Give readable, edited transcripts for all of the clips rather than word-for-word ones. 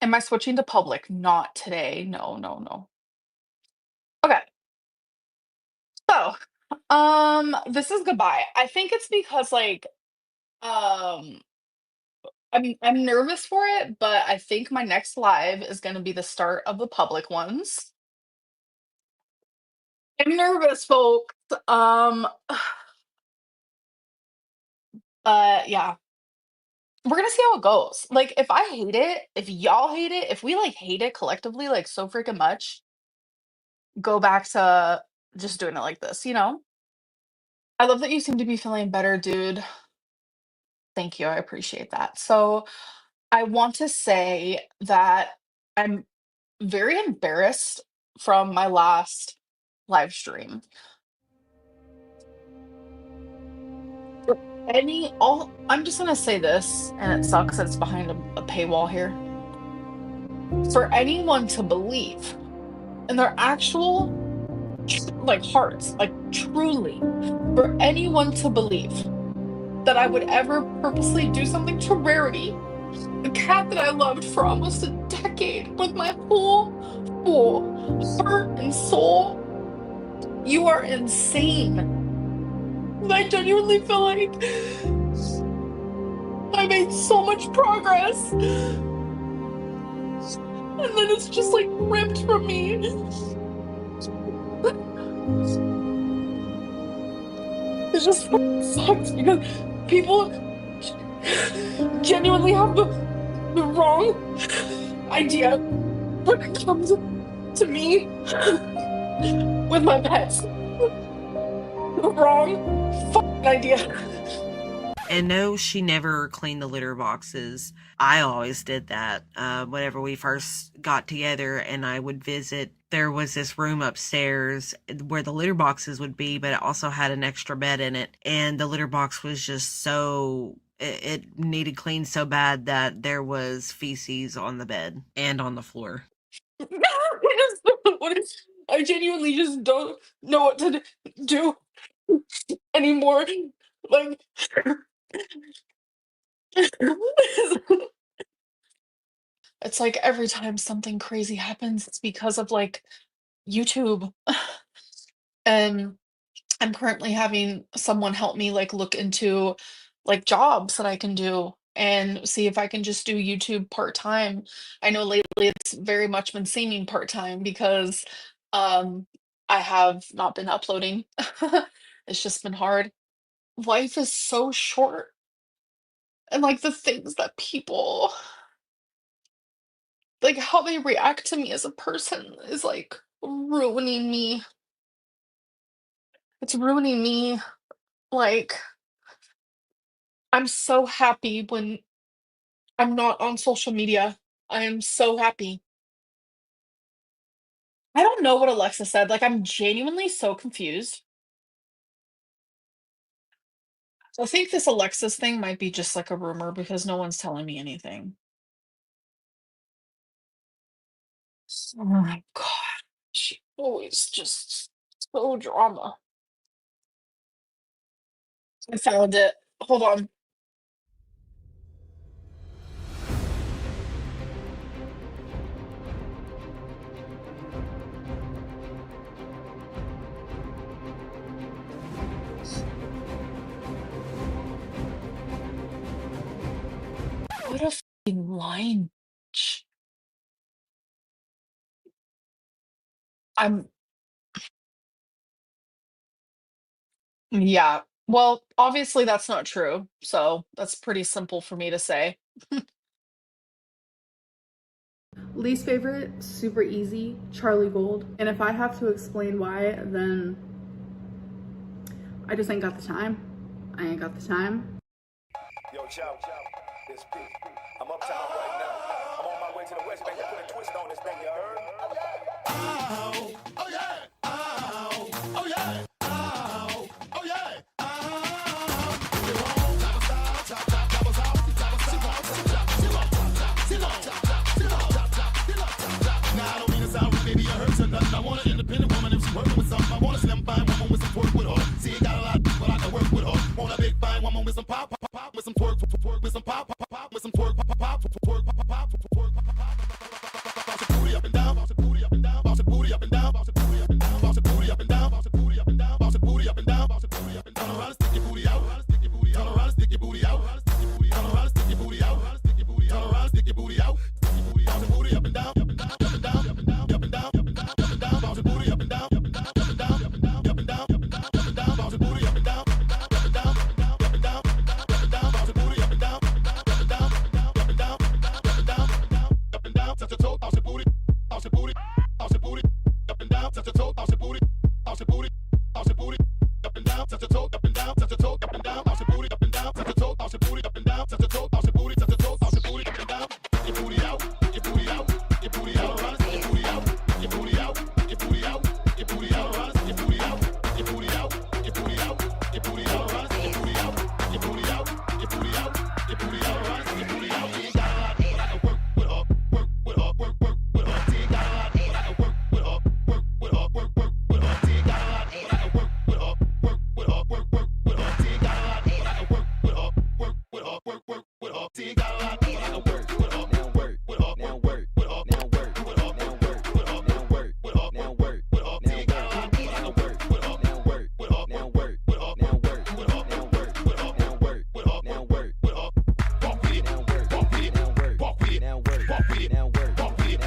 Am I switching to public? Not today. No, no, no. Okay. So, this is goodbye. I think it's because like um I'm nervous for it, but I think my next live is gonna be the start of the public ones. I'm nervous, folks. Yeah. We're gonna see how it goes. Like, if I hate it, if y'all hate it, if we like hate it collectively, like so freaking much, go back to just doing it like this, you know? I love that you seem to be feeling better, dude. Thank you. I appreciate that. So, I want to say that I'm very embarrassed from my last live stream. For any all I'm just gonna say this, and it sucks that it's behind a paywall here. For anyone to believe in their actual like hearts, like truly, for anyone to believe that I would ever purposely do something to Rarity, a cat that I loved for almost a decade with my whole full heart and soul, you are insane. I genuinely feel like I made so much progress, and then it's just like ripped from me. It just sucks because people genuinely have the wrong idea when it comes to me with my pets. The wrong fucking idea. And no, she never cleaned the litter boxes. I always did that. Whenever we first got together and I would visit, there was this room upstairs where the litter boxes would be, but it also had an extra bed in it. And the litter box was just so, it needed cleaned so bad that there was feces on the bed and on the floor. I genuinely just don't know what to do anymore. Like, it's like every time something crazy happens, it's because of like YouTube. And I'm currently having someone help me like look into like jobs that I can do and see if I can just do YouTube part-time. I know lately it's very much been seeming part-time because um I have not been uploading. It's just been hard. Life is so short, and like the things that people like how they react to me as a person is like ruining me. It's ruining me. Like, I'm so happy when I'm not on social media. I am so happy. I don't know what Alexa said. Like, I'm genuinely so confused. I think this Alexis thing might be just like a rumor because no one's telling me anything. Oh my God. She always just so drama. I found it. Hold on. What a fucking line. I'm, yeah. Well, obviously that's not true. So that's pretty simple for me to say. Least favorite, super easy, Charlie Gold. And if I have to explain why, then I just ain't got the time. I ain't got the time. Yo, chow, it's P. I'm uptown right now. I'm on my way to the West Bank to put a twist on this thing, you heard? Oh, yeah. touch your toe, bounce your booty, bounce your booty, bounce your booty, up and down, touch your toe, up and down, touch your toe, up and down, bounce your booty, up and down, touch your toe, bounce your booty, up and down, touch your toe, bounce your booty, touch your toe, bounce your booty, up and down, your booty out, your booty out, your booty out, your booty out, your booty out, your booty out, your booty out, your booty out, your booty out, your booty out, your booty out, your booty out, your booty out, your booty out, your booty out, your booty out. You ain't got a lot, but I can work with her, work with her, work with her. You ain't got a lot, but I can work with her, work with her, work with her. You ain't got a lot, but I can work with her, work with her, work with her. You ain't got a lot, but I can work with her, work with her, work with her. You ain't got a lot, but I can work with her, now work with her, now work with her, now work with her, now work with her, now work with her, now work with her. You ain't got a lot, but I can work with her, now work with her, now work with her, now work with her, now work with her, now work with her, now work with her. Walk with it, now work, walk with it, now work, walk with it, now work, walk with it, now work, walk with it, now work, walk with it, now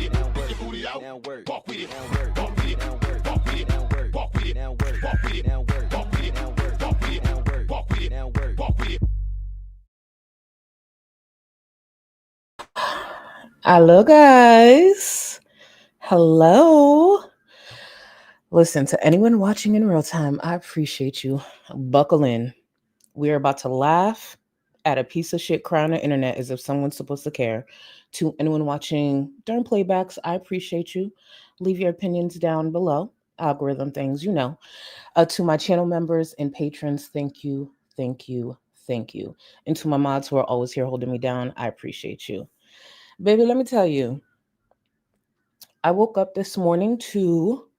work. Your booty out, now work, walk with it, now work, walk with it, now work, walk with it, now work, walk with it, now work, walk with it, now work, walk with it, now work, walk with it, now work, walk with it, now work, walk with it. Hello, guys. Hello. Listen, to anyone watching in real time, I appreciate you. Buckle in. We're about to laugh at a piece of shit cry on the internet as if someone's supposed to care. To anyone watching during playbacks, I appreciate you. Leave your opinions down below. Algorithm things, you know. To my channel members and patrons, thank you, thank you, thank you. And to my mods who are always here holding me down, I appreciate you. Baby, let me tell you, I woke up this morning to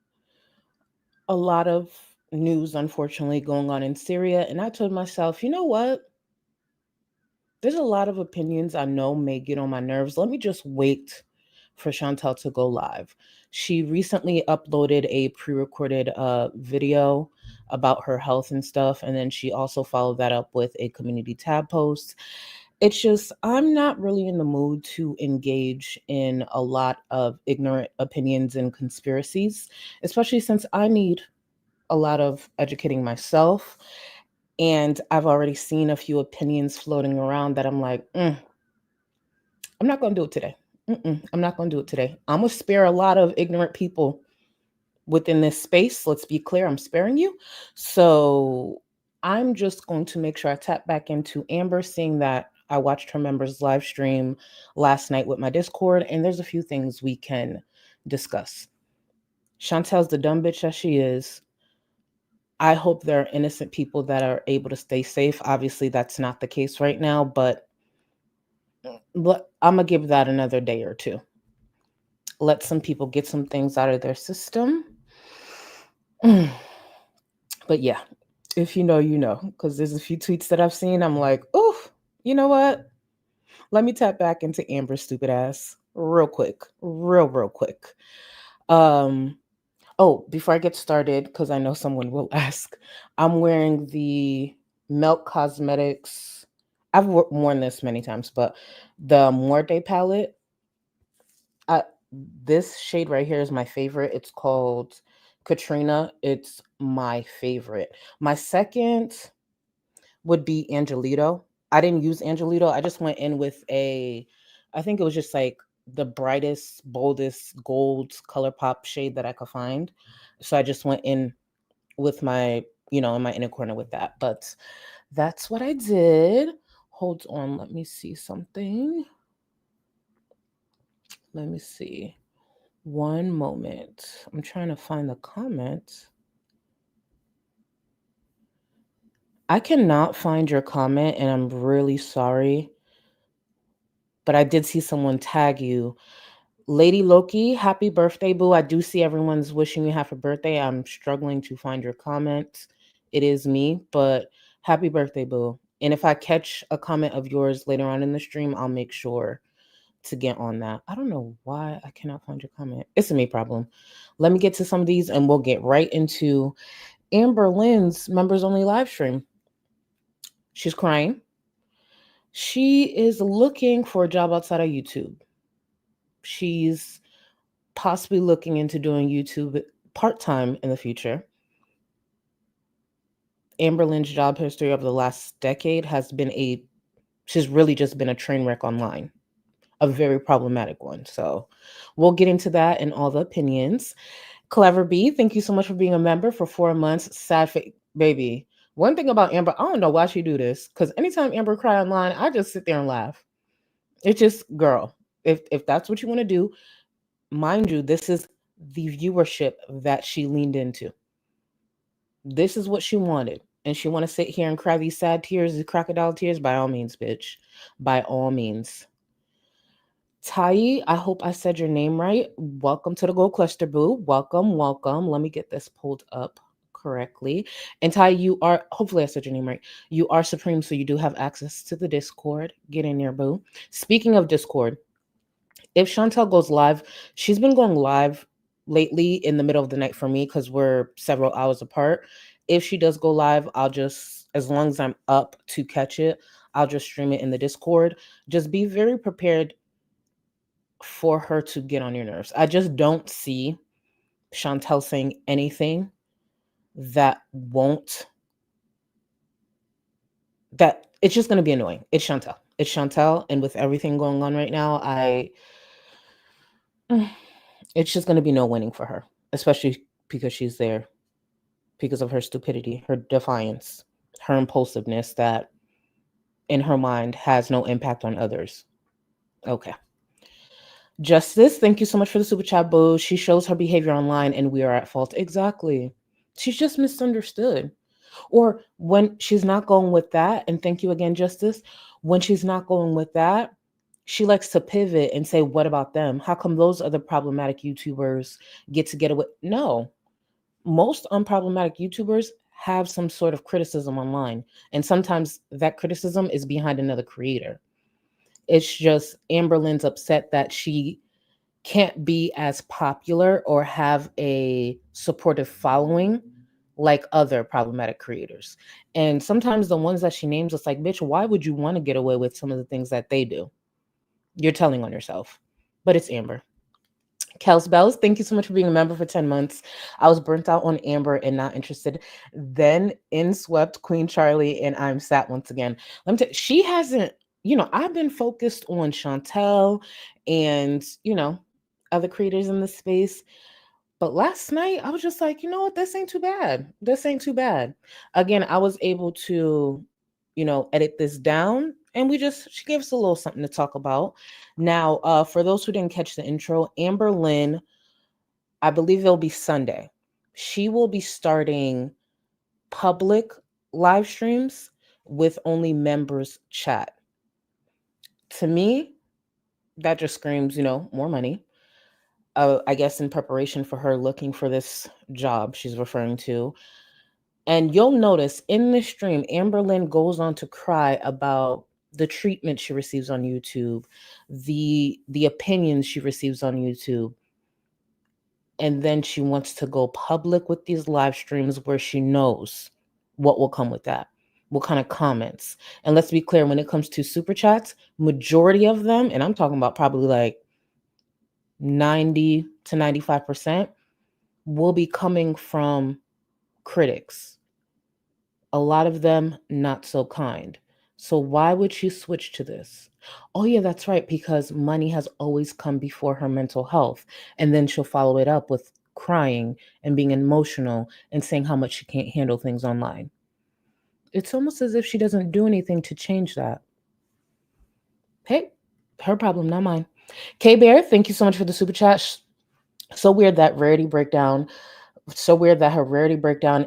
a lot of news, unfortunately, going on in Syria. And I told myself, you know what? There's a lot of opinions I know may get on my nerves. Let me just wait for Chantel to go live. She recently uploaded a pre-recorded video about her health and stuff. And then she also followed that up with a community tab post. It's just, I'm not really in the mood to engage in a lot of ignorant opinions and conspiracies, especially since I need a lot of educating myself. And I've already seen a few opinions floating around that I'm like, I'm not going to do it today. I'm not going to do it today. I'm going to spare a lot of ignorant people within this space. Let's be clear, I'm sparing you. So I'm just going to make sure I tap back into Amber, seeing that I watched her members live stream last night with my Discord, and there's a few things we can discuss. Chantel's the dumb bitch that she is. I hope there are innocent people that are able to stay safe. Obviously, that's not the case right now, but I'm going to give that another day or two. Let some people get some things out of their system. But yeah, if you know, you know, because there's a few tweets that I've seen. I'm like, oof, you know what? Let me tap back into Amber's stupid ass real quick. Real quick. Oh, before I get started, because I know someone will ask, I'm wearing the Milk Cosmetics. I've worn this many times, but the Muerte palette. This shade right here is my favorite. It's called Katrina. It's my favorite. My second would be Angelito. I didn't use Angelito. I just went in with I think it was just like the brightest, boldest gold color pop shade that I could find. So I just went in with my, in my inner corner with that. But that's what I did. Hold on. Let me see something. Let me see. One moment. I'm trying to find the comment. I cannot find your comment, and I'm really sorry. But I did see someone tag you. Lady Loki, happy birthday, boo. I do see everyone's wishing you happy birthday. I'm struggling to find your comment. It is me, but happy birthday, boo. And if I catch a comment of yours later on in the stream, I'll make sure to get on that. I don't know why I cannot find your comment. It's a me problem. Let me get to some of these and we'll get right into Amberlynn's members only live stream. She's crying. She is looking for a job outside of YouTube. She's possibly looking into doing YouTube part-time in the future. Amberlynn's job history over the last decade has been she's really just been a train wreck online, a very problematic one. So we'll get into that and all the opinions. Clever B, thank you so much for being a member for 4 months. Sad baby. One thing about Amber, I don't know why she do this, because anytime Amber cry online, I just sit there and laugh. It's just, girl, if that's what you want to do, mind you, this is the viewership that she leaned into. This is what she wanted. And she want to sit here and cry these sad tears, these crocodile tears, by all means, bitch. By all means. Tai, I hope I said your name right. Welcome to the Gold Cluster, boo. Welcome, welcome. Let me get this pulled up correctly. And Tai, you are, hopefully I said your name right. You are Supreme, so you do have access to the Discord. Get in there, boo. Speaking of Discord, if Chantel goes live, she's been going live lately in the middle of the night for me because we're several hours apart. If she does go live, I'll just, as long as I'm up to catch it, I'll just stream it in the Discord. Just be very prepared for her to get on your nerves. I just don't see Chantel saying anything that won't, that it's just going to be annoying. It's Chantel. It's Chantel. And with everything going on right now, it's just going to be no winning for her, especially because she's there because of her stupidity, her defiance, her impulsiveness that in her mind has no impact on others. Okay. Justice, thank you so much for the super chat, boo. She shows her behavior online and we are at fault. Exactly. She's just misunderstood. Or when she's not going with that, and thank you again, Justice, when she's not going with that, she likes to pivot and say, what about them? How come those other problematic YouTubers get to get away? No, most unproblematic YouTubers have some sort of criticism online. And sometimes that criticism is behind another creator. It's just Amberlynn's upset that she can't be as popular or have a supportive following like other problematic creators. And sometimes the ones that she names, it's like, bitch, why would you want to get away with some of the things that they do? You're telling on yourself. But it's Amber. Kels Bells, thank you so much for being a member for 10 months. I was burnt out on Amber and not interested. Then in swept Queen Charlie, and I'm sat once again. Let me tell you, she hasn't, I've been focused on Chantel and, other creators in the space. But last night, I was just like, you know what? This ain't too bad. This ain't too bad. Again, I was able to, edit this down. And she gave us a little something to talk about. Now, for those who didn't catch the intro, Amberlynn, I believe it'll be Sunday. She will be starting public live streams with only members chat. To me, that just screams, more money. I guess in preparation for her looking for this job she's referring to. And you'll notice in this stream, Amberlynn goes on to cry about the treatment she receives on YouTube, the opinions she receives on YouTube. And then she wants to go public with these live streams where she knows what will come with that, what kind of comments. And let's be clear, when it comes to super chats, majority of them, and I'm talking about probably like 90 to 95%, will be coming from critics. A lot of them not so kind. So why would she switch to this? Oh yeah, that's right, because money has always come before her mental health. And then she'll follow it up with crying and being emotional and saying how much she can't handle things online. It's almost as if she doesn't do anything to change that. Hey, her problem, not mine. K-Bear, thank you so much for the super chat. So weird that her rarity breakdown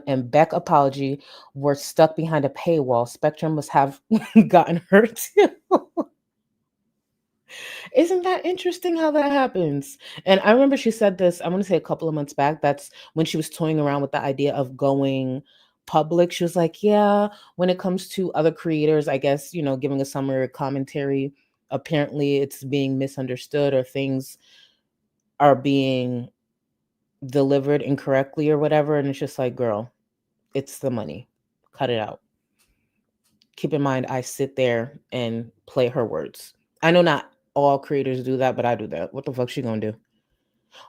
and Beck apology were stuck behind a paywall. Spectrum must have gotten hurt too. Isn't that interesting how that happens? And I remember she said this, I want to say a couple of months back. That's when she was toying around with the idea of going public. She was like, yeah, when it comes to other creators, I guess, giving a summary commentary, apparently it's being misunderstood or things are being delivered incorrectly or whatever. And it's just like, girl, it's the money. Cut it out. Keep in mind, I sit there and play her words. I know not all creators do that, but I do that. What the fuck she gonna do?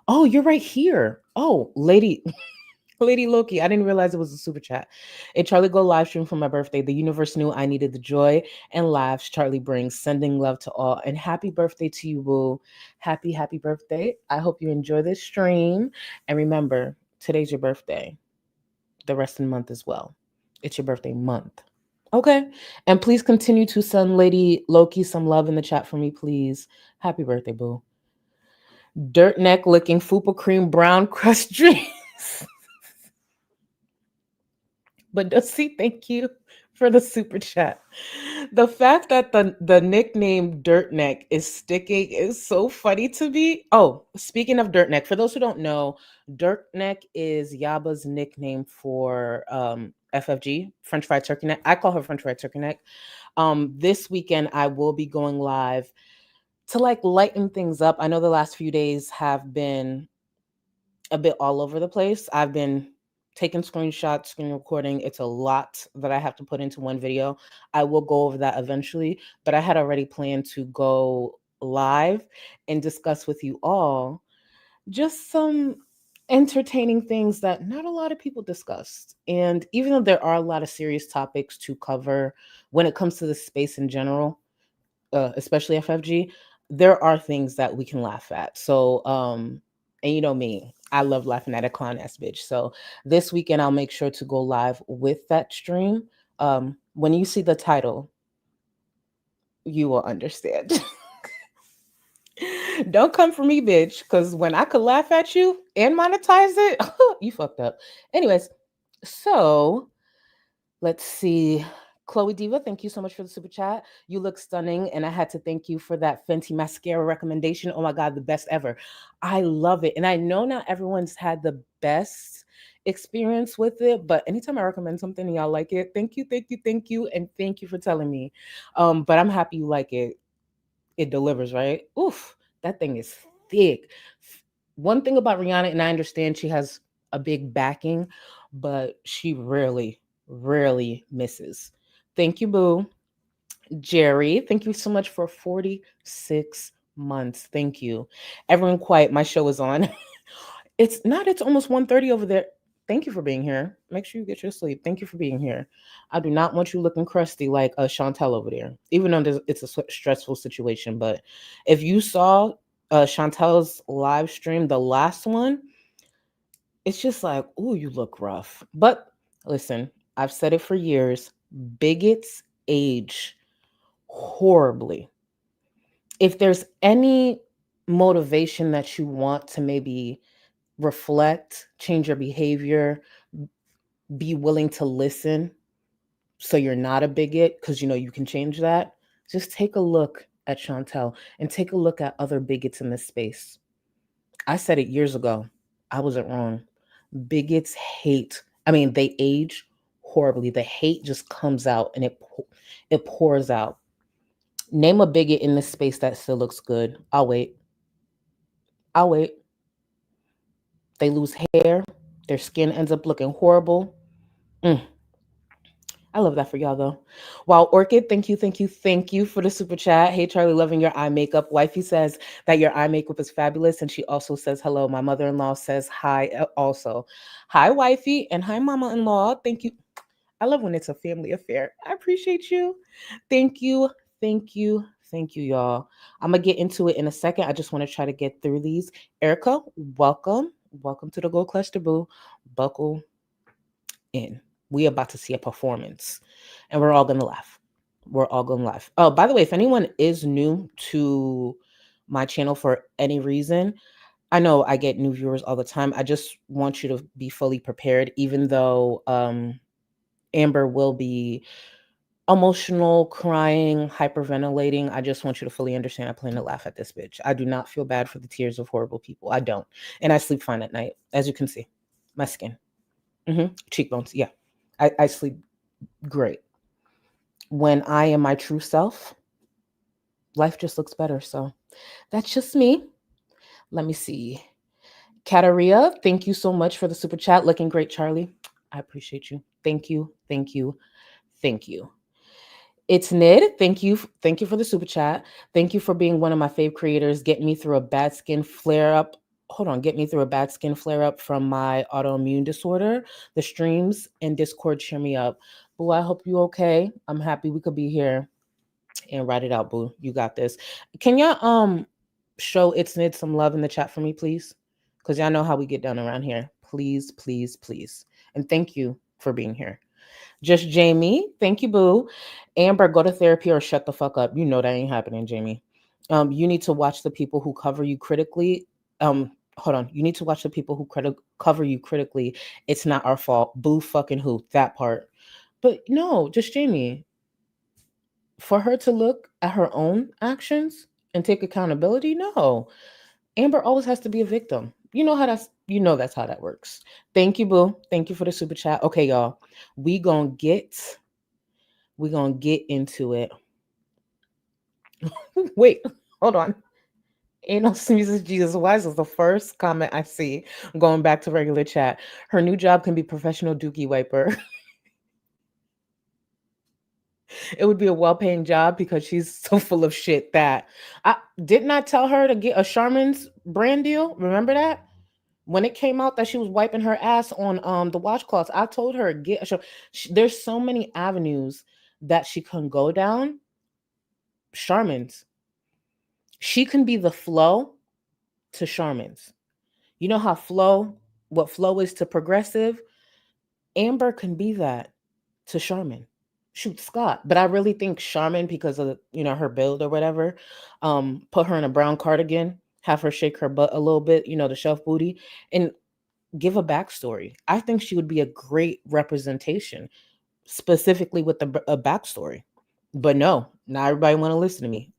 Oh, you're right here. Oh, lady Lady Loki, I didn't realize it was a super chat. A Charlie Go live stream for my birthday. The universe knew I needed the joy and laughs Charlie brings. Sending love to all. And happy birthday to you, boo. Happy, happy birthday. I hope you enjoy this stream. And remember, today's your birthday. The rest of the month as well. It's your birthday month. Okay. And please continue to send Lady Loki some love in the chat for me, please. Happy birthday, boo. Dirt neck licking fupa cream brown crust dreams. But Dusty, thank you for the super chat. The fact that the nickname Dirt Neck is sticking is so funny to me. Oh, speaking of Dirt Neck, for those who don't know, Dirt Neck is Yaba's nickname for FFG, French Fried Turkey Neck. I call her French Fried Turkey Neck. This weekend I will be going live to like lighten things up. I know the last few days have been a bit all over the place. I've been taking screenshots, screen recording. It's a lot that I have to put into one video. I will go over that eventually, but I had already planned to go live and discuss with you all just some entertaining things that not a lot of people discussed. And even though there are a lot of serious topics to cover when it comes to the space in general, especially FFG, there are things that we can laugh at. So, and you know me, I love laughing at a clown ass bitch. So this weekend, I'll make sure to go live with that stream. When you see the title, you will understand. Don't come for me, bitch, because when I could laugh at you and monetize it, you fucked up. Anyways, so let's see. Chloe Diva, thank you so much for the super chat. You look stunning, and I had to thank you for that Fenty mascara recommendation. Oh my God, the best ever. I love it. And I know not everyone's had the best experience with it, but anytime I recommend something and y'all like it, thank you, thank you, thank you, and thank you for telling me. But I'm happy you like it. It delivers, right? Oof, that thing is thick. One thing about Rihanna, and I understand she has a big backing, but she rarely misses. Thank you, boo. Jerry, thank you so much for 46 months. Thank you. Everyone quiet. My show is on. It's almost 1:30 over there. Thank you for being here. Make sure you get your sleep. Thank you for being here. I do not want you looking crusty like Chantel over there, even though it's a stressful situation. But if you saw Chantel's live stream, the last one, it's just like, oh, you look rough. But listen, I've said it for years. Bigots age horribly. If there's any motivation that you want to maybe reflect, change your behavior, be willing to listen so you're not a bigot, because you know you can change that, just take a look at Chantel and take a look at other bigots in this space. I said it years ago. I wasn't wrong. Bigots hate. I mean, they age horribly. The hate just comes out and it pours out. Name a bigot in this space that still looks good. I'll wait. They lose hair. Their skin ends up looking horrible. I love that for y'all though. Wow, Orchid, thank you for the super chat. Hey Charlie, loving your eye makeup. Wifey says that your eye makeup is fabulous, and she also says hello. My mother-in-law says hi also. Hi, wifey, and hi, mama-in-law. Thank you. I love when it's a family affair. I appreciate you. Thank you, y'all. I'm gonna get into it in a second. I just want to try to get through these. Erica, welcome to the Gold Cluster, boo. Buckle in. We about to see a performance, and we're all gonna laugh. Oh, by the way, if anyone is new to my channel for any reason, I know I get new viewers all the time. I just want you to be fully prepared, even though Amber will be emotional, crying, hyperventilating. I just want you to fully understand I plan to laugh at this bitch. I do not feel bad for the tears of horrible people. I don't. And I sleep fine at night, as you can see. My skin. Cheekbones, yeah. I sleep great. When I am my true self, life just looks better. So that's just me. Let me see. Kataria, thank you so much for the super chat. Looking great, Charlie. I appreciate you. Thank you. It's Nid. Thank you for the super chat. Thank you for being one of my fave creators, getting me through a bad skin flare up hold on, get me through a bad skin flare up from my autoimmune disorder. The streams and Discord cheer me up. Boo, I hope you okay. I'm happy we could be here and write it out, boo. You got this. Can y'all show It's Nid some love in the chat for me, please? Because y'all know how we get down around here. Please, please, please. And thank you for being here. Just Jamie, thank you, boo. Amber, go to therapy or shut the fuck up. You know that ain't happening, Jamie. You need to watch the people who cover you critically. Hold on. You need to watch the people who cover you critically. It's not our fault. Boo fucking who. That part. But no, just Jamie. For her to look at her own actions and take accountability, no. Amber always has to be a victim. You know that's how that works. Thank you, boo. Thank you for the super chat. Okay, y'all. We gonna get into it. Wait, hold on. Ain't no sneezes, Jesus. Why is this the first comment I see? Going back to regular chat. Her new job can be professional dookie wiper. It would be a well-paying job because she's so full of shit that I didn't I tell her to get a Charmin's brand deal. Remember that? When it came out that she was wiping her ass on the washcloths, I told her get a show. There's so many avenues that she can go down. Charmin's. She can be the flow to Charmin's. You know how what flow is to progressive? Amber can be that to Charmin. Shoot, Scott. But I really think Charmin, because of her build or whatever, put her in a brown cardigan, have her shake her butt a little bit, the shelf booty, and give a backstory. I think she would be a great representation, specifically with a backstory. But no, not everybody want to listen to me.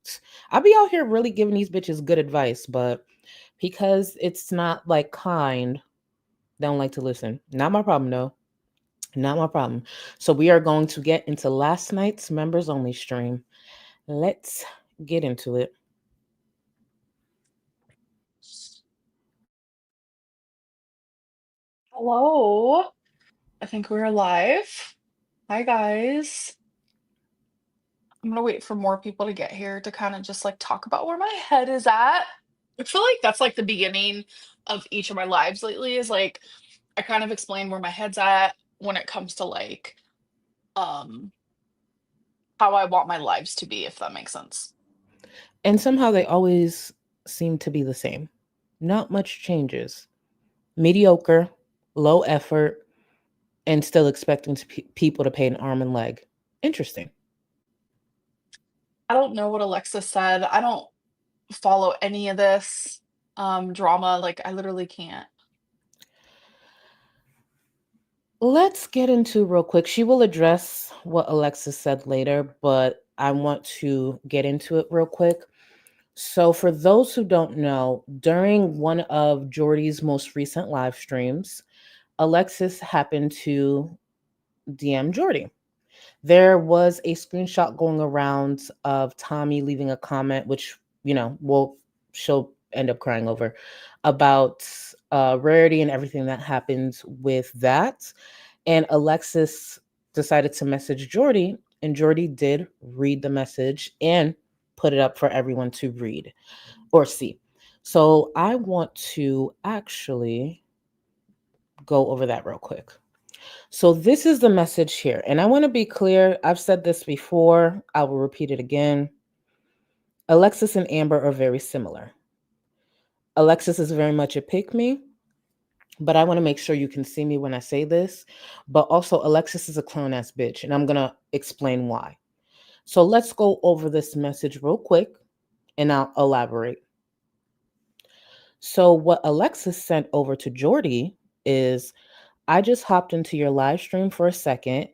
I be out here really giving these bitches good advice, but because it's not like kind, they don't like to listen. Not my problem, though. Not my problem. So we are going to get into last night's members only stream. Let's get into it. Hello. I think we're live. Hi, guys. I'm gonna wait for more people to get here to kind of just like talk about where my head is at. I feel like that's like the beginning of each of my lives lately is like I kind of explain where my head's at when it comes to like um how I want my lives to be, if that makes sense. And somehow they always seem to be the same. Not much changes. Mediocre, low effort, and still expecting people to pay an arm and leg. Interesting. I don't know what Alexis said. I don't follow any of this drama. Like I literally can't. Let's get into real quick. She will address what Alexis said later, but I want to get into it real quick. So for those who don't know, during one of Jordy's most recent live streams, Alexis happened to DM Jordy. There was a screenshot going around of Tommy leaving a comment, which, she'll end up crying over, about Rarity and everything that happens with that. And Alexis decided to message Jordy, and Jordy did read the message and put it up for everyone to read or see. So I want to actually go over that real quick. So this is the message here. And I want to be clear. I've said this before. I will repeat it again. Alexis and Amber are very similar. Alexis is very much a pick-me, but I want to make sure you can see me when I say this. But also, Alexis is a clown-ass bitch, and I'm going to explain why. So let's go over this message real quick, and I'll elaborate. So what Alexis sent over to Jordy is, I just hopped into your live stream for a second,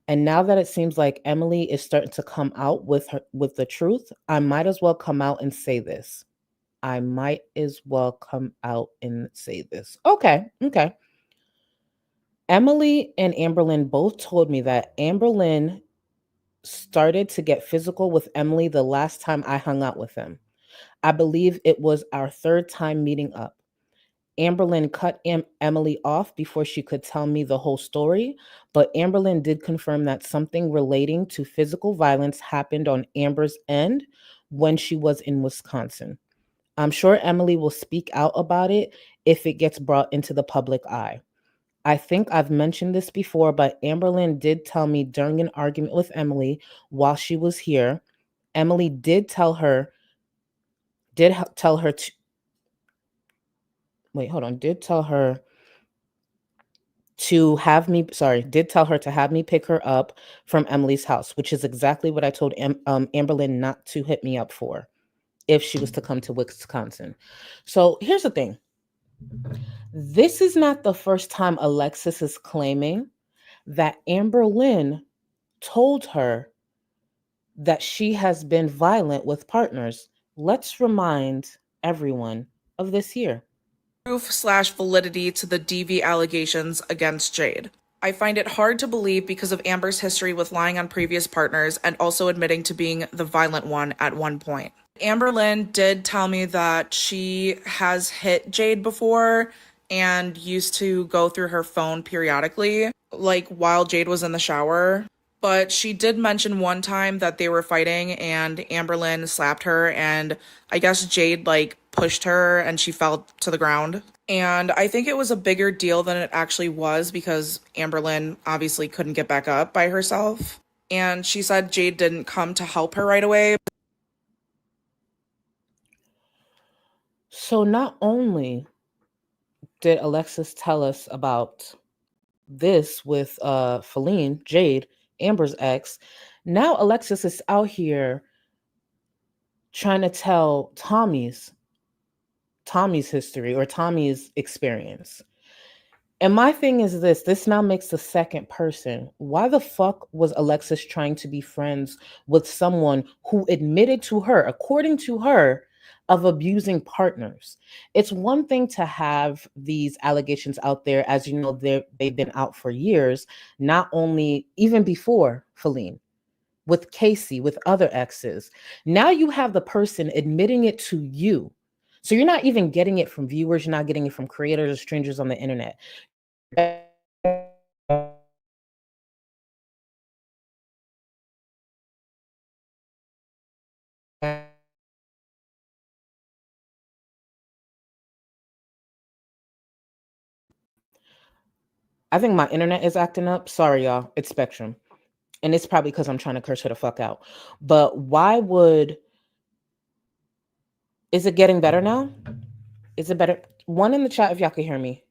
and now that it seems like Emily is starting to come out with the truth, I might as well come out and say this. I might as well come out and say this. Okay. Emily and Amberlynn both told me that Amberlynn started to get physical with Emily the last time I hung out with them. I believe it was our third time meeting up. Amberlynn cut Emily off before she could tell me the whole story, but Amberlynn did confirm that something relating to physical violence happened on Amber's end when she was in Wisconsin. I'm sure Emily will speak out about it if it gets brought into the public eye. I think I've mentioned this before, but Amberlynn did tell me during an argument with Emily while she was here, Emily did tell her to wait, hold on, did tell her to have me, sorry, did tell her to have me pick her up from Emily's house, which is exactly what I told Amberlynn not to hit me up for if she was to come to Wisconsin. So here's the thing. This is not the first time Alexis is claiming that Amberlynn told her that she has been violent with partners. Let's remind everyone of this here. Proof/validity to the DV allegations against Jade. I find it hard to believe because of Amber's history with lying on previous partners and also admitting to being the violent one at one point. Amberlynn did tell me that she has hit Jade before and used to go through her phone periodically, like while Jade was in the shower. But she did mention one time that they were fighting and Amberlynn slapped her, and I guess Jade pushed her and she fell to the ground. And I think it was a bigger deal than it actually was because Amberlynn obviously couldn't get back up by herself. And she said Jade didn't come to help her right away. So not only did Alexis tell us about this with Feline, Jade, Amber's ex, now Alexis is out here trying to tell Tommy's history or Tommy's experience. And my thing is this now makes the second person. Why the fuck was Alexis trying to be friends with someone who admitted to her, according to her, of abusing partners? It's one thing to have these allegations out there, as you know, they've been out for years, not only even before Feline, with Casey, with other exes. Now you have the person admitting it to you. So you're not even getting it from viewers, you're not getting it from creators or strangers on the internet. I think my internet is acting up. Sorry, y'all. It's Spectrum. And it's probably because I'm trying to curse her the fuck out. But is it getting better now? Is it better? One in the chat if y'all can hear me.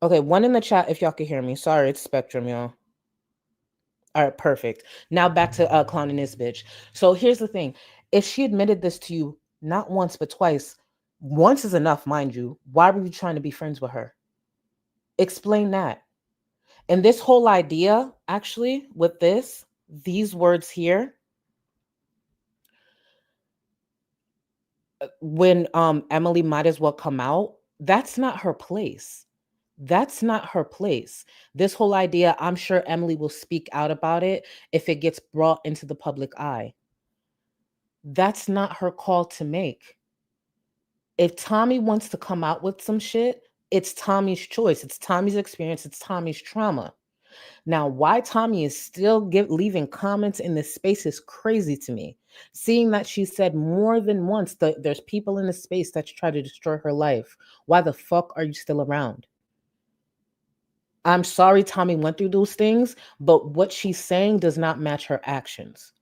Okay, one in the chat if y'all can hear me. Sorry, it's Spectrum, y'all. All right, perfect. Now back to clowning this bitch. So here's the thing. If she admitted this to you, not once, but twice, once is enough, mind you, why were you trying to be friends with her? Explain that. And this whole idea, actually, with these words here, when Emily might as well come out, that's not her place. That's not her place. This whole idea, I'm sure Emily will speak out about it if it gets brought into the public eye. That's not her call to make. If Tommy wants to come out with some shit, it's Tommy's choice. It's Tommy's experience. It's Tommy's trauma. Now, why Tommy is still leaving comments in this space is crazy to me. Seeing that she said more than once that there's people in the space that try to destroy her life. Why the fuck are you still around? I'm sorry Tommy went through those things, but what she's saying does not match her actions.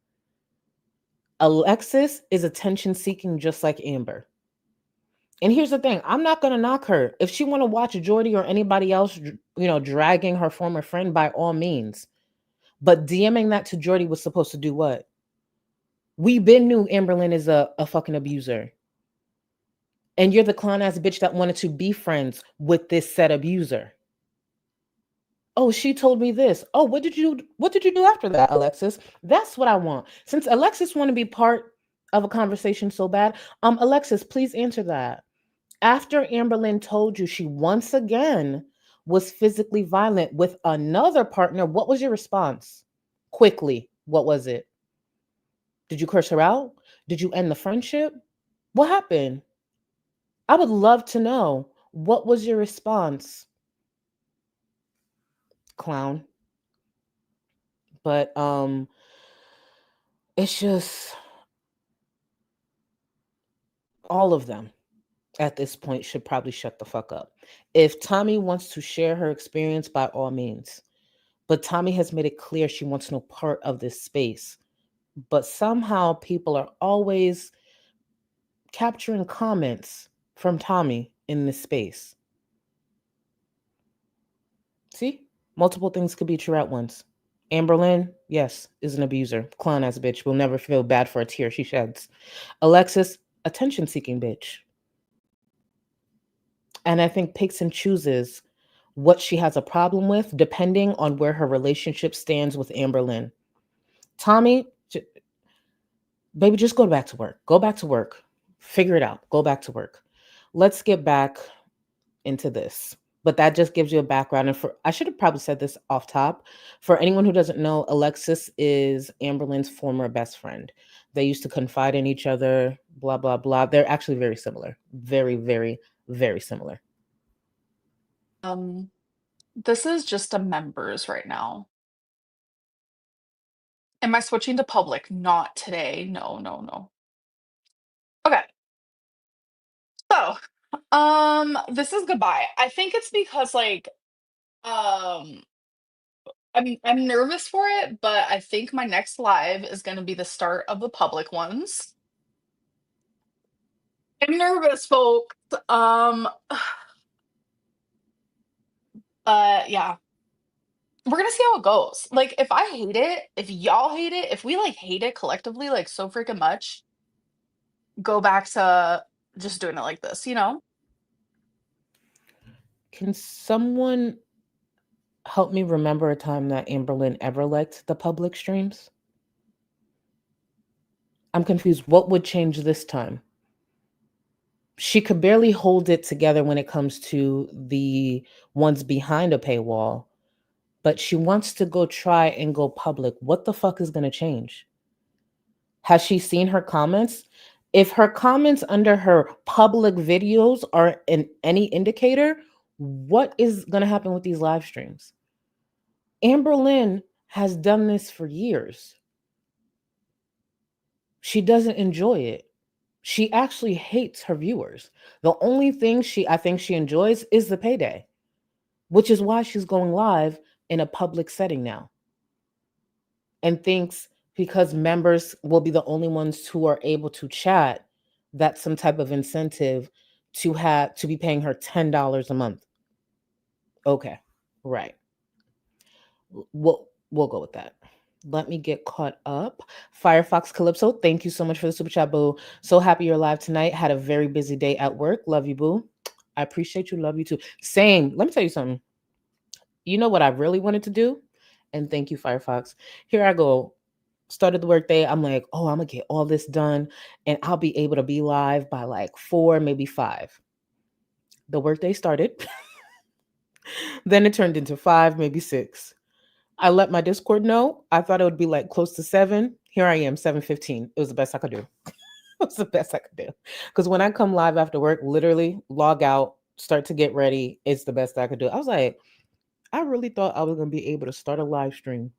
Alexis is attention seeking just like Amber. And here's the thing, I'm not going to knock her. If she want to watch Jordy or anybody else, dragging her former friend, by all means. But DMing that to Jordy was supposed to do what? We been knew Amberlynn is a fucking abuser. And you're the clown ass bitch that wanted to be friends with this said abuser. Oh, she told me this. Oh, what did you do after that, Alexis? That's what I want. Since Alexis want to be part of a conversation so bad, Alexis, please answer that. After Amberlynn told you she once again was physically violent with another partner, what was your response? Quickly, what was it? Did you curse her out? Did you end the friendship? What happened? I would love to know. What was your response? Clown. But it's just all of them at this point should probably shut the fuck up. If Tommy wants to share her experience, by all means. But Tommy has made it clear she wants no part of this space. But somehow people are always capturing comments from Tommy in this space. See? Multiple things could be true at once. Amberlynn, yes, is an abuser. Clown ass bitch. Will never feel bad for a tear she sheds. Alexis, attention seeking bitch. And I think picks and chooses what she has a problem with depending on where her relationship stands with Amberlynn. Tommy, baby, just go back to work. Go back to work. Figure it out. Go back to work. Let's get back into this. But that just gives you a background. And I should have probably said this off top. For anyone who doesn't know, Alexis is Amberlynn's former best friend. They used to confide in each other, blah, blah, blah. They're actually very similar. Very, very, very similar. This is just a members right now. Am I switching to public? Not today. No, no, no. Okay. So, this is goodbye. I think it's because like um I'm nervous for it, but I think my next live is going to be the start of the public ones. I'm nervous, folks. Yeah. We're gonna see how it goes. Like, if I hate it, if y'all hate it, if we like hate it collectively, like so freaking much, go back to just doing it like this, you know? Can someone help me remember a time that Amberlynn ever liked the public streams? I'm confused. What would change this time? She could barely hold it together when it comes to the ones behind a paywall, but she wants to go try and go public. What the fuck is going to change? Has she seen her comments? If her comments under her public videos are any indicator, what is going to happen with these live streams? Amberlynn has done this for years. She doesn't enjoy it. She actually hates her viewers. The only thing I think she enjoys is the payday, which is why she's going live in a public setting now. And thinks because members will be the only ones who are able to chat, that's some type of incentive to be paying her $10 a month. Okay, right. We'll go with that. Let me get caught up. Firefox Calypso, thank you so much for the super chat, boo. So happy you're live tonight. Had a very busy day at work. Love you, boo. I appreciate you. Love you too. Same. Let me tell you something. You know what I really wanted to do? And thank you, Firefox. Here I go. Started the work day. I'm like, oh, I'm going to get all this done and I'll be able to be live by like 4, maybe 5. The workday started. Then it turned into 5, maybe 6. I let my Discord know. I thought it would be like close to 7. Here I am, 7:15. It was the best I could do. It was the best I could do. Because when I come live after work, literally log out, start to get ready, it's the best I could do. I was like, I really thought I was going to be able to start a live stream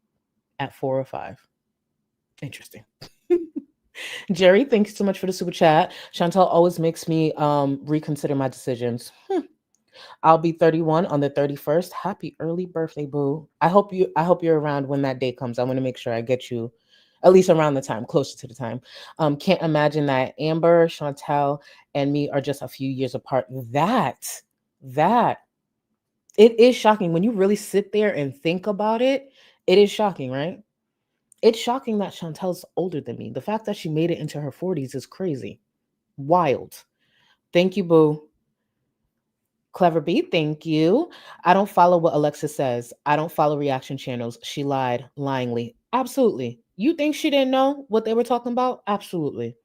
at 4 or 5. Interesting. Jerry, thanks so much for the super chat. Chantal always makes me reconsider my decisions. I'll be 31 on the 31st. Happy early birthday, boo. I hope you're around when that day comes. I want to make sure I get you at least around the time, closer to the time. Can't imagine that Amber, Chantal, and me are just a few years apart. That it is shocking when you really sit there and think about it. It is shocking, right? It's shocking that Chantel's older than me. The fact that she made it into her 40s is crazy. Wild. Thank you, boo. Clever B, thank you. I don't follow what Alexis says. I don't follow reaction channels. She lied lyingly. Absolutely. You think she didn't know what they were talking about? Absolutely.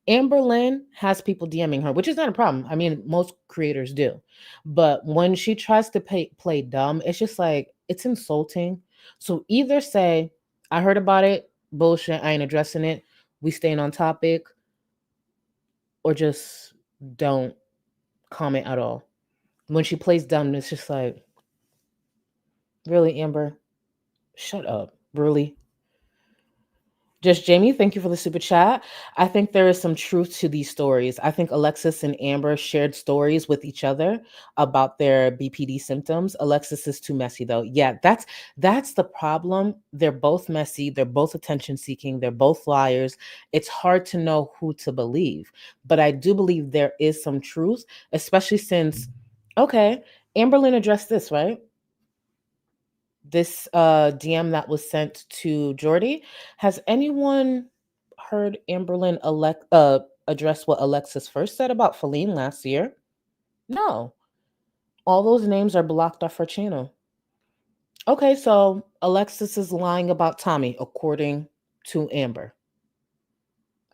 Amberlynn has people DMing her, which is not a problem. I mean, most creators do. But when she tries to play dumb, it's just like, it's insulting. So either say, I heard about it, bullshit, I ain't addressing it, we staying on topic, or just don't comment at all. When she plays dumb, it's just like, really, Amber? Shut up. Really? Just Jamie, thank you for the super chat. I think there is some truth to these stories. I think Alexis and Amber shared stories with each other about their BPD symptoms. Alexis is too messy though. Yeah, that's the problem. They're both messy, they're both attention seeking, they're both liars. It's hard to know who to believe. But I do believe there is some truth, especially since okay, Amberlynn addressed this, right? This DM that was sent to Jordy. Has anyone heard Amberlynn address what Alexis first said about Feline last year? No. All those names are blocked off her channel. Okay, so Alexis is lying about Tommy, according to Amber.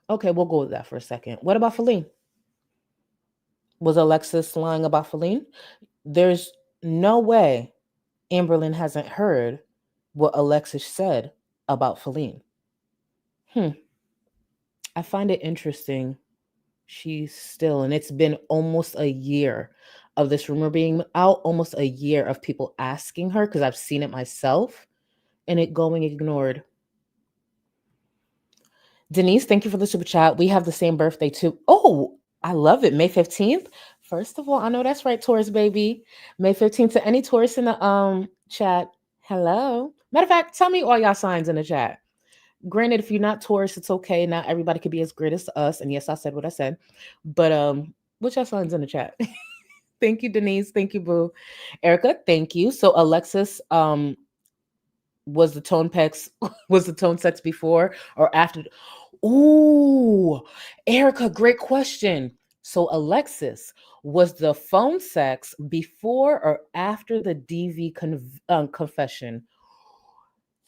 Okay, we'll go with that for a second. What about Feline? Was Alexis lying about Feline? There's no way Amberlynn hasn't heard what Alexis said about Feline. I find it interesting. She's still, and it's been almost a year of this rumor being out, almost a year of people asking her, because I've seen it myself, and it going ignored. Denise, thank you for the super chat. We have the same birthday too. Oh, I love it. May 15th. First of all, I know that's right, Taurus baby. May 15th to any Taurus in the chat. Hello. Matter of fact, tell me all y'all signs in the chat. Granted, if you're not Taurus, it's okay. Not everybody could be as great as us. And yes, I said what I said. But what y'all signs in the chat? Thank you, Denise. Thank you, Boo. Erica, thank you. So Alexis was the tone pex was the tone sex before or after? Ooh, Erica, great question. So Alexis, was the phone sex before or after the DV confession?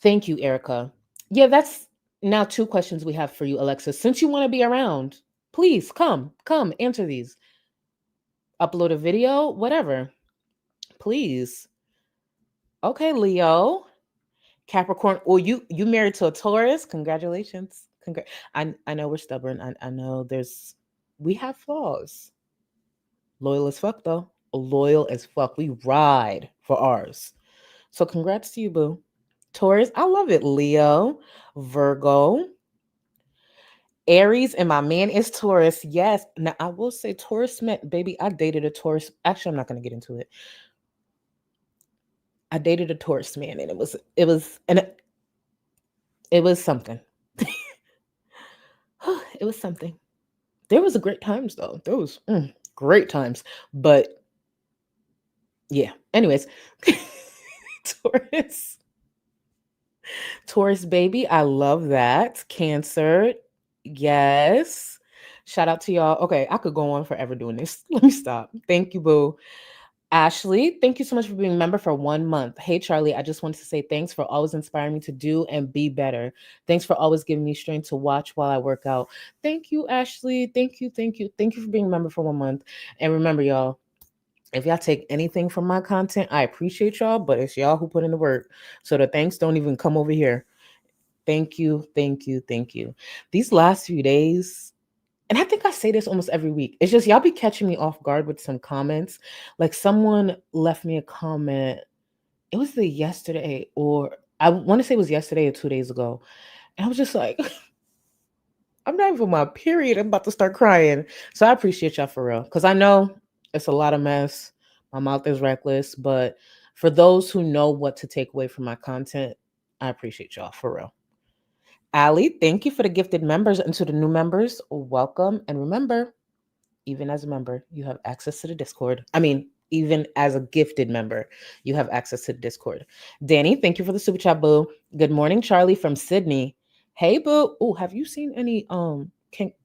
Thank you, Erica. Yeah, that's now two questions we have for you, Alexis. Since you want to be around, please come, answer these. Upload a video, whatever. Please. Okay, Leo. Capricorn. Oh, you married to a Taurus? Congratulations. I know we're stubborn. I know we have flaws. Loyal as fuck though. Loyal as fuck. We ride for ours. So congrats to you, boo. Taurus, I love it. Leo, Virgo, Aries, and my man is Taurus. Yes. Now I will say Taurus meant, baby, I dated a Taurus. Actually, I'm not gonna get into it. I dated a Taurus man, and it was something. It was something. There was a great times though. There was great times. But yeah. Anyways, Taurus baby, I love that. Cancer, yes. Shout out to y'all. Okay, I could go on forever doing this. Let me stop. Thank you, boo. Ashley, thank you so much for being a member for 1 month. Hey, Charlie, I just wanted to say thanks for always inspiring me to do and be better. Thanks for always giving me strength to watch while I work out. Thank you, Ashley. Thank you. Thank you. Thank you for being a member for 1 month. And remember, y'all, if y'all take anything from my content, I appreciate y'all, but it's y'all who put in the work. So the thanks don't even come over here. Thank you. Thank you. Thank you. These last few days, and I think I say this almost every week. It's just y'all be catching me off guard with some comments. Like someone left me a comment. It was yesterday, or I want to say it was yesterday or 2 days ago. And I was just like, I'm not even my period. I'm about to start crying. So I appreciate y'all for real. Because I know it's a lot of mess. My mouth is reckless. But for those who know what to take away from my content, I appreciate y'all for real. Allie, thank you for the gifted members, and to the new members, welcome. And remember, even as a member, you have access to the Discord. I mean, even as a gifted member, you have access to the Discord. Danny, thank you for the super chat, boo. Good morning, Charlie from Sydney. Hey, boo. Oh, have you seen any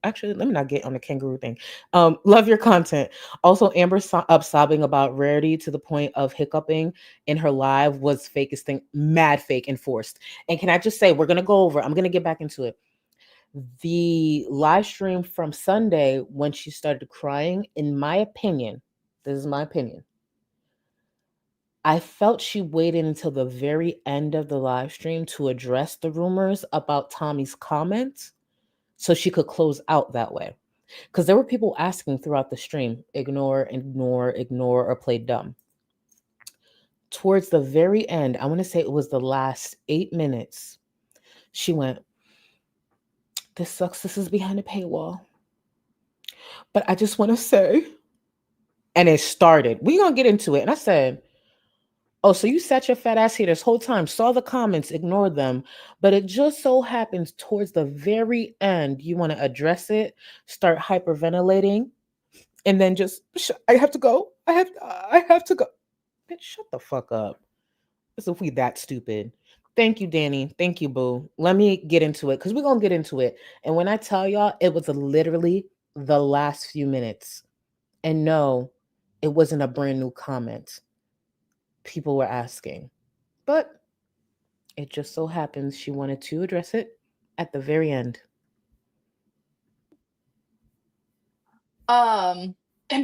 actually, let me not get on the kangaroo thing. Love your content. Also, Amber up sobbing about Rarity to the point of hiccuping in her live was fakest thing, mad fake and forced. And can I just say, we're gonna go over, I'm gonna get back into it. The live stream from Sunday when she started crying, in my opinion, this is my opinion, I felt she waited until the very end of the live stream to address the rumors about Tommy's comments so she could close out that way. Because there were people asking throughout the stream, ignore, or play dumb. towards the very end, I want to say it was the last 8 minutes, she went, "This sucks. This is behind a paywall. But I just want to say," and it started. We gonna get into it. And I said, "Oh, so you sat your fat ass here this whole time, saw the comments, ignored them, but it just so happens towards the very end, you want to address it, start hyperventilating, and then just, I have to go. I have to go. Bitch, shut the fuck up. As if we that stupid." Thank you, Danny. Thank you, boo. Let me get into it because we're gonna get into it. And when I tell y'all, it was literally the last few minutes. And no, it wasn't a brand new comment. People were asking. But it just so happens she wanted to address it at the very end. And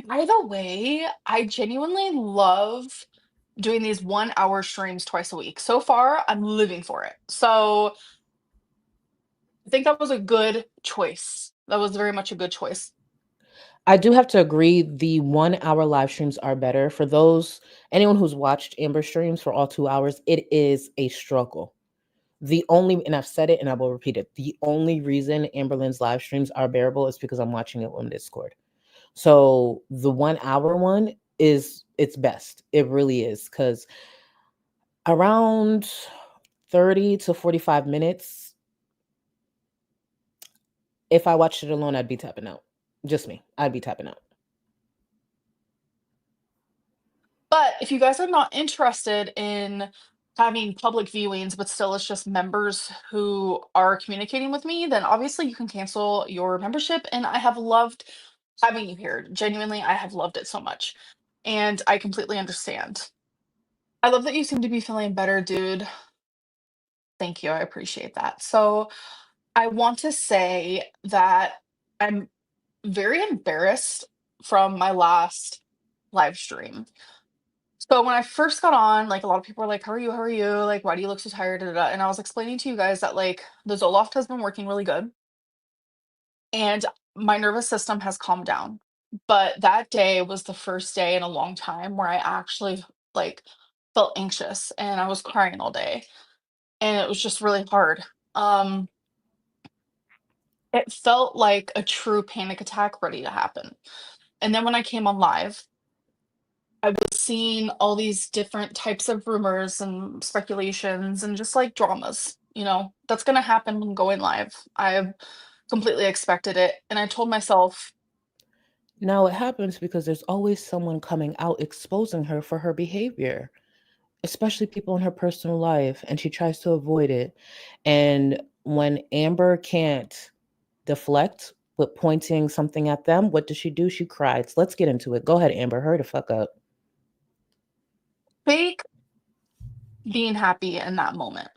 by the way, I genuinely love doing these 1 hour streams twice a week. So far, I'm living for it. So I think that was a good choice. That was very much a good choice. I do have to agree, the 1 hour live streams are better. For anyone who's watched Amber streams for all 2 hours, it is a struggle. And I've said it and I will repeat it, the only reason Amberlynn's live streams are bearable is because I'm watching it on Discord. So the 1 hour one it's best. It really is, because around 30 to 45 minutes, if I watched it alone, I'd be tapping out. Just me. I'd be tapping out. But if you guys are not interested in having public viewings, but still it's just members who are communicating with me, then obviously you can cancel your membership. And I have loved having you here. Genuinely, I have loved it so much. And I completely understand. I love that you seem to be feeling better, dude. Thank you. I appreciate that. So I want to say that I'm very embarrassed from my last live stream. So when I first got on, like a lot of people were like, "How are you? How are you? Like, why do you look so tired?" Da, da, da. And I was explaining to you guys that like the Zoloft has been working really good and my nervous system has calmed down. But that day was the first day in a long time where I actually like felt anxious and I was crying all day. And it was just really hard. Um, it felt like a true panic attack ready to happen. And then when I came on live, I was seeing all these different types of rumors and speculations and just like dramas, that's going to happen when going live. I completely expected it. And I told myself, Now it happens because there's always someone coming out exposing her for her behavior, especially people in her personal life, and she tries to avoid it. And when Amber can't deflect with pointing something at them, what does she do? She cries. Let's get into it. Go ahead, Amber. Hurry the fuck up. fake being happy in that moment.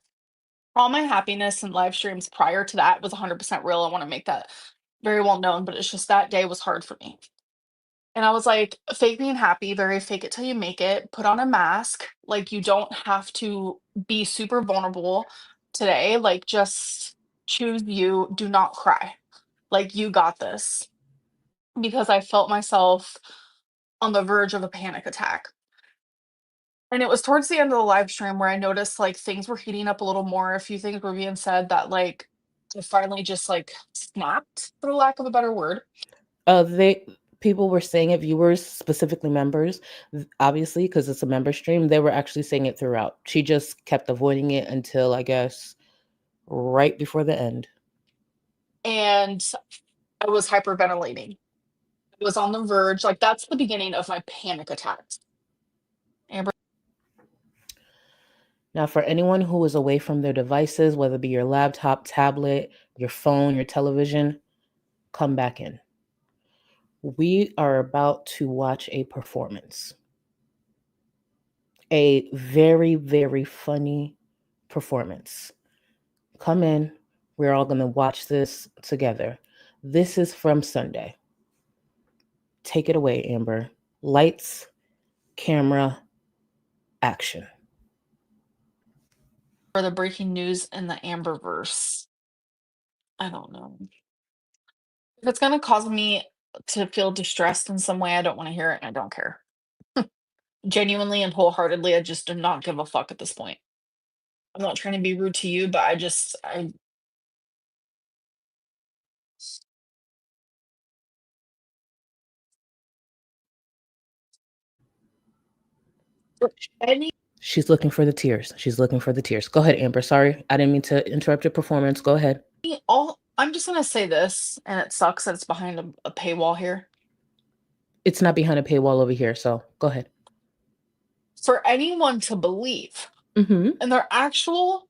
All my happiness and live streams prior to that was 100% real. I want to make that very well known, but it's just that day was hard for me. And I was like, fake being happy, very fake it till you make it, put on a mask. Like, you don't have to be super vulnerable today. Like, just choose you. Do not cry. Like, you got this. Because I felt myself on the verge of a panic attack. And it was towards the end of the live stream where I noticed like things were heating up a little more. A few things were being said that like I finally just like snapped, for the lack of a better word. They People were saying it, viewers, specifically members, obviously, because it's a member stream, they were actually saying it throughout. She just kept avoiding it until, I guess, right before the end. And I was hyperventilating. I was on the verge. Like, that's the beginning of my panic attacks. Amber, Now, for anyone who is away from their devices, whether it be your laptop, tablet, your phone, your television, come back in. We are about to watch a performance. A very, very funny performance. Come in. We're all going to watch this together. This is from Sunday. Take it away, Amber. Lights, camera, action. for the breaking news in the Amberverse. I don't know. If it's gonna cause me to feel distressed in some way, I don't want to hear it and I don't care. genuinely and wholeheartedly, I just do not give a fuck at this point. I'm not trying to be rude to you, but I any She's looking for the tears. She's looking for the tears. Go ahead, Amber. Sorry, I didn't mean to interrupt your performance. Go ahead. all I'm just gonna say this, and it sucks that it's behind a paywall here. It's not behind a paywall over here, so go ahead. For anyone to believe Mm-hmm. in their actual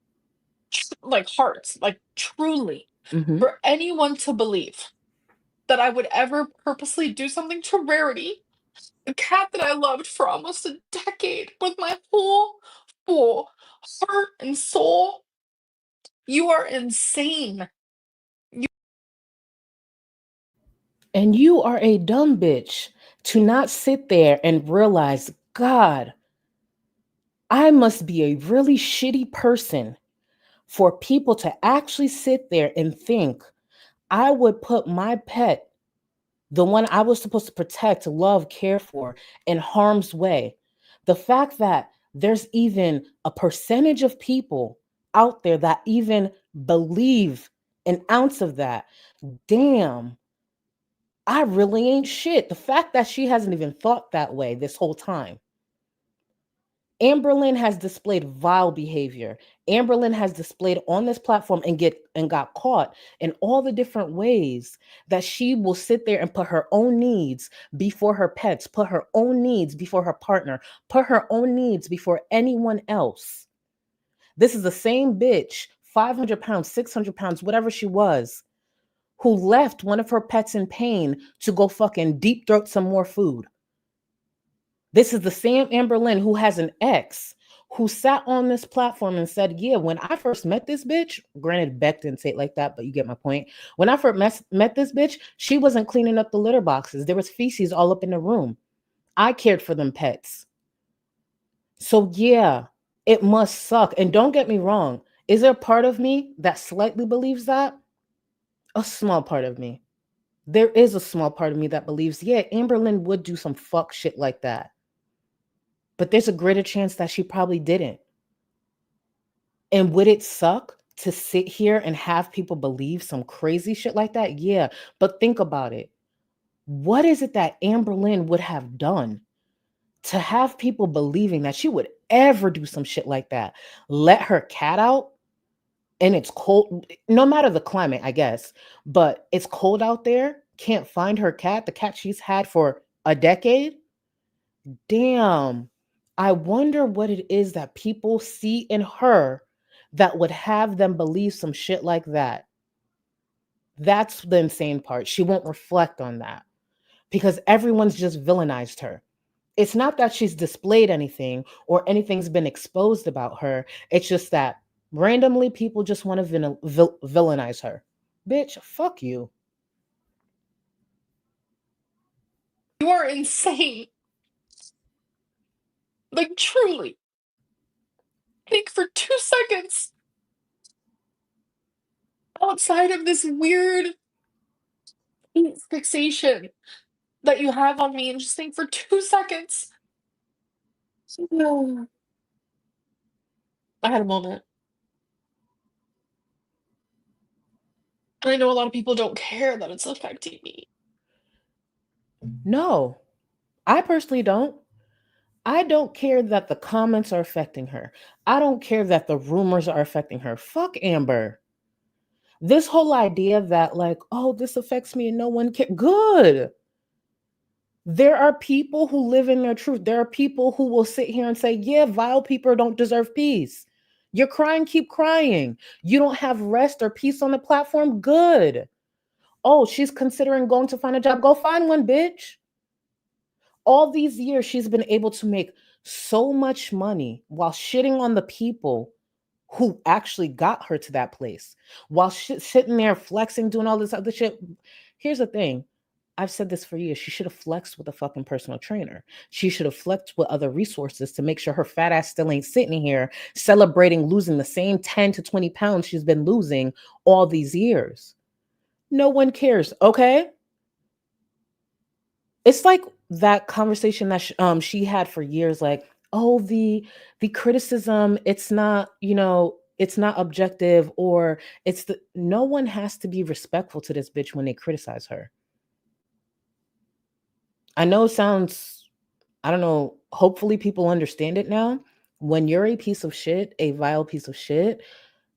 like hearts, like truly, Mm-hmm. for anyone to believe that I would ever purposely do something to Rarity, a cat that I loved for almost a decade with my whole full heart and soul, you are insane. And you are a dumb bitch to not sit there and realize, God, I must be a really shitty person for people to actually sit there and think I would put my pet, the one I was supposed to protect, love, care for, in harm's way. The fact that there's even a percentage of people out there that even believe an ounce of that, damn, I really ain't shit. The fact that she hasn't even thought that way this whole time. Amberlynn has displayed vile behavior. Amberlynn has displayed on this platform and got caught in all the different ways that she will sit there and put her own needs before her pets, put her own needs before her partner, put her own needs before anyone else. This is the same bitch, 500 pounds, 600 pounds, whatever she was, who left one of her pets in pain to go fucking deep throat some more food. This is the same Amberlynn who has an ex who sat on this platform and said, yeah, when I first met this bitch, granted, Beck didn't say it like that, but you get my point. When I first met this bitch, she wasn't cleaning up the litter boxes. There was feces all up in the room. I cared for them pets. So yeah, it must suck. And don't get me wrong. Is there a part of me that slightly believes that? A small part of me. There is a small part of me that believes, yeah, Amberlynn would do some fuck shit like that. But there's a greater chance that she probably didn't. And would it suck to sit here and have people believe some crazy shit like that? Yeah, but think about it. What is it that Amberlynn would have done to have people believing that she would ever do some shit like that? Let her cat out and it's cold, no matter the climate, I guess, but it's cold out there, can't find her cat, the cat she's had for a decade? Damn, I wonder what it is that people see in her that would have them believe some shit like that. That's the insane part. She won't reflect on that because everyone's just villainized her. It's not that she's displayed anything or anything's been exposed about her. It's just that randomly people just want to villainize her. Bitch, fuck you. You are insane. Like truly. Think for 2 seconds outside of this weird fixation that you have on me and just think for 2 seconds. No. I had a moment. And I know a lot of people don't care that it's affecting me. No, I personally don't. I don't care that the comments are affecting her. I don't care that the rumors are affecting her. Fuck Amber. This whole idea that, like, oh, this affects me and no one cares. Good. There are people who live in their truth. There are people who will sit here and say, yeah, vile people don't deserve peace. You're crying, keep crying. You don't have rest or peace on the platform. Good. Oh, she's considering going to find a job. Go find one, bitch. All these years, she's been able to make so much money while shitting on the people who actually got her to that place, while sitting there flexing, doing all this other shit. Here's the thing. I've said this for years. She should have flexed with a fucking personal trainer. She should have flexed with other resources to make sure her fat ass still ain't sitting here celebrating losing the same 10 to 20 pounds she's been losing all these years. No one cares, okay? It's like that conversation that she had for years, like, oh, the criticism, it's not, it's not objective, or it's the no one has to be respectful to this bitch when they criticize her. I know it sounds, I don't know, hopefully people understand it now. When you're a piece of shit, a vile piece of shit,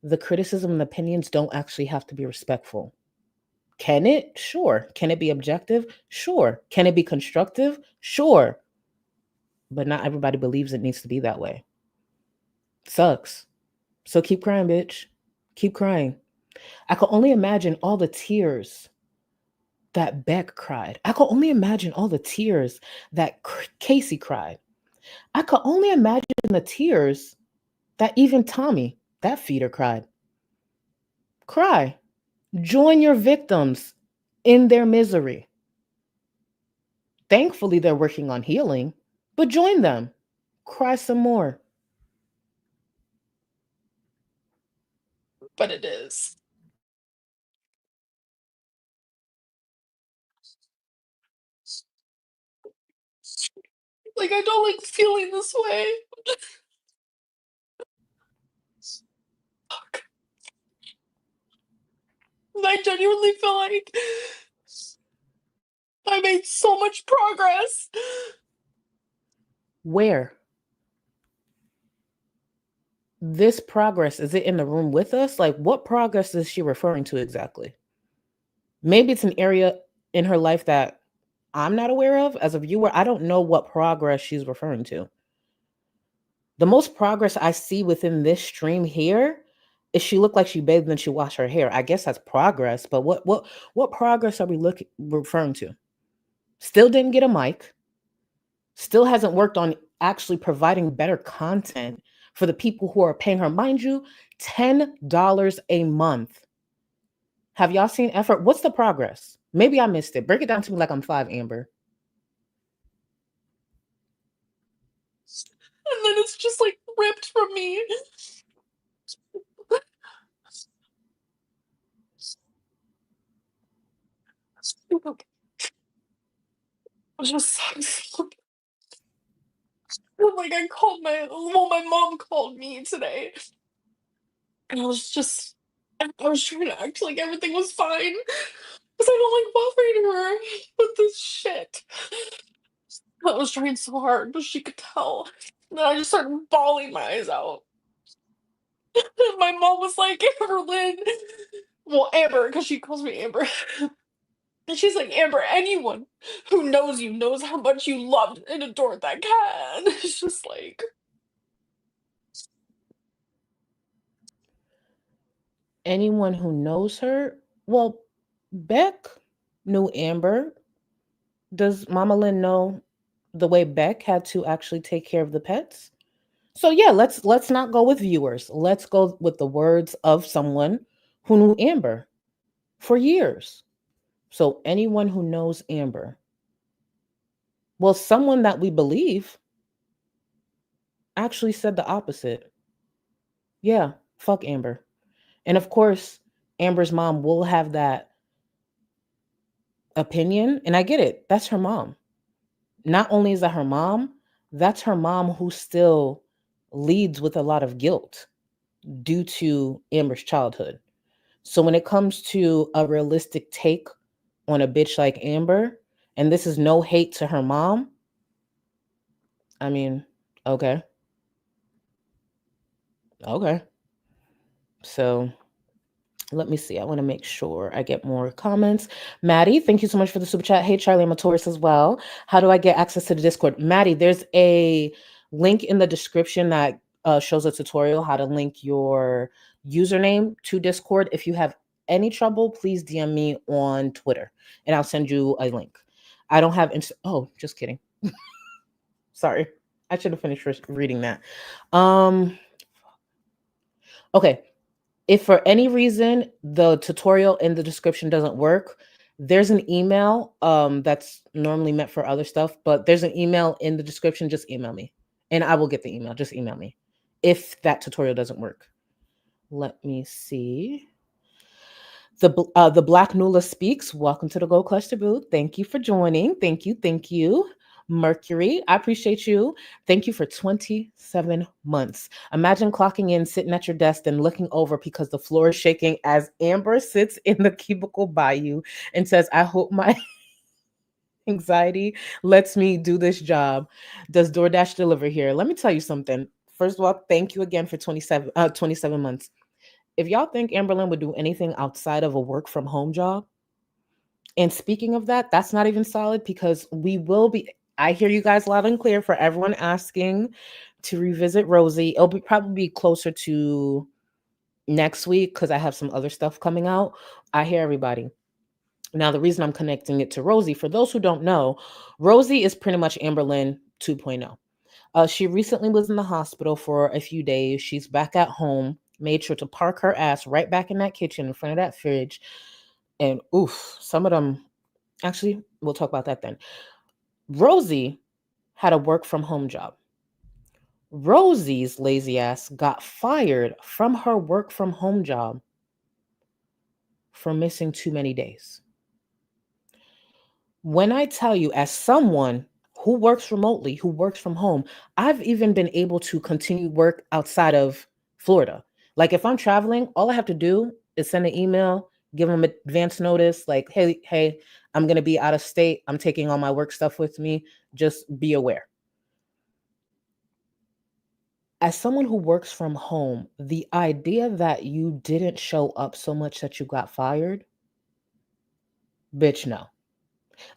the criticism and opinions don't actually have to be respectful. Can it? Sure. Can it be objective? Sure. Can it be constructive? Sure. But not everybody believes it needs to be that way. Sucks. So keep crying, bitch. Keep crying. I can only imagine all the tears that Beck cried. I can only imagine all the tears that Casey cried. I could only imagine the tears that even Tommy, that feeder, cried. Cry. Join your victims in their misery. Thankfully, they're working on healing, but join them. Cry some more. But it is. Like, I don't like feeling this way. Fuck. I genuinely feel like I made so much progress. Where? This progress, is it in the room with us? Like, what progress is she referring to exactly? Maybe it's an area in her life that I'm not aware of as a viewer. I don't know what progress she's referring to. The most progress I see within this stream here is she looked like she bathed and then she washed her hair. I guess that's progress, but what progress are we referring to? Still didn't get a mic. Still hasn't worked on actually providing better content for the people who are paying her. Mind you, $10 a month. Have y'all seen effort? What's the progress? Maybe I missed it. Break it down to me like I'm 5, Amber. And then it's just like ripped from me. It just sucks. Like, I called my mom called me today. And I was trying to act like everything was fine. Because I don't like bothering her with this shit. I was trying so hard, but she could tell. And then I just started bawling my eyes out. And my mom was like, Amberlynn. Well, Amber, because she calls me Amber. And she's like, Amber, anyone who knows you knows how much you loved and adored that cat. And it's just like. Anyone who knows her, well, Beck knew Amber. Does Mama Lynn know the way Beck had to actually take care of the pets? So yeah, let's not go with viewers. Let's go with the words of someone who knew Amber for years. So anyone who knows Amber. Well, someone that we believe actually said the opposite. Yeah, fuck Amber. And of course, Amber's mom will have that opinion, and I get it. That's her mom. Not only is that her mom, that's her mom who still leads with a lot of guilt due to Amber's childhood. So when it comes to a realistic take on a bitch like Amber, and this is no hate to her mom, I mean, okay. Okay. So let me see. I want to make sure I get more comments. Maddie, thank you so much for the super chat. Hey, Charlie, I'm a Taurus as well. How do I get access to the Discord? Maddie, there's a link in the description that shows a tutorial how to link your username to Discord. If you have any trouble, please DM me on Twitter and I'll send you a link. I don't have, oh, just kidding. Sorry. I should have finished reading that. Okay. If for any reason the tutorial in the description doesn't work, there's an email that's normally meant for other stuff, but there's an email in the description. Just email me and I will get the email. Just email me if that tutorial doesn't work. Let me see. The Black Nula speaks. Welcome to the Gold Cluster booth. Thank you for joining. Thank you. Thank you. Mercury, I appreciate you. Thank you for 27 months. Imagine clocking in, sitting at your desk, and looking over because the floor is shaking as Amber sits in the cubicle by you and says, I hope my anxiety lets me do this job. Does DoorDash deliver here? Let me tell you something. First of all, thank you again for 27 months. If y'all think Amberlynn would do anything outside of a work from home job, and speaking of that, that's not even solid because we will be. I hear you guys loud and clear for everyone asking to revisit Rosie. It'll probably be closer to next week because I have some other stuff coming out. I hear everybody. Now, the reason I'm connecting it to Rosie, for those who don't know, Rosie is pretty much Amberlynn 2.0. She recently was in the hospital for a few days. She's back at home, made sure to park her ass right back in that kitchen in front of that fridge. And oof, some of them, actually, we'll talk about that then. Rosie had a work from home job. Rosie's lazy ass got fired from her work from home job for missing too many days. When I tell you, as someone who works remotely, who works from home, I've even been able to continue work outside of Florida. Like if I'm traveling, all I have to do is send an email, give them advance notice, like, hey, I'm going to be out of state. I'm taking all my work stuff with me. Just be aware. As someone who works from home, the idea that you didn't show up so much that you got fired, bitch, no.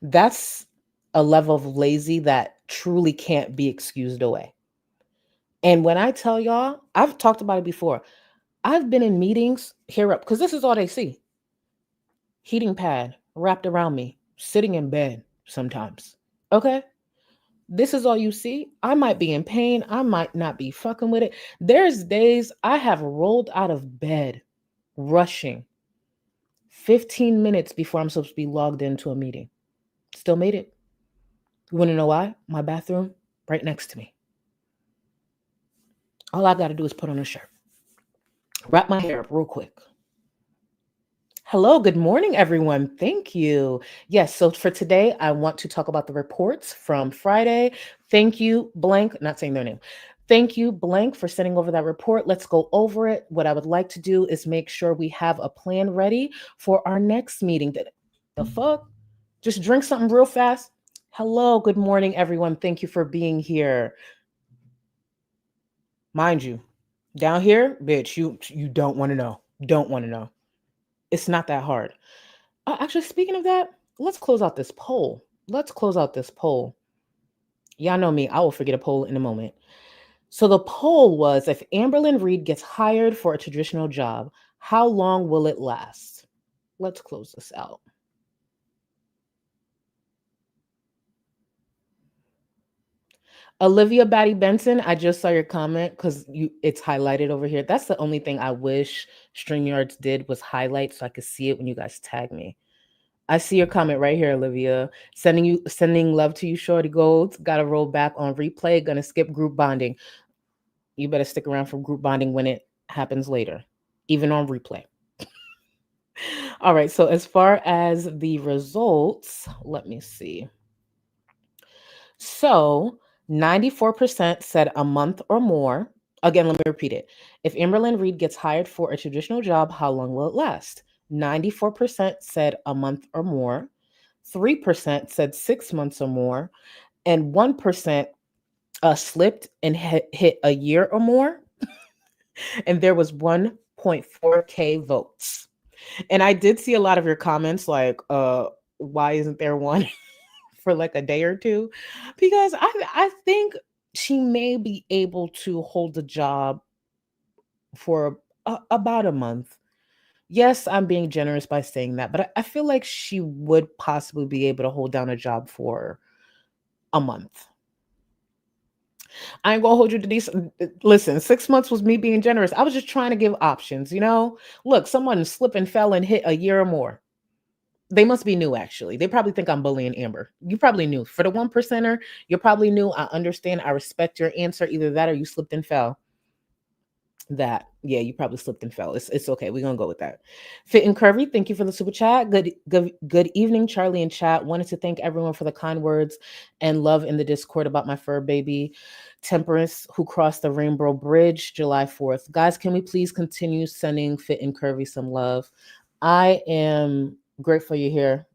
That's a level of lazy that truly can't be excused away. And when I tell y'all, I've talked about it before. I've been in meetings here up because this is all they see. Heating pad wrapped around me, sitting in bed sometimes. Okay? This is all you see. I might be in pain. I might not be fucking with it. There's days I have rolled out of bed, rushing 15 minutes before I'm supposed to be logged into a meeting. Still made it. You want to know why? My bathroom right next to me. All I got to do is put on a shirt. Wrap my hair up real quick. Hello, good morning, everyone. Thank you. Yes, so for today, I want to talk about the reports from Friday. Thank you, Blank, not saying their name. Thank you, Blank, for sending over that report. Let's go over it. What I would like to do is make sure we have a plan ready for our next meeting. The fuck? Just drink something real fast. Hello, good morning, everyone. Thank you for being here. Mind you, down here, bitch, you don't want to know. Don't want to know. It's not that hard. Actually, speaking of that, let's close out this poll. Y'all know me. I will forget a poll in a moment. So the poll was, if Amberlynn Reid gets hired for a traditional job, how long will it last? Let's close this out. Olivia Batty Benson, I just saw your comment because it's highlighted over here. That's the only thing I wish StreamYards did was highlight so I could see it when you guys tag me. I see your comment right here, Olivia. Sending love to you, Shorty Golds. Got to roll back on replay. Gonna skip group bonding. You better stick around for group bonding when it happens later, even on replay. All right, so as far as the results, let me see. So 94% said a month or more. Again, let me repeat it. If Amberlynn Reid gets hired for a traditional job, how long will it last? 94% said a month or more. 3% said 6 months or more. And 1% slipped and hit a year or more. And there was 1.4K votes. And I did see a lot of your comments like, why isn't there one for like a day or two? Because I think she may be able to hold a job for about a month. Yes, I'm being generous by saying that, but I feel like she would possibly be able to hold down a job for a month. I ain't gonna hold you to these. Listen, 6 months was me being generous. I was just trying to give options, you know? Look, someone slipped and fell and hit a year or more. They must be new, actually. They probably think I'm bullying Amber. You probably knew. For the 1%er, you're probably new. I understand. I respect your answer. Either that or you slipped and fell. That, yeah, you probably slipped and fell. It's okay. We're gonna go with that. Fit and Curvy, thank you for the super chat. Good evening, Charlie and chat. Wanted to thank everyone for the kind words and love in the Discord about my fur baby, Temperance, who crossed the Rainbow Bridge July 4th. Guys, can we please continue sending Fit and Curvy some love? I am grateful you're here.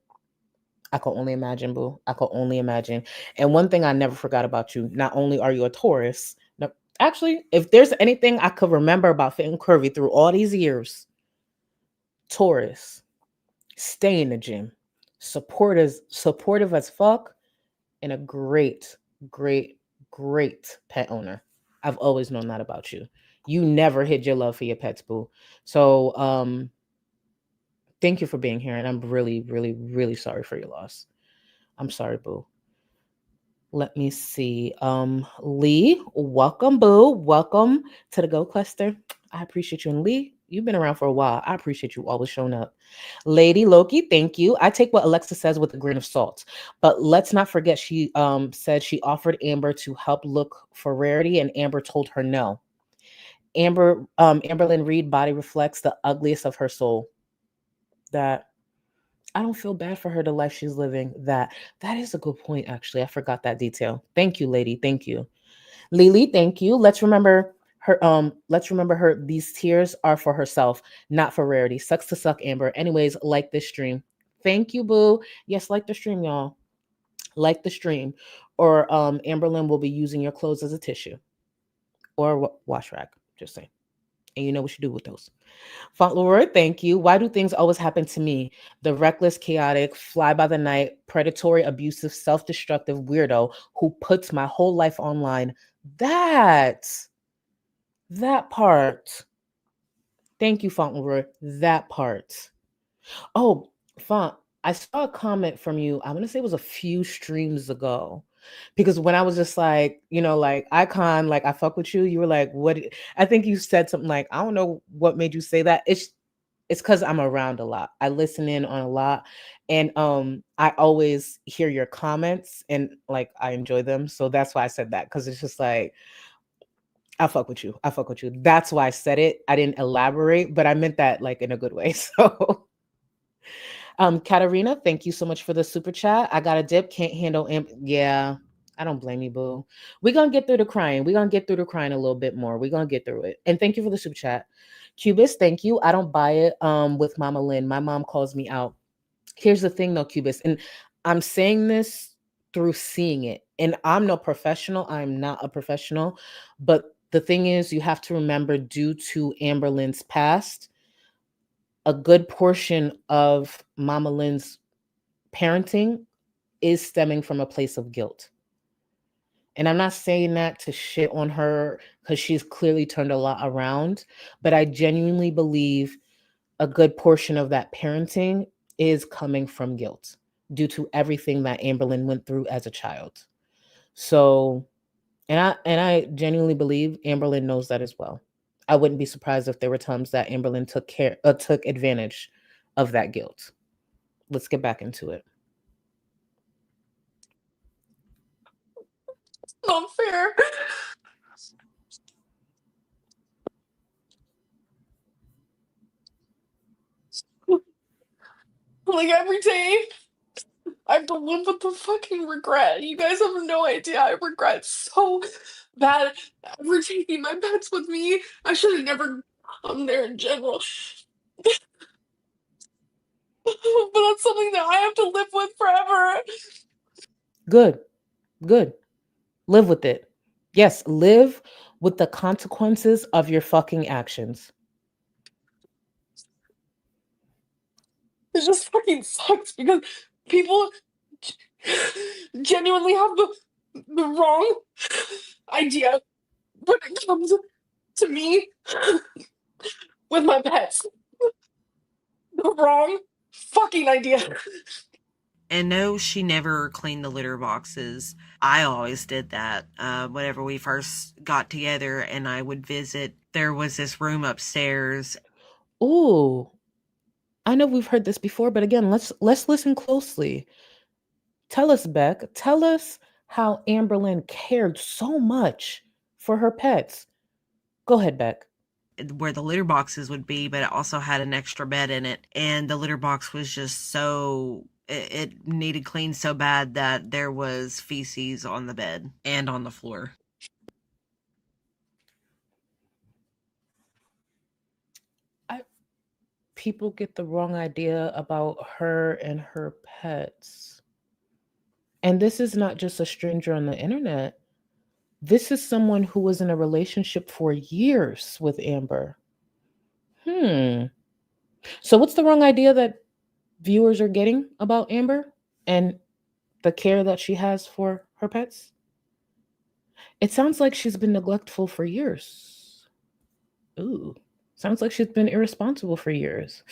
I can only imagine, boo. I can only imagine. And one thing I never forgot about you, not only are you a Taurus, no, actually, if there's anything I could remember about Fit and Curvy through all these years, Taurus, stay in the gym, supportive as fuck, and a great, great, great pet owner. I've always known that about you. You never hid your love for your pets, boo. So thank you for being here. And I'm really, really, really sorry for your loss. I'm sorry, boo. Let me see. Lee, welcome, boo. Welcome to the Go Cluster. I appreciate you. And Lee, you've been around for a while. I appreciate you always showing up. Lady Loki, thank you. I take what Alexis says with a grain of salt. But let's not forget she said she offered Amber to help look for Rarity, and Amber told her no. Amberlynn Reid body reflects the ugliest of her soul. That I don't feel bad for her, the life she's living. That is a good point, actually. I forgot that detail. Thank you, lady. Thank you. Lily, thank you. Let's remember her. These tears are for herself, not for Rarity. Sucks to suck, Amber. Anyways, like this stream. Thank you, boo. Yes, like the stream, y'all. Like the stream. Or Amberlynn will be using your clothes as a tissue. Or wash rag. Just saying. And you know what you do with those. Fauntleroy, thank you. Why do things always happen to me? The reckless, chaotic, fly by the night, predatory, abusive, self-destructive weirdo who puts my whole life online. That part. Thank you, Fauntleroy. That part. Oh, Font, I saw a comment from you. I'm gonna say it was a few streams ago. Because when I was just like, like Icon, like I fuck with you, you were like, what? I think you said something like, I don't know what made you say that. It's because I'm around a lot. I listen in on a lot. And I always hear your comments and like I enjoy them. So that's why I said that. Because it's just like, I fuck with you. I fuck with you. That's why I said it. I didn't elaborate, but I meant that like in a good way. So Katarina, thank you so much for the super chat. I got a dip, can't handle yeah. I don't blame you, boo. We're gonna get through the crying. We're gonna get through the crying a little bit more. We're gonna get through it. And thank you for the super chat. Cubist, thank you. I don't buy it with Mama Lynn. My mom calls me out. Here's the thing though, Cubist, and I'm saying this through seeing it. And I'm no professional. I'm not a professional. But the thing is, you have to remember, due to Amberlynn's past, a good portion of Mama Lynn's parenting is stemming from a place of guilt. And I'm not saying that to shit on her because she's clearly turned a lot around, but I genuinely believe a good portion of that parenting is coming from guilt due to everything that Amberlynn went through as a child. So, and I genuinely believe Amberlynn knows that as well. I wouldn't be surprised if there were times that Amberlynn took advantage of that guilt. Let's get back into it. Not fair. Like every day, I have to live with the fucking regret. You guys have no idea. I regret so bad ever taking my pets with me. I should have never come there in general. But that's something that I have to live with forever. Good. Live with it. Yes, live with the consequences of your fucking actions. It just fucking sucks because people genuinely have the wrong idea when it comes to me with my pets. The wrong fucking idea. And no, she never cleaned the litter boxes. I always did that. Whenever we first got together and I would visit, there was this room upstairs. Ooh, I know we've heard this before, but again, let's listen closely. Tell us, Beck. Tell us how Amberlynn cared so much for her pets. Go ahead, Beck. where the litter boxes would be, but it also had an extra bed in it. And the litter box was just so, it needed cleaned so bad that there was feces on the bed and on the floor. People get the wrong idea about her and her pets. And this is not just a stranger on the internet. This is someone who was in a relationship for years with Amber. So what's the wrong idea that viewers are getting about Amber and the care that she has for her pets? It sounds like she's been neglectful for years. Ooh, sounds like she's been irresponsible for years.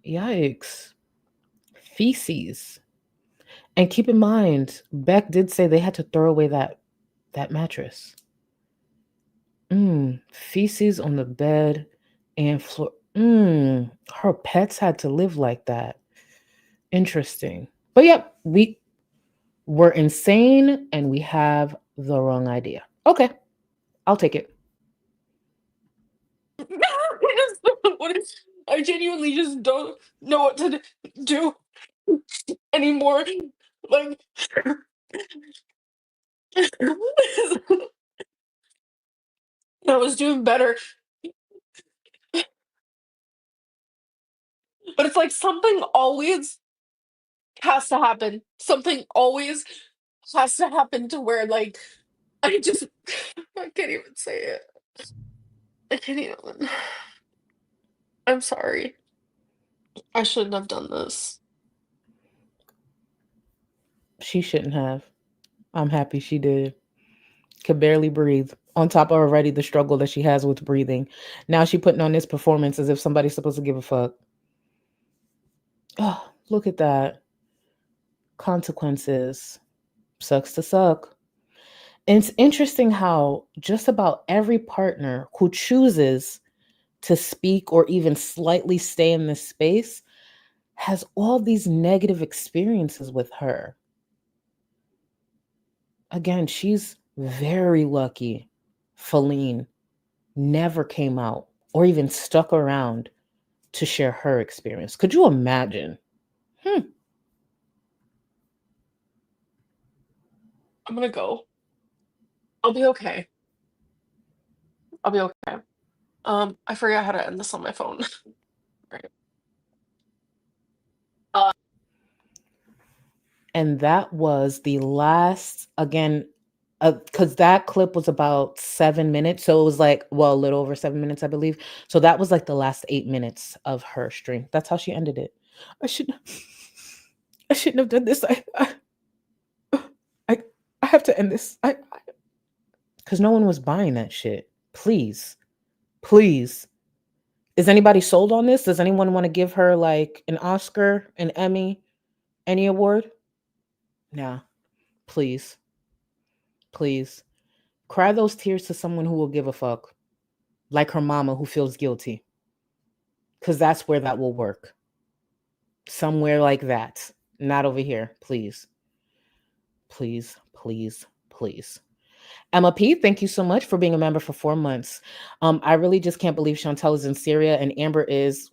Yikes. Feces. And keep in mind, Beck did say they had to throw away that mattress. Feces on the bed and floor. Her pets had to live like that. Interesting. But yep, we're insane and we have the wrong idea. Okay, I'll take it. I genuinely just don't know what to do anymore. Like, I was doing better, but it's like something always has to happen. Something always has to happen to where, like, I just, I can't even say it. I can't even. I'm sorry. I shouldn't have done this. She shouldn't have. I'm happy she did. Could barely breathe. On top of already the struggle that she has with breathing. Now she putting on this performance as if somebody's supposed to give a fuck. Oh, look at that. Consequences. Sucks to suck. And it's interesting how just about every partner who chooses to speak or even slightly stay in this space has all these negative experiences with her. Again, she's very lucky. Feline never came out or even stuck around to share her experience. Could you imagine? I'm gonna go. I'll be okay. I'll be okay. I forgot how to end this on my phone. Right. And that was the last, again, because that clip was about 7 minutes. So it was like, well, a little over 7 minutes, I believe. So that was like the last 8 minutes of her stream. That's how she ended it. I shouldn't have done this. I have to end this. Because no one was buying that shit. Please. Is anybody sold on this? Does anyone want to give her like an Oscar, an Emmy, any award? No. Please. Cry those tears to someone who will give a fuck. Like her mama who feels guilty. Because that's where that will work. Somewhere like that. Not over here. Please. Emma P, thank you so much for being a member for 4 months. I really just can't believe Chantel is in Syria and Amber is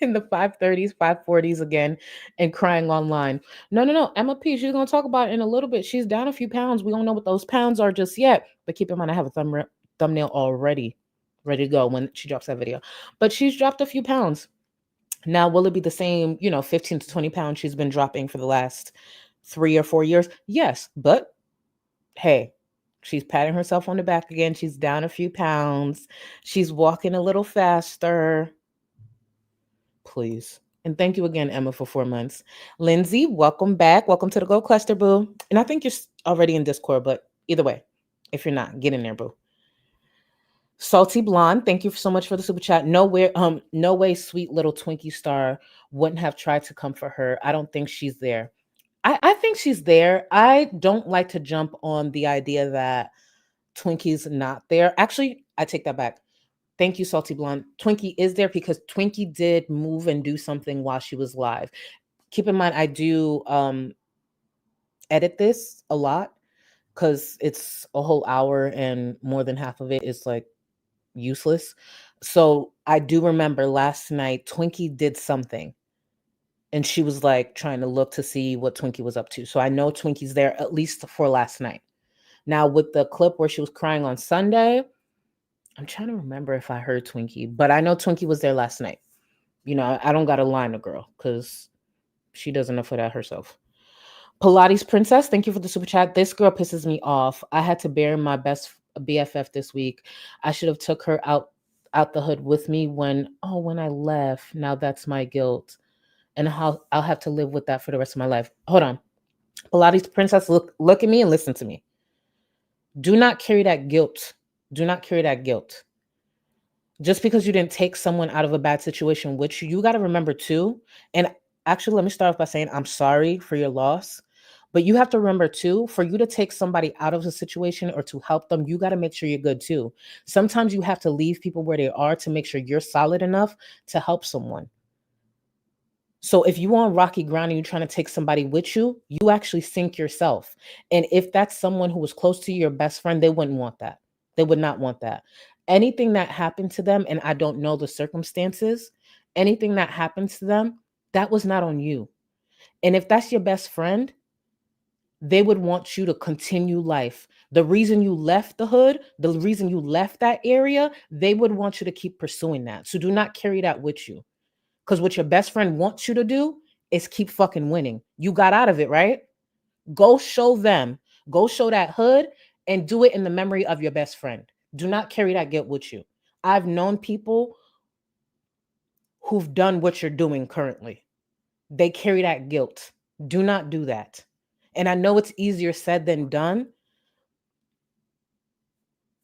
in the 530s, 540s again and crying online. No. Emma P, she's going to talk about it in a little bit. She's down a few pounds. We don't know what those pounds are just yet. But keep in mind, I have a thumbnail already ready to go when she drops that video. But she's dropped a few pounds. Now, will it be the same, 15 to 20 pounds she's been dropping for the last 3 or 4 years? Yes. But hey, she's patting herself on the back again. She's down a few pounds. She's walking a little faster. Please. And thank you again, Emma, for 4 months. Lindsay, welcome back. Welcome to the Go Cluster, boo. And I think you're already in Discord, but either way, if you're not, get in there, boo. Salty Blonde, thank you so much for the super chat. No way, sweet little Twinkie star wouldn't have tried to come for her. I don't think she's there. I think she's there. I don't like to jump on the idea that Twinkie's not there. Actually, I take that back. Thank you, Salty Blonde. Twinkie is there because Twinkie did move and do something while she was live. Keep in mind, I do edit this a lot because it's a whole hour and more than half of it is like useless. So I do remember last night Twinkie did something and she was like trying to look to see what Twinkie was up to. So I know Twinkie's there at least for last night. Now with the clip where she was crying on Sunday, I'm trying to remember if I heard Twinkie, but I know Twinkie was there last night. You know, I don't got to line a girl because she does enough of that herself. Pilates Princess, thank you for the super chat. This girl pisses me off. I had to bury my best BFF this week. I should have took her out the hood with me when I left. Now that's my guilt. And how I'll have to live with that for the rest of my life. Hold on. Pilates Princess, look at me and listen to me. Do not carry that guilt. Do not carry that guilt. Just because you didn't take someone out of a bad situation with you, you got to remember too. And actually, let me start off by saying I'm sorry for your loss. But you have to remember too, for you to take somebody out of a situation or to help them, you got to make sure you're good too. Sometimes you have to leave people where they are to make sure you're solid enough to help someone. So if you on rocky ground and you're trying to take somebody with you, you actually sink yourself. And if that's someone who was close to you, your best friend, they wouldn't want that. They would not want that. Anything that happened to them, and I don't know the circumstances, anything that happened to them, that was not on you. And if that's your best friend, they would want you to continue life. The reason you left the hood, the reason you left that area, they would want you to keep pursuing that. So do not carry that with you. Because what your best friend wants you to do is keep fucking winning. You got out of it, right? Go show them. Go show that hood and do it in the memory of your best friend. Do not carry that guilt with you. I've known people who've done what you're doing currently. They carry that guilt. Do not do that. And I know it's easier said than done,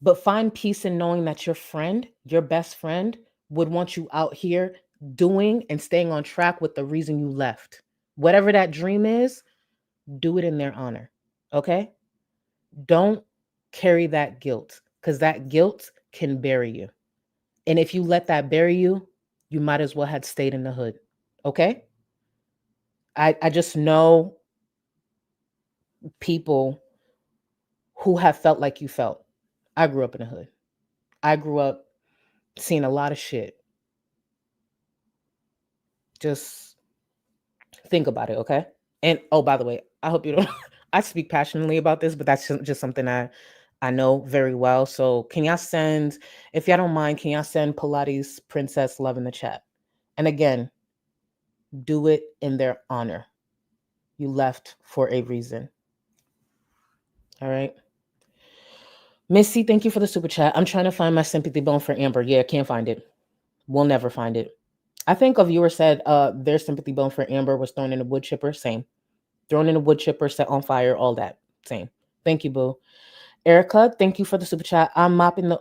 but find peace in knowing that your friend, your best friend, would want you out here doing and staying on track with the reason you left. Whatever that dream is, do it in their honor. Okay? Don't carry that guilt because that guilt can bury you. And if you let that bury you, you might as well have stayed in the hood. Okay? I just know people who have felt like you felt. I grew up in the hood. I grew up seeing a lot of shit. Just think about it, okay? And oh, by the way, I hope you don't I speak passionately about this, but that's just something I know very well. So can y'all send, if y'all don't mind, can y'all send Pilates Princess love in the chat? And again, do it in their honor. You left for a reason. All right. Missy, thank you for the super chat. I'm trying to find my sympathy bone for Amber. Yeah, can't find it. We'll never find it. I think a viewer said their sympathy bone for Amber was thrown in a wood chipper. Same. Thrown in a wood chipper, set on fire, all that. Same. Thank you, boo. Erica, thank you for the super chat. I'm mopping the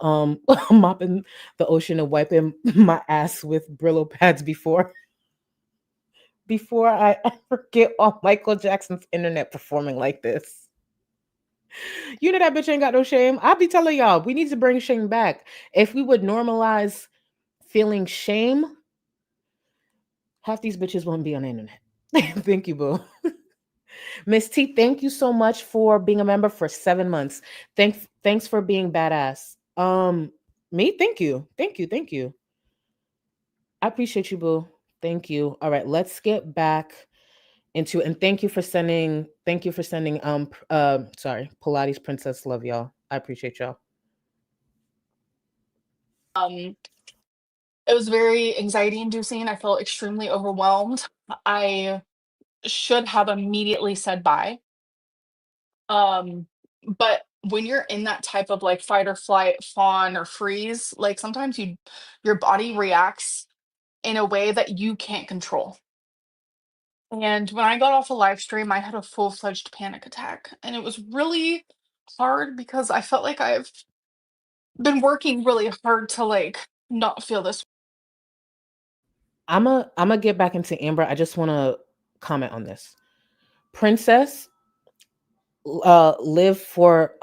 mopping the ocean and wiping my ass with Brillo pads before I ever get on Michael Jackson's internet performing like this. You know that bitch ain't got no shame. I'll be telling y'all, we need to bring shame back. If we would normalize feeling shame, half these bitches won't be on the internet. Thank you, boo. Miss T, thank you so much for being a member for 7 months. Thanks for being badass. Me, thank you. I appreciate you, boo. Thank you. All right, let's get back into, and thank you for sending Pilates Princess, love y'all. I appreciate y'all. It was very anxiety inducing. I felt extremely overwhelmed. I should have immediately said bye. But when you're in that type of like fight or flight, fawn or freeze, like sometimes your body reacts in a way that you can't control. And when I got off a live stream, I had a full-fledged panic attack. And it was really hard because I felt like I've been working really hard to like not feel this. I'm a get back into Amber. I just want to comment on this. Princess, live for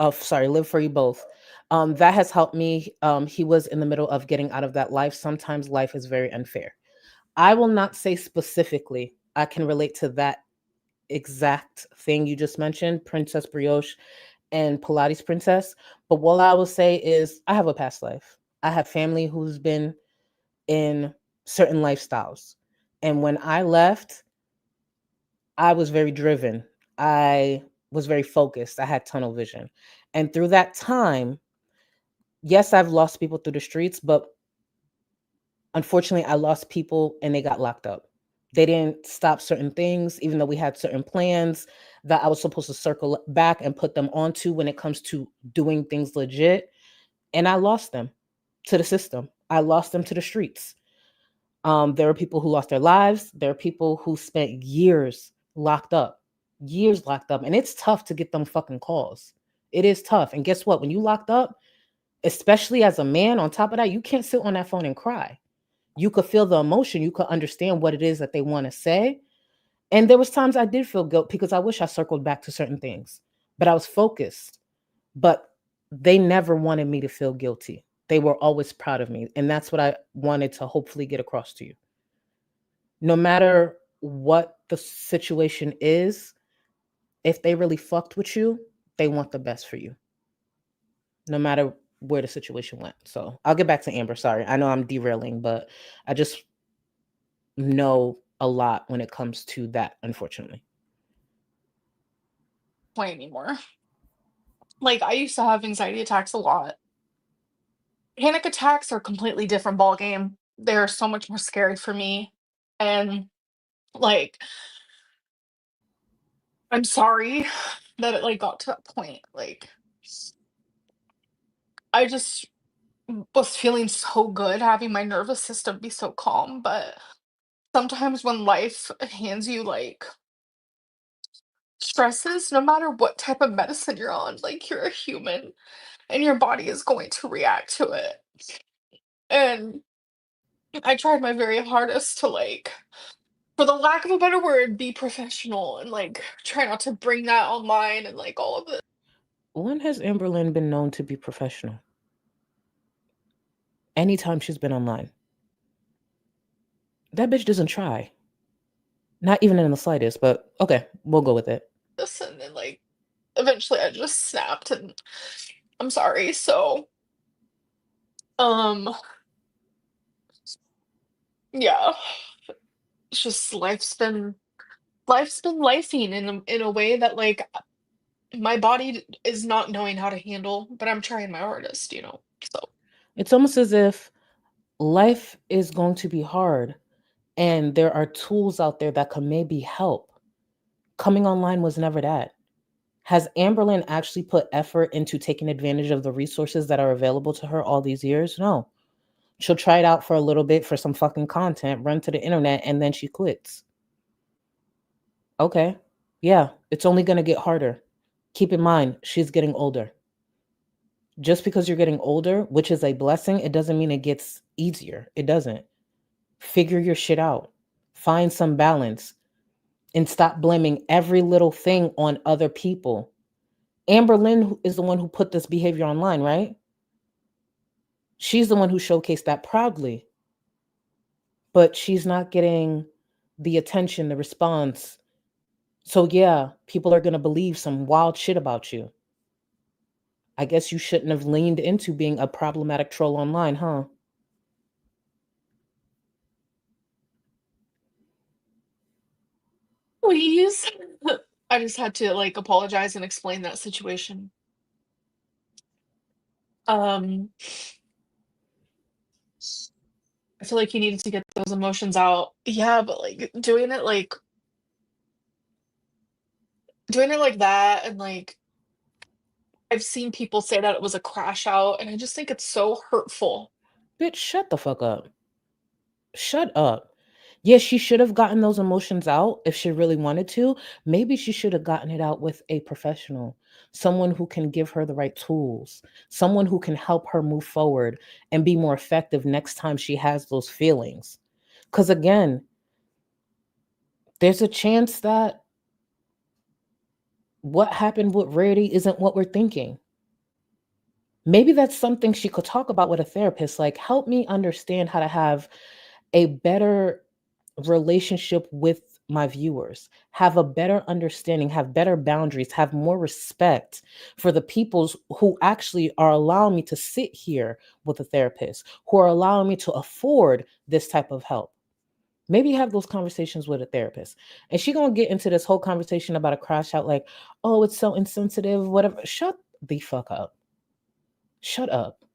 you both. That has helped me. He was in the middle of getting out of that life. Sometimes life is very unfair. I will not say specifically I can relate to that exact thing you just mentioned, Princess Brioche and Pilates Princess. But what I will say is I have a past life. I have family who's been in certain lifestyles. And when I left, I was very driven. I was very focused. I had tunnel vision. And through that time, yes, I've lost people through the streets, but unfortunately, I lost people and they got locked up. They didn't stop certain things, even though we had certain plans that I was supposed to circle back and put them onto when it comes to doing things legit. And I lost them to the system. I lost them to the streets. There are people who lost their lives. There are people who spent years locked up, and it's tough to get them fucking calls. It is tough. And guess what? When you locked up, especially as a man, on top of that, you can't sit on that phone and cry. You could feel the emotion. You could understand what it is that they want to say. And there was times I did feel guilt because I wish I circled back to certain things, but I was focused. But they never wanted me to feel guilty. They were always proud of me. And that's what I wanted to hopefully get across to you. No matter what the situation is, if they really fucked with you, they want the best for you. No matter where the situation went. So I'll get back to Amber. Sorry. I know I'm derailing, but I just know a lot when it comes to that, unfortunately. Point anymore. Like, I used to have anxiety attacks a lot. Panic attacks are a completely different ballgame. They're so much more scary for me. And like, I'm sorry that it like got to that point. Like, I just was feeling so good having my nervous system be so calm, but sometimes when life hands you like stresses, no matter what type of medicine you're on, like you're a human and your body is going to react to it. And I tried my very hardest to like, for the lack of a better word, be professional and like try not to bring that online and like all of it. When has Amberlynn been known to be professional? Anytime she's been online. That bitch doesn't try. Not even in the slightest, but okay, we'll go with it. And then like eventually I just snapped and I'm sorry. So um yeah, it's just life's been lifing in a way that like my body is not knowing how to handle, but I'm trying my hardest, you know. So It's almost as if life is going to be hard and there are tools out there that can maybe help. Coming online was never that. Has Amberlynn actually put effort into taking advantage of the resources that are available to her all these years? No. She'll try it out for a little bit for some fucking content, run to the internet, and then she quits. Okay. Yeah, it's only going to get harder. Keep in mind, she's getting older. Just because you're getting older, which is a blessing, it doesn't mean it gets easier. It doesn't. Figure your shit out. Find some balance and stop blaming every little thing on other people. Amberlynn is the one who put this behavior online, right? She's the one who showcased that proudly. But she's not getting the attention, the response. So yeah, people are going to believe some wild shit about you. I guess you shouldn't have leaned into being a problematic troll online, huh? please. I just had to like apologize and explain that situation. Um I feel like you needed to get those emotions out. Yeah, but like doing it like that and like I've seen people say that it was a crash out and I just think it's so hurtful. Bitch, shut the fuck up. Shut up. Yes, she should have gotten those emotions out if she really wanted to. Maybe she should have gotten it out with a professional, someone who can give her the right tools, someone who can help her move forward and be more effective next time she has those feelings. Because again, there's a chance that what happened with Rarity isn't what we're thinking. Maybe that's something she could talk about with a therapist. Like, help me understand how to have a better relationship with my viewers, have a better understanding, have better boundaries, have more respect for the peoples who actually are allowing me to sit here with a therapist, who are allowing me to afford this type of help. Maybe have those conversations with a therapist. And she gonna get into this whole conversation about a crash out like, oh, it's so insensitive, whatever. Shut the fuck up. Shut up.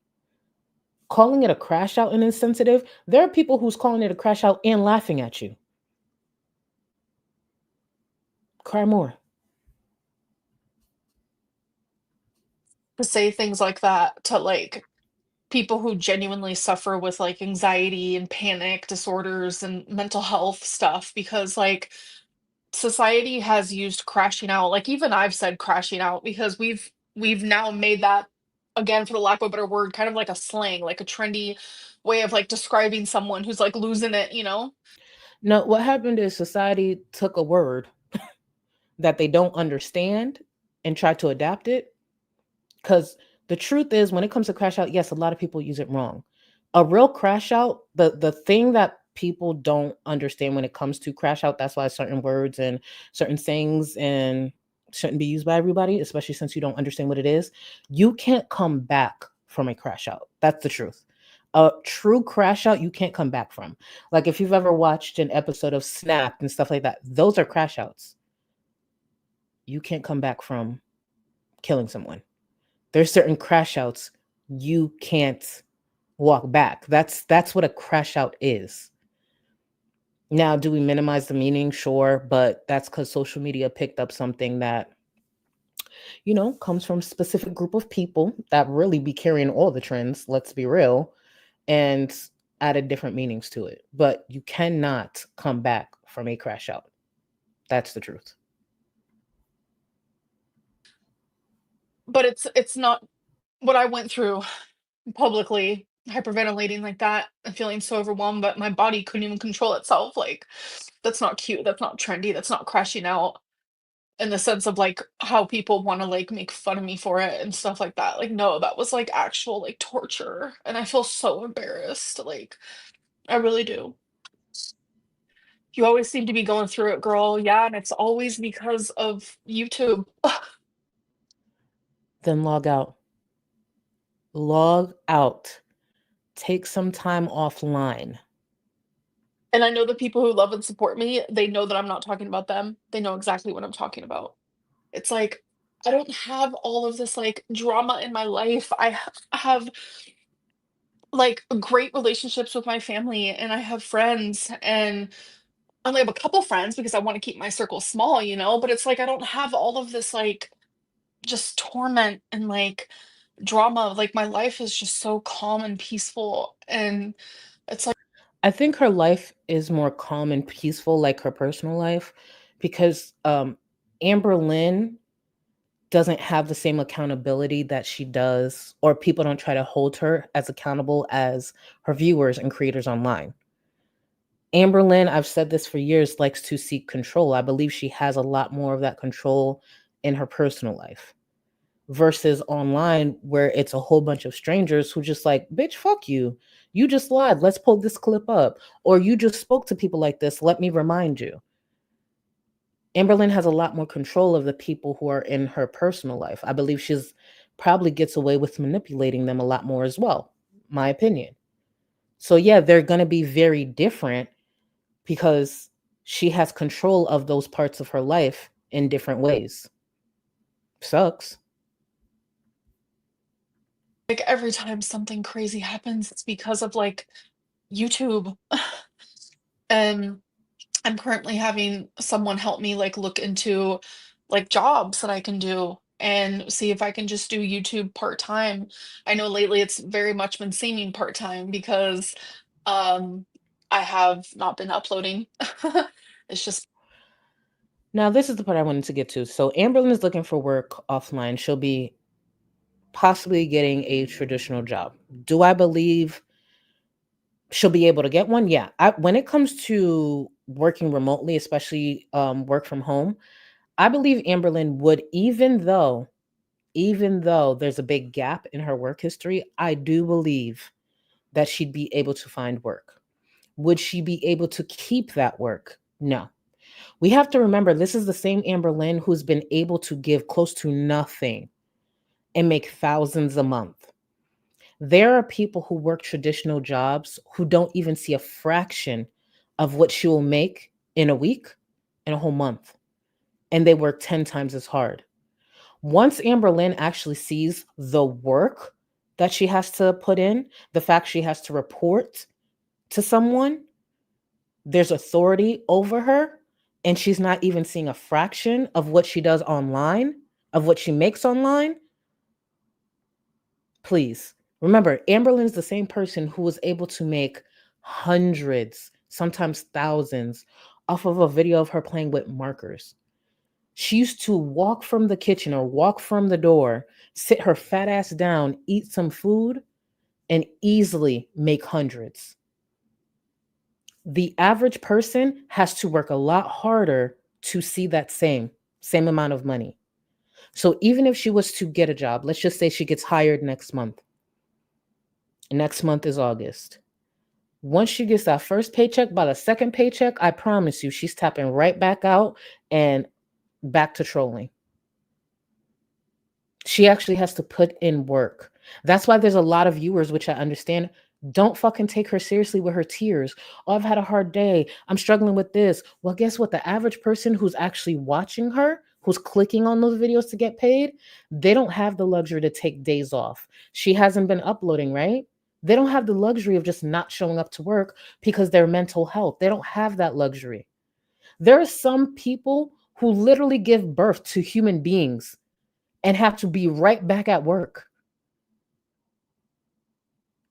Calling it a crash out and insensitive, there are people who's calling it a crash out and laughing at you. Cry more. To say things like that to like people who genuinely suffer with like anxiety and panic disorders and mental health stuff, because like society has used crashing out, like even I've said crashing out, because we've now made that, again, for the lack of a better word, kind of like a slang, like a trendy way of like describing someone who's like losing it, you know? No, what happened is society took a word that they don't understand and tried to adapt it. Because the truth is, when it comes to crash out, yes, a lot of people use it wrong. A real crash out, the thing that people don't understand when it comes to crash out, that's why certain words and certain sayings and shouldn't be used by everybody, especially since you don't understand what it is. You can't come back from a crash out. That's the truth. A true crash out, you can't come back from. Like if you've ever watched an episode of Snap and stuff like that, those are crash outs. You can't come back from killing someone. There's certain crash outs you can't walk back. That's what a crash out is. Now, do we minimize the meaning? Sure, but that's because social media picked up something that, comes from a specific group of people that really be carrying all the trends, let's be real, and added different meanings to it. But you cannot come back from a crash out. That's the truth. But it's not what I went through publicly, hyperventilating like that and feeling so overwhelmed, but my body couldn't even control itself. Like, that's not cute. That's not trendy. That's not crashing out in the sense of like how people want to like make fun of me for it and stuff like that. Like, no, that was like actual like torture. And I feel so embarrassed. Like, I really do. You always seem to be going through it, girl. Yeah. And it's always because of YouTube. Then log out. Log out. Take some time offline. And I know the people who love and support me, they know that I'm not talking about them. They know exactly what I'm talking about. It's like, I don't have all of this like drama in my life. I have like great relationships with my family and I have friends, and I only have a couple friends because I want to keep my circle small, but it's like I don't have all of this like just torment and like drama. Like my life is just so calm and peaceful, and it's like I think her life is more calm and peaceful, like her personal life, because Amberlynn doesn't have the same accountability that she does, or people don't try to hold her as accountable as her viewers and creators online. Amberlynn, I've said this for years, likes to seek control. I believe she has a lot more of that control in her personal life versus online, where it's a whole bunch of strangers who just like, bitch, fuck you. You just lied. Let's pull this clip up. Or you just spoke to people like this. Let me remind you. Amberlynn has a lot more control of the people who are in her personal life. I believe she's probably gets away with manipulating them a lot more as well, my opinion. So yeah, they're going to be very different because she has control of those parts of her life in different ways. Sucks. every time something crazy happens, it's because of like YouTube. And I'm currently having someone help me like look into like jobs that I can do and see if I can just do YouTube part-time. I know lately it's very much been seeming part-time because um I have not been uploading. It's just Now, this is the part I wanted to get to. So Amberlynn is looking for work offline. She'll be possibly getting a traditional job. Do I believe she'll be able to get one? Yeah. When it comes to working remotely, especially work from home, I believe Amberlynn would, even though there's a big gap in her work history, I do believe that she'd be able to find work. Would she be able to keep that work? No. We have to remember this is the same Amberlynn who's been able to give close to nothing and make thousands a month. There are people who work traditional jobs who don't even see a fraction of what she will make in a week, in a whole month, and they work 10 times as hard. Once Amberlynn actually sees the work that she has to put in, the fact she has to report to someone, there's authority over her, and she's not even seeing a fraction of what she does online, of what she makes online. Please remember, Amberlynn's the same person who was able to make hundreds, sometimes thousands, off of a video of her playing with markers. She used to walk from the kitchen or walk from the door, sit her fat ass down, eat some food, and easily make hundreds. The average person has to work a lot harder to see that same amount of money. So even if she was to get a job, let's just say she gets hired next month. Next month is August. Once she gets that first paycheck, by the second paycheck, I promise you, she's tapping right back out and back to trolling. She actually has to put in work. That's why there's a lot of viewers, which I understand, don't fucking take her seriously with her tears. Oh, I've had a hard day. I'm struggling with this. Well, guess what? The average person who's actually watching her, who's clicking on those videos to get paid, they don't have the luxury to take days off. She hasn't been uploading, right? They don't have the luxury of just not showing up to work because their mental health. They don't have that luxury. There are some people who literally give birth to human beings and have to be right back at work.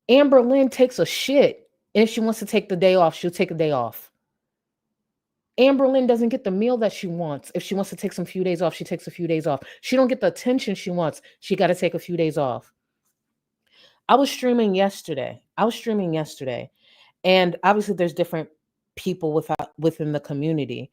Amberlynn takes a shit, and if she wants to take the day off, she'll take a day off. Amberlynn doesn't get the meal that she wants. If she wants to take some few days off, she takes a few days off. She don't get the attention she wants. She got to take a few days off. I was streaming yesterday, and obviously there's different people within the community.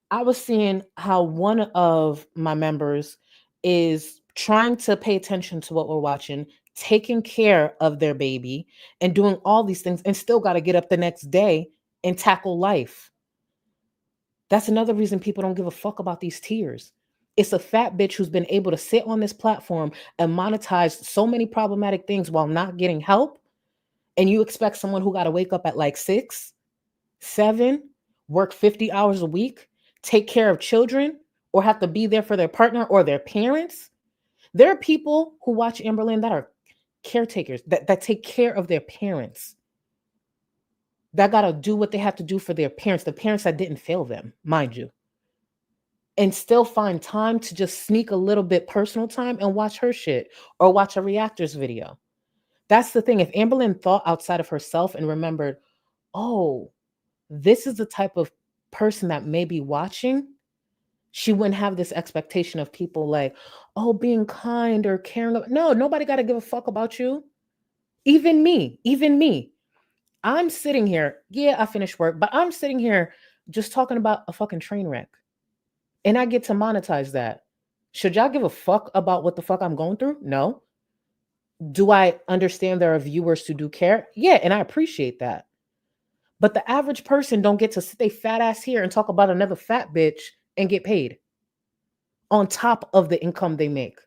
I was seeing how one of my members is trying to pay attention to what we're watching, taking care of their baby, and doing all these things, and still got to get up the next day and tackle life. That's another reason people don't give a fuck about these tiers. It's a fat bitch who's been able to sit on this platform and monetize so many problematic things while not getting help. And you expect someone who got to wake up at like 6, 7, work 50 hours a week, take care of children, or have to be there for their partner or their parents. There are people who watch Amberlynn that are caretakers, that take care of their parents, that got to do what they have to do for their parents, the parents that didn't fail them, mind you, and still find time to just sneak a little bit personal time and watch her shit or watch a reactor's video. That's the thing. If Amberlynn thought outside of herself and remembered, oh, this is the type of person that may be watching, she wouldn't have this expectation of people like, oh, being kind or caring. No, nobody got to give a fuck about you. Even me. I'm sitting here. Yeah, I finished work, but I'm sitting here just talking about a fucking train wreck. And I get to monetize that. Should y'all give a fuck about what the fuck I'm going through? No. Do I understand there are viewers who do care? Yeah, and I appreciate that. But the average person don't get to sit their fat ass here and talk about another fat bitch and get paid on top of the income they make.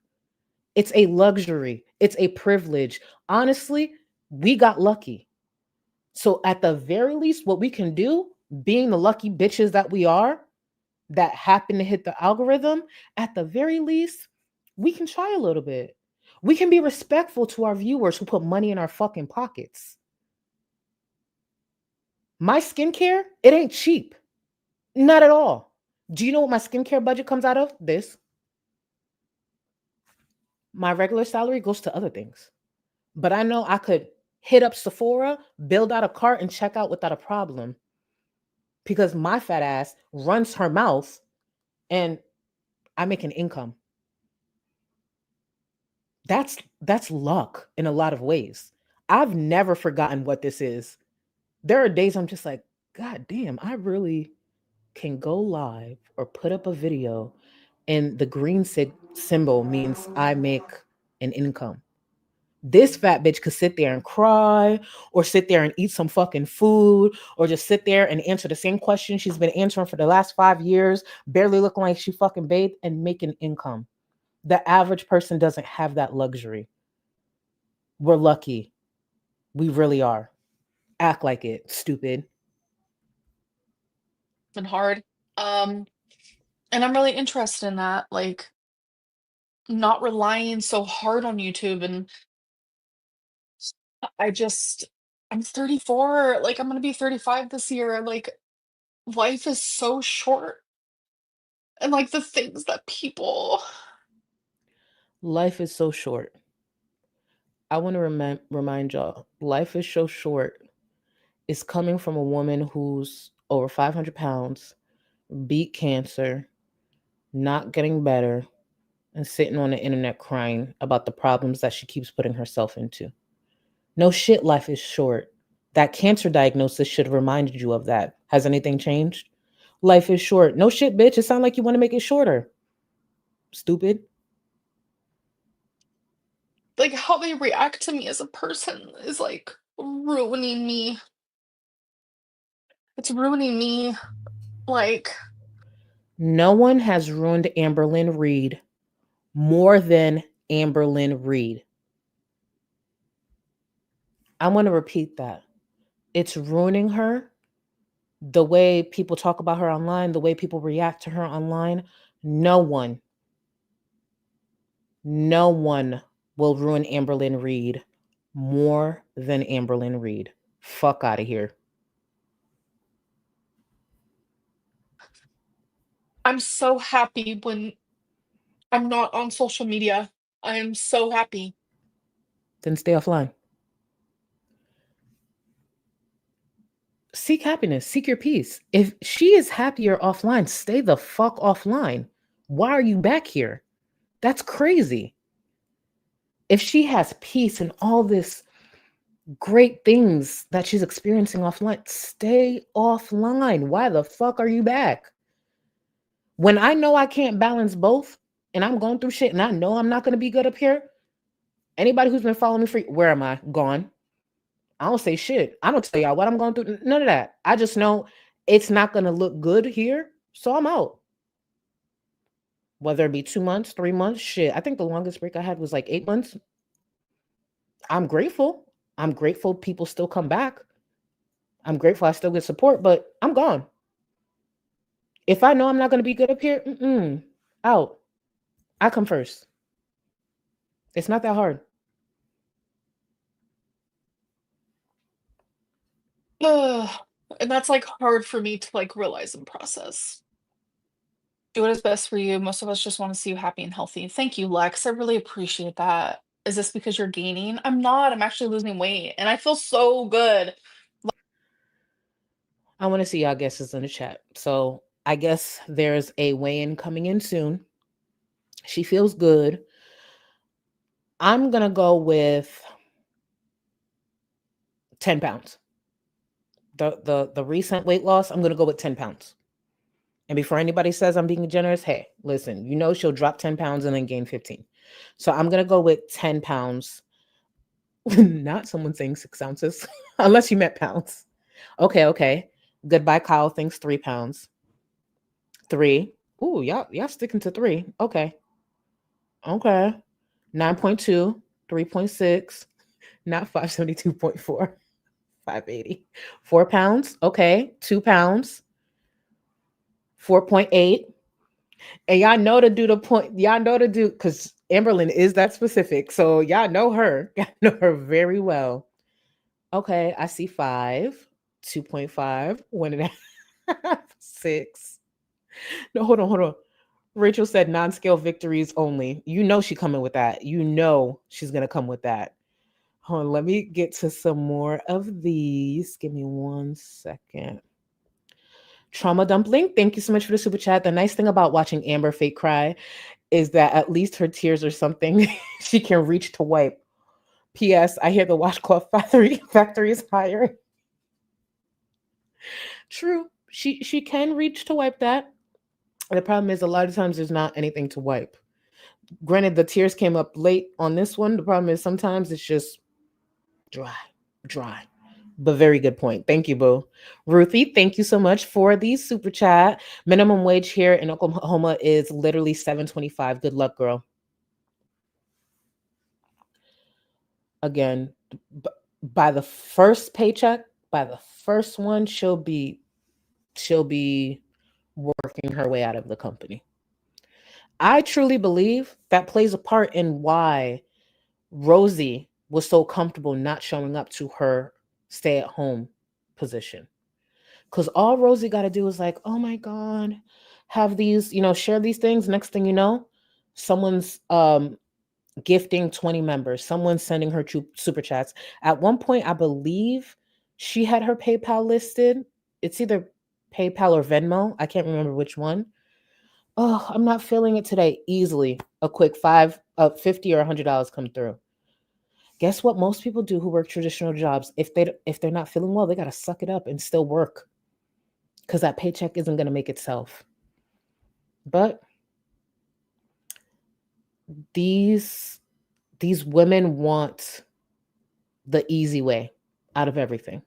It's a luxury. It's a privilege. Honestly, we got lucky. So at the very least, what we can do, being the lucky bitches that we are, that happen to hit the algorithm, at the very least, we can try a little bit. We can be respectful to our viewers who put money in our fucking pockets. My skincare, it ain't cheap. Not at all. Do you know what my skincare budget comes out of? This. My regular salary goes to other things. But I know I could hit up Sephora, build out a cart, and check out without a problem. Because my fat ass runs her mouth and I make an income. That's luck in a lot of ways. I've never forgotten what this is. There are days I'm just like, God damn, I really can go live or put up a video and the green symbol means I make an income. This fat bitch could sit there and cry, or sit there and eat some fucking food, or just sit there and answer the same question she's been answering for the last 5 years, barely looking like she fucking bathed, and make an income. The average person doesn't have that luxury. We're lucky. We really are. Act like it, stupid. Been hard. And I'm really interested in that, like not relying so hard on YouTube. And I just, I'm 34, like I'm gonna be 35 this year. Like life is so short. And like the things that people, Life is so short. I want to remind y'all, life is so short. It's coming from a woman who's over 500 pounds, beat cancer, not getting better, and sitting on the internet crying about the problems that she keeps putting herself into. No shit, life is short. That cancer diagnosis should have reminded you of that. Has anything changed? Life is short. No shit, bitch. It sounds like you want to make it shorter. Stupid. like how they react to me as a person is like ruining me. It's ruining me. Like, No one has ruined Amberlynn Reid more than Amberlynn Reid. I want to repeat that. It's ruining her. The way people talk about her online, the way people react to her online, no one will ruin Amberlynn Reid more than Amberlynn Reid. Fuck out of here. I'm so happy when I'm not on social media. I am so happy. Then stay offline. Seek happiness, seek your peace. If she is happier offline, stay the fuck offline. Why are you back here? That's crazy. If she has peace and all this great things that she's experiencing offline, stay offline. Why the fuck are you back? When I know I can't balance both and I'm going through shit and I know I'm not going to be good up here, anybody who's been following me for, where am I? Gone. I don't say shit. I don't tell y'all what I'm going through. None of that. I just know it's not going to look good here. So I'm out. Whether it be 2 months, 3 months, shit. I think the longest break I had was like 8 months. I'm grateful. I'm grateful people still come back. I'm grateful I still get support, but I'm gone. If I know I'm not going to be good up here, out. I come first. It's not that hard. Ugh. And that's like hard for me to like realize and process. Do what is best for you. Most of us just want to see you happy and healthy. Thank you, Lex. I really appreciate that. Is this because you're gaining? I'm not. I'm actually losing weight and I feel so good. I want to see y'all guesses in the chat. So I guess there's a weigh-in coming in soon. She feels good. I'm going to go with 10 pounds. The recent weight loss, I'm going to go with 10 pounds. And before anybody says I'm being generous, hey, listen, you know she'll drop 10 pounds and then gain 15. So I'm going to go with 10 pounds. Not someone saying 6 ounces, unless you meant pounds. Okay. Goodbye, Kyle thinks 3 pounds. 3. Ooh, y'all sticking to 3. Okay. 9.2, 3.6, not 572.4, 580. 4 pounds. Okay. 2 pounds. 4.8. And y'all know to do the point. Y'all know to do, because Amberlynn is that specific. So y'all know her. Y'all know her very well. Okay, I see 5, 2.5, 1.5, 6. No, hold on. Rachel said non-scale victories only. You know she coming with that. You know she's gonna come with that. Hold on, let me get to some more of these. Give me 1 second. Trauma Dumpling, thank you so much for the super chat. The nice thing about watching Amber fake cry is that at least her tears are something she can reach to wipe. P.S. I hear the washcloth factory is higher. True. She can reach to wipe that. The problem is a lot of times there's not anything to wipe. Granted, the tears came up late on this one. The problem is sometimes it's just dry. But very good point. Thank you, Boo. Ruthie, thank you so much for the super chat. Minimum wage here in Oklahoma is literally $7.25. Good luck, girl. Again, by the first paycheck, by the first one, she'll be working her way out of the company. I truly believe that plays a part in why Rosie was so comfortable not showing up to her stay-at-home position. Because all Rosie got to do is like, oh my God, have these, share these things. Next thing you know, someone's gifting 20 members. Someone's sending her super chats. At one point, I believe she had her PayPal listed. It's either PayPal or Venmo. I can't remember which one. Oh, I'm not feeling it today. Easily, a quick $50 or $100 come through. Guess what most people do who work traditional jobs? If they're not feeling well, they got to suck it up and still work, because that paycheck isn't going to make itself. But these women want the easy way out of everything,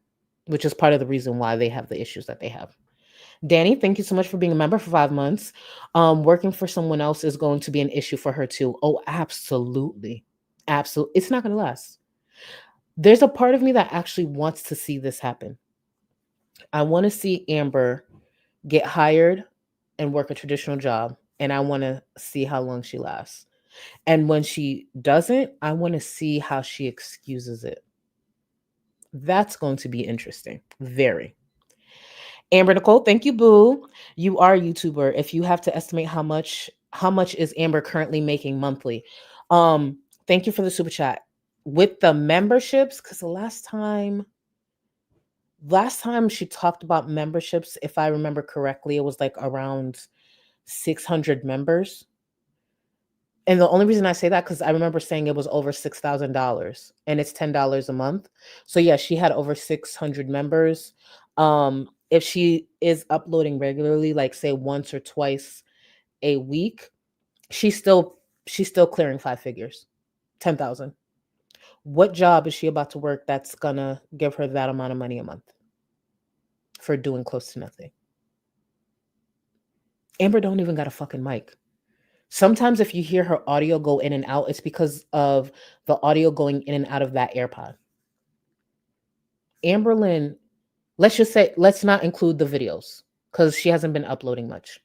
which is part of the reason why they have the issues that they have. Danny, thank you so much for being a member for 5 months. Working for someone else is going to be an issue for her too. Oh, absolutely. Absolutely. It's not going to last. There's a part of me that actually wants to see this happen. I want to see Amber get hired and work a traditional job, and I want to see how long she lasts. And when she doesn't, I want to see how she excuses it. That's going to be interesting. Very. Amber Nicole, thank you, boo. You are a YouTuber. If you have to estimate how much is Amber currently making monthly? Thank you for the super chat. With the memberships, because the last time she talked about memberships, if I remember correctly, it was like around 600 members. And the only reason I say that, because I remember saying it was over $6,000 and it's $10 a month. So yeah, she had over 600 members. If she is uploading regularly, like say once or twice a week, she's still clearing 5 figures, 10,000. What job is she about to work that's gonna give her that amount of money a month for doing close to nothing? Amber don't even got a fucking mic. Sometimes if you hear her audio go in and out, it's because of the audio going in and out of that AirPod. Amberlynn, let's not include the videos because she hasn't been uploading much.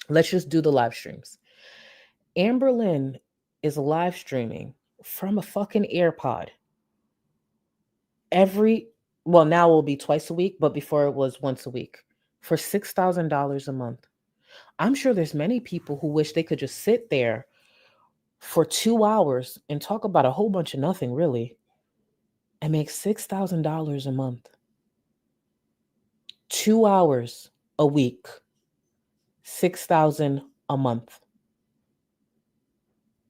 Let's just do the live streams. Amberlynn is live streaming from a fucking AirPod. Now it will be twice a week, but before it was once a week for $6,000 a month. I'm sure there's many people who wish they could just sit there for 2 hours and talk about a whole bunch of nothing, really, and make $6,000 a month. 2 hours a week, $6,000 a month.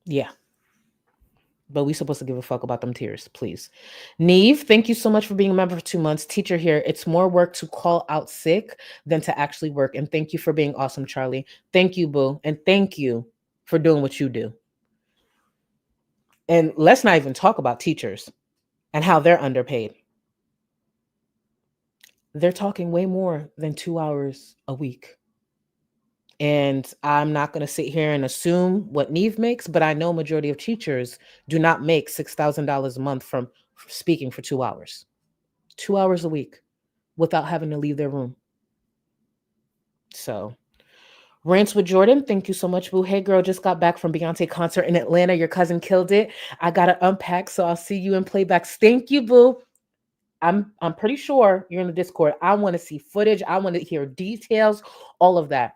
Yeah. But we supposed to give a fuck about them tears, please. Neve, thank you so much for being a member for 2 months. Teacher here. It's more work to call out sick than to actually work. And thank you for being awesome, Charlie. Thank you, boo. And thank you for doing what you do. And let's not even talk about teachers and how they're underpaid. They're talking way more than 2 hours a week. And I'm not going to sit here and assume what Neve makes, but I know majority of teachers do not make $6,000 a month from speaking for 2 hours. 2 hours a week without having to leave their room. So, Rants with Jordan, thank you so much, boo. Hey, girl, just got back from Beyonce concert in Atlanta. Your cousin killed it. I got to unpack, so I'll see you in playbacks. Thank you, boo. I'm pretty sure you're in the Discord. I want to see footage. I want to hear details, all of that.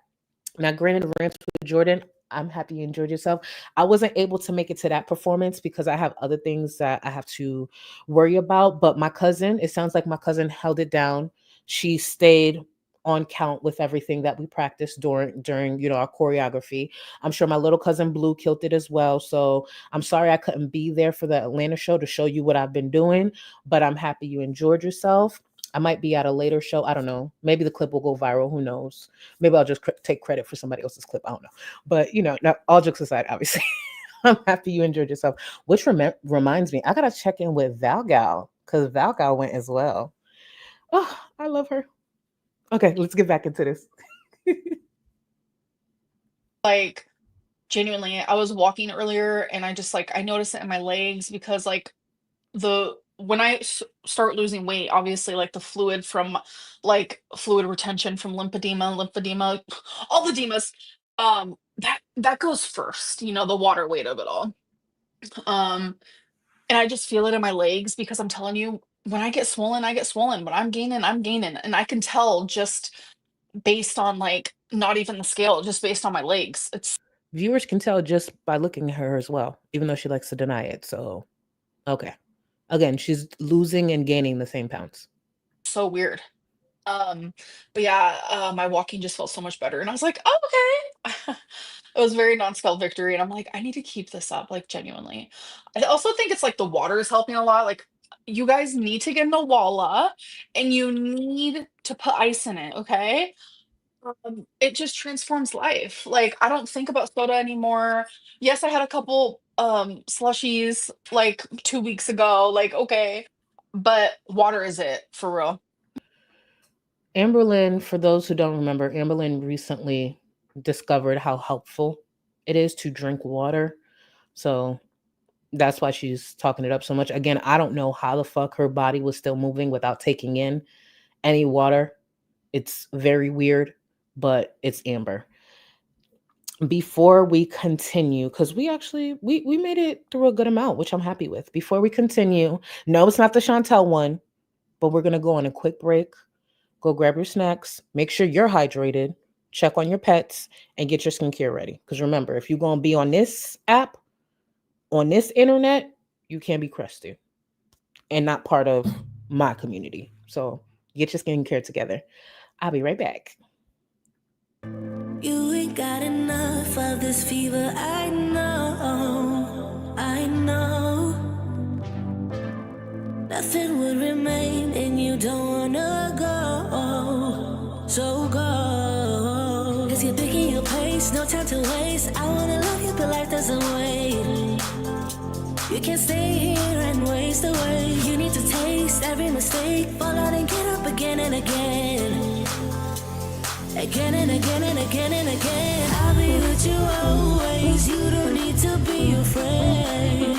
Now, granted, Rants with Jordan, I'm happy you enjoyed yourself. I wasn't able to make it to that performance because I have other things that I have to worry about. But my cousin, it sounds like my cousin held it down. She stayed on count with everything that we practiced during our choreography. I'm sure my little cousin Blue killed it as well. So I'm sorry I couldn't be there for the Atlanta show to show you what I've been doing, but I'm happy you enjoyed yourself. I might be at a later show. I don't know. Maybe the clip will go viral. Who knows? Maybe I'll just take credit for somebody else's clip. I don't know. But, all jokes aside, obviously. I'm happy you enjoyed yourself. Which reminds me, I gotta check in with Valgal because Valgal went as well. Oh, I love her. Okay, let's get back into this. Like, genuinely, I was walking earlier and I just like I noticed it in my legs because like the when I start losing weight, obviously like the fluid from like fluid retention from lymphedema, all the demas, that goes first, the water weight of it all. Um, and I just feel it in my legs because I'm telling you, when I get swollen, I get swollen. When I'm gaining, and I can tell just based on like not even the scale, just based on my legs. It's Viewers can tell just by looking at her as well, even though she likes to deny it. So, okay. Again, she's losing and gaining the same pounds. so weird. Um, but yeah, my walking just felt so much better, and I was like, "Oh, okay." It was very non-scale victory, and I'm like, "I need to keep this up, like, genuinely." I also think it's, like, the water is helping a lot, like, you guys need to get in a walla, and you need to put ice in it, okay? It just transforms life, like, I don't think about soda anymore. Yes, I had a couple, slushies, like, 2 weeks ago, like, okay, but water is it, for real. Amberlynn, for those who don't remember, Amberlynn recently discovered how helpful it is to drink water. So that's why she's talking it up so much. Again, I don't know how the fuck her body was still moving without taking in any water. It's very weird, but it's Amber. Before we continue, because we actually we made it through a good amount, which I'm happy with. Before we continue, no, it's not the Chantel one, but we're gonna go on a quick break. Go grab your snacks, make sure you're hydrated, check on your pets, and get your skincare ready. Because remember, if you're gonna be on this app, on this internet, you can't be crusty and not part of my community. So get your skincare together. I'll be right back. You ain't got enough of this fever, I know, I know. Nothing would remain and you don't wanna go, so go. Cause you're picking your pace, no time to waste. I wanna love you but life doesn't wait. You can't stay here and waste away. You need to taste every mistake, fall out and get up again and again. Again and again and again and again. I'll be with you always. You don't need to be afraid.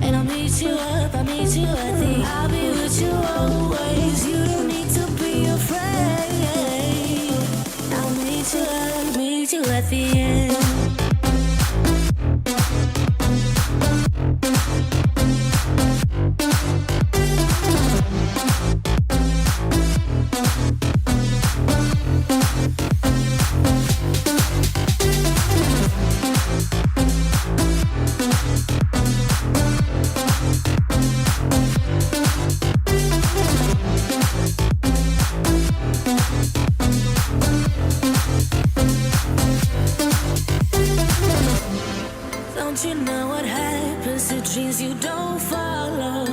And I'll meet you up, I'll meet you at the. I'll be with you always. You don't need to be afraid. I'll meet you up, meet you at the end. Don't you know what happens to dreams you don't follow?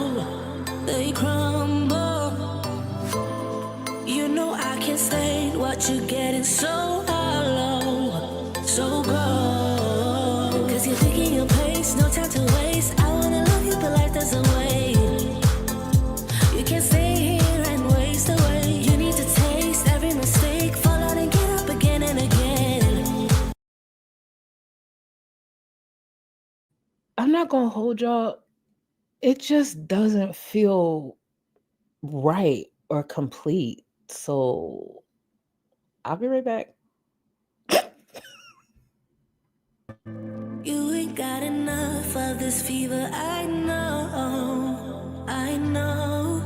They crumble. You know I can't stand what you're getting so hollow. So go. Cause you're picking your pace, no time to waste. I wanna love you but life doesn't wait. You can't stay here and waste away. You need to taste every mistake, fall out and get up again and again. I'm not gonna hold y'all. It just doesn't feel right or complete. So I'll be right back. You ain't got enough of this fever, I know, I know.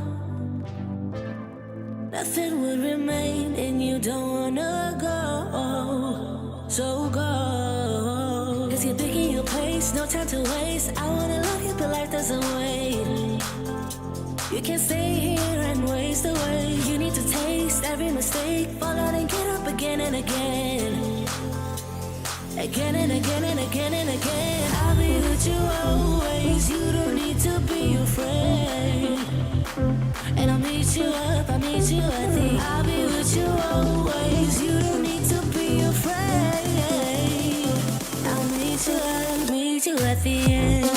Nothing would remain and you don't wanna go, so go. Cause you're picking your pace, no time to waste. I wanna love you but life doesn't wait. You can't stay here and waste away. You need to taste every mistake, fall out and get up again and again. Again and again and again and again. I'll be with you always. You don't need to be afraid. And I'll meet you up, I'll meet you at the. I'll be with you always. You don't need to be afraid. I'll meet you at the end.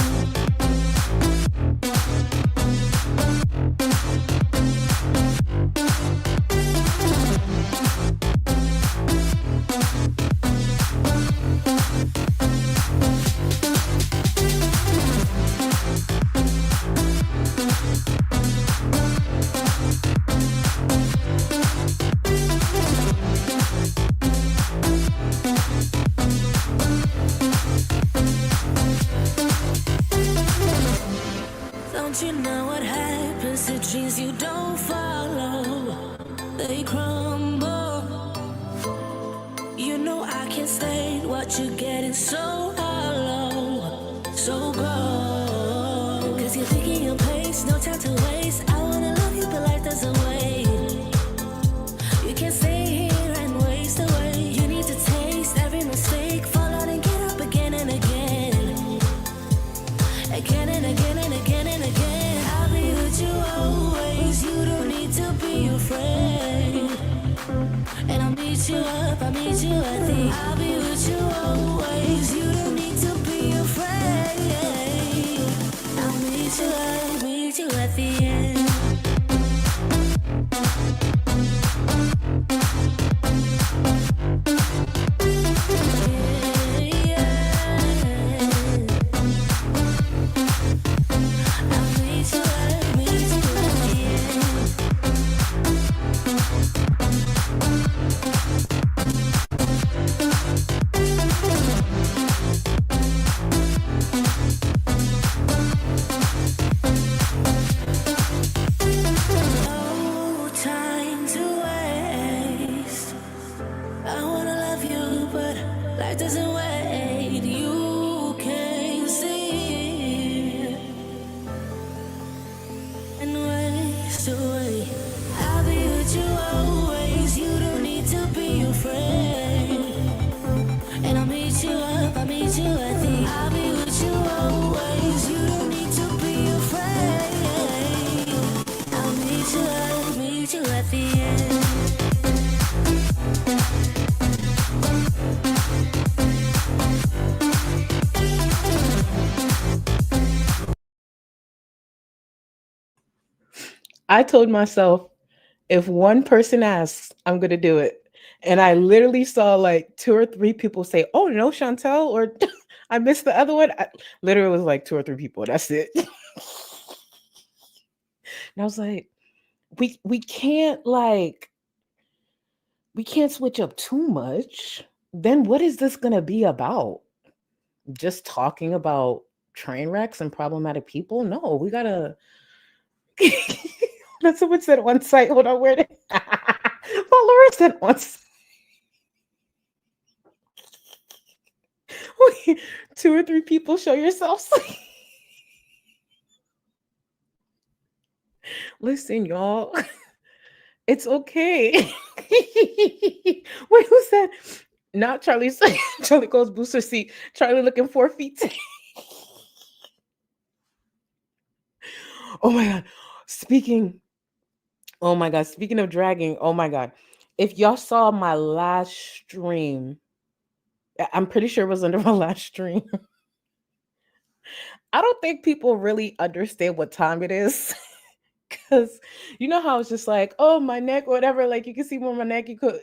Don't you know what happens to dreams you don't follow? They crumble. You know I can't stand what you're getting so hollow. So go. Cause you're thinking your pace, no time to waste. I wanna love you, but life doesn't wait. You can't stay here and waste away. You need to taste every mistake. Fall out and get up again and again. Again and again and again and again. I'll be with you always. You don't need to be afraid. And I'll meet you up, I'll meet you at the. I'll be with you always. You don't need to be afraid. I'll meet you at the end. No time to waste. I wanna love you, but life doesn't wait. You can't see and waste away. I'll be with you always. You don't need to be afraid. And I'll meet you up, I'll meet you at the. I'll be with you always. You don't need to be afraid. I'll meet you at the end. I told myself, if one person asks, I'm going to do it. And I literally saw like 2 or 3 people say, oh, no, Chantel, or I missed the other one. Literally was like 2 or 3 people. That's it. And I was like, we can't switch up too much. Then what is this going to be about? Just talking about train wrecks and problematic people? No, we got to. That's someone said on site. Hold on, where did Paul Laura said on site. Wait, 2 or 3 people show yourselves. Listen, y'all. It's okay. Wait, who said? Not Charlie. Charlie goes booster seat. Charlie looking 4 feet. Oh my god. Oh my god. Speaking of dragging. Oh my god. If y'all saw my last stream, I'm pretty sure it was under my last stream. I don't think people really understand what time it is. Because you know how it's just like, oh, my neck, whatever. Like you can see more of my neck. You could,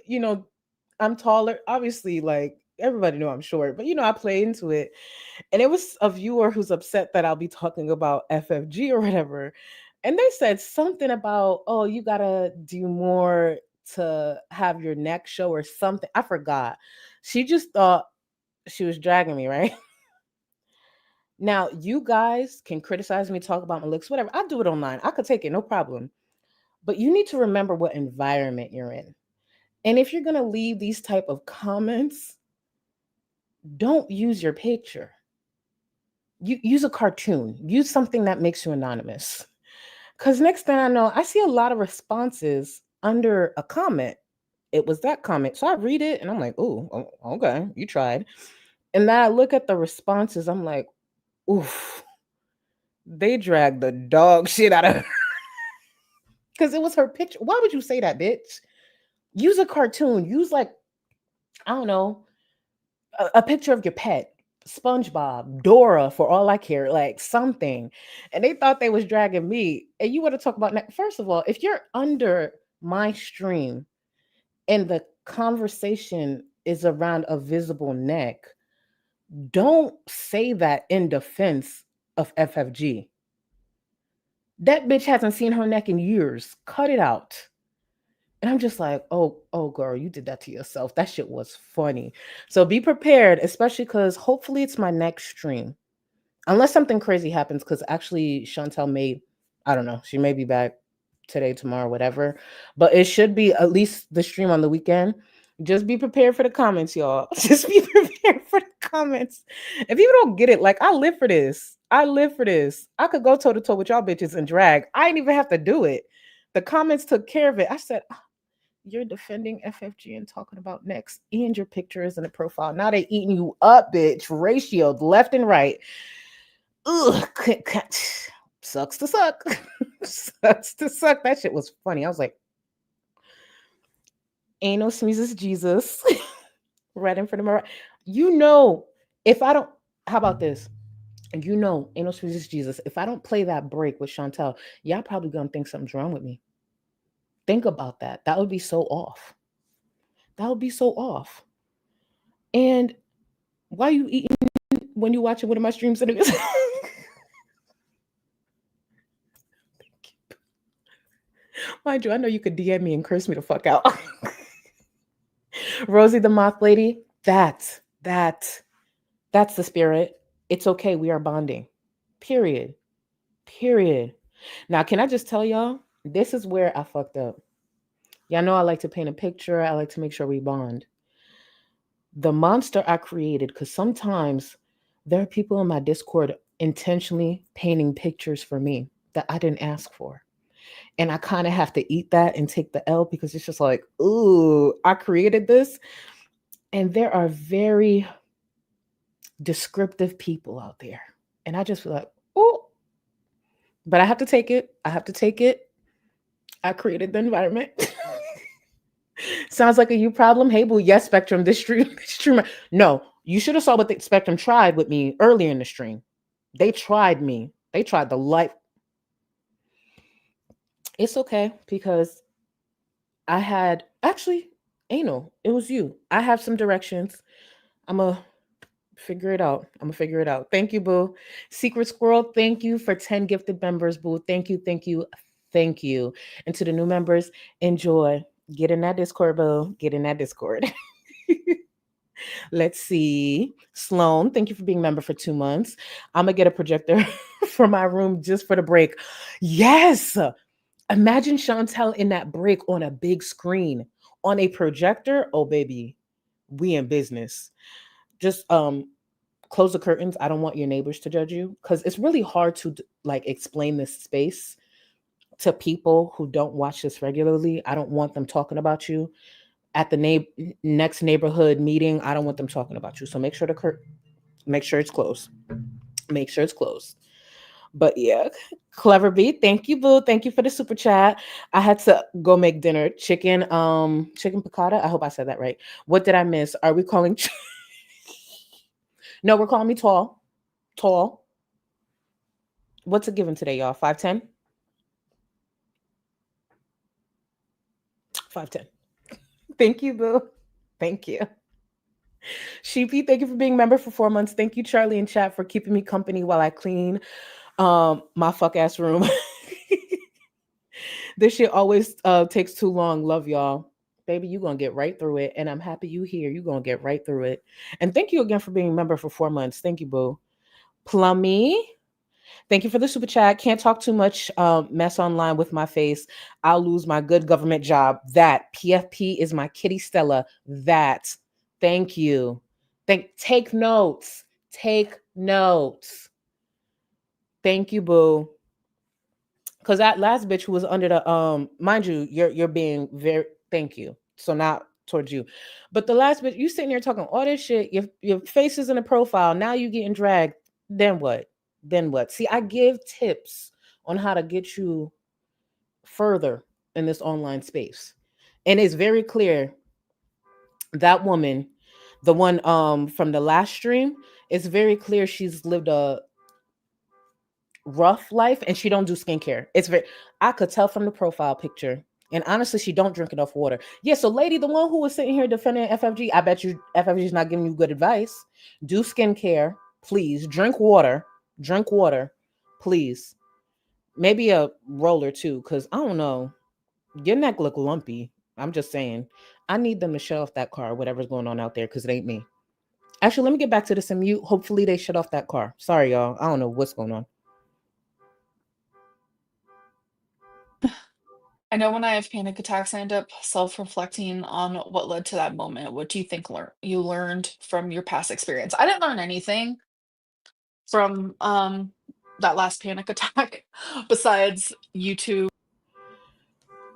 I'm taller. Obviously, like everybody know I'm short, but I play into it. And it was a viewer who's upset that I'll be talking about FFG or whatever. And they said something about, oh, you gotta do more to have your neck show or something. I forgot. She just thought she was dragging me, right? Now, you guys can criticize me, talk about my looks, whatever. I'll do it online. I could take it, no problem. But you need to remember what environment you're in. And if you're going to leave these type of comments, don't use your picture. You use a cartoon. Use something that makes you anonymous. Because next thing I know, I see a lot of responses under a comment. It was that comment. So I read it and I'm like, oh, okay, you tried. And then I look at the responses. I'm like, oof, they dragged the dog shit out of her. Because it was her picture. Why would you say that, bitch? Use a cartoon. Use like, I don't know, a picture of your pet. SpongeBob, Dora, for all I care, like something. And they thought they was dragging me. And you want to talk about first of all, if you're under my stream and the conversation is around a visible neck, don't say that in defense of FFG. That bitch hasn't seen her neck in years. Cut it out. And I'm just like, oh, girl, you did that to yourself. That shit was funny. So be prepared, especially because hopefully it's my next stream. Unless something crazy happens, because actually Chantel may, I don't know, she may be back today, tomorrow, whatever. But it should be at least the stream on the weekend. Just be prepared for the comments, y'all. Just be prepared for the comments. If people don't get it, like, I live for this. I live for this. I could go toe to toe with y'all bitches and drag. I didn't even have to do it. The comments took care of it. I said, you're defending FFG and talking about next, and your picture is in the profile. Now they eating you up, bitch. Ratioed left and right. Ugh, sucks to suck. Sucks to suck. That shit was funny. I was like, ain't no sneezes Jesus. Right in front of my, you know, if I don't, how about this? You know, ain't no sneezes Jesus. If I don't play that break with Chantel, y'all probably gonna think something's wrong with me. Think about that. That would be so off. That would be so off. And why are you eating when you watching one of my streams? Mind you, I know you could DM me and curse me the fuck out. Rosie the Moth Lady, that's the spirit. It's okay. We are bonding. Period. Now, can I just tell y'all, this is where I fucked up. Y'all know I like to paint a picture. I like to make sure we bond. The monster I created, because sometimes there are people in my Discord intentionally painting pictures for me that I didn't ask for. And I kind of have to eat that and take the L, because it's just like, ooh, I created this. And there are very descriptive people out there. And I just feel like, ooh, but I have to take it. I created the environment. Sounds like a you problem. Hey, boo. Yes, Spectrum. This stream. No, you should have saw what the Spectrum tried with me earlier in the stream. They tried me. They tried the life. It's okay, because I had actually, anal. It was you. I have some directions. I'm going to figure it out. Thank you, boo. Secret Squirrel, thank you for 10 gifted members, boo. Thank you. And to the new members, enjoy. Get in that Discord, boo. Get in that Discord. Let's see. Sloan, thank you for being a member for 2 months. I'm going to get a projector for my room just for the break. Yes. Imagine Chantel in that break on a big screen, on a projector. Oh, baby, we in business. Just close the curtains. I don't want your neighbors to judge you, because it's really hard to like explain this space to people who don't watch this regularly. I don't want them talking about you at the next neighborhood meeting. I don't want them talking about you. So make sure it's closed. Make sure it's closed. But yeah, Clever Bee, thank you, boo. Thank you for the super chat. I had to go make dinner. Chicken piccata. I hope I said that right. What did I miss? Are we calling? No, we're calling me tall. Tall. What's it given today, y'all? 5'10"? 5'10". Thank you, boo. Thank you. Sheepy, thank you for being a member for 4 months. Thank you, Charlie and chat, for keeping me company while I clean my fuck ass room. This shit always takes too long. Love y'all. Baby, you gonna get right through it. And I'm happy you here. You gonna get right through it. And thank you again for being a member for 4 months. Thank you, boo. Plummy, thank you for the super chat. Can't talk too much mess online with my face. I'll lose my good government job. That PFP is my kitty Stella. That. Thank you. Take notes. Take notes. Thank you, boo. Because that last bitch who was under the mind you, you're being very, thank you. So not towards you. But the last bitch, you sitting there talking all this shit, your face is in a profile. Now you getting dragged. Then what? See, I give tips on how to get you further in this online space. And it's very clear that woman, the one from the last stream, It's very clear she's lived a rough life and she don't do skincare. I could tell from the profile picture. And honestly, she don't drink enough water. Yeah, so lady, the one who was sitting here defending FFG, I bet you FFG is not giving you good advice. Do skincare, please. Drink water. Drink water, please. Maybe a roller too, because I don't know. Your neck look lumpy. I'm just saying. I need them to shut off that car, whatever's going on out there, because it ain't me. Actually, let me get back to this and mute. Hopefully they shut off that car. Sorry, y'all. I don't know what's going on. I know when I have panic attacks, I end up self-reflecting on what led to that moment. What do you think you learned from your past experience? I didn't learn anything from that last panic attack besides YouTube.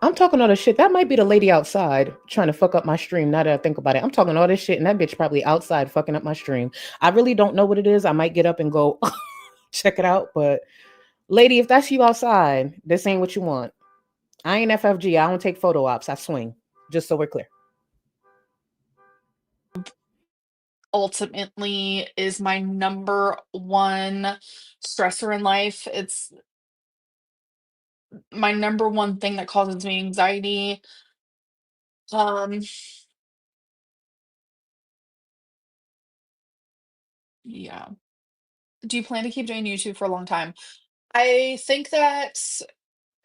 I'm talking all this shit. That might be the lady outside trying to fuck up my stream. Now that I think about it, I'm talking all this shit, and that bitch probably outside fucking up my stream. I really don't know what it is. I might get up and go check it out. But lady, if that's you outside, this ain't what you want. I ain't FFG. I don't take photo ops. I swing. Just so we're clear. Ultimately is my number one stressor in life. It's my number one thing that causes me anxiety. Um, yeah. Do you plan to keep doing YouTube for a long time? I think that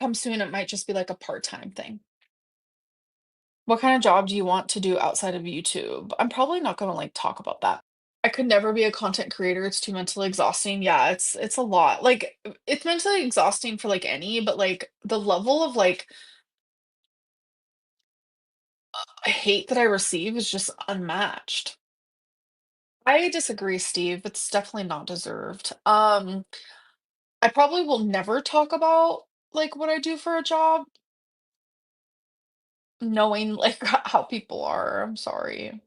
come soon it might just be like a part-time thing. What kind of job do you want to do outside of YouTube? I'm probably not gonna like talk about that. I could never be a content creator. It's too mentally exhausting. Yeah, it's a lot. Like it's mentally exhausting for like any, but like the level of like hate that I receive is just unmatched. I disagree, Steve. It's definitely not deserved. I probably will never talk about like what I do for a job, knowing like how people are. I'm sorry.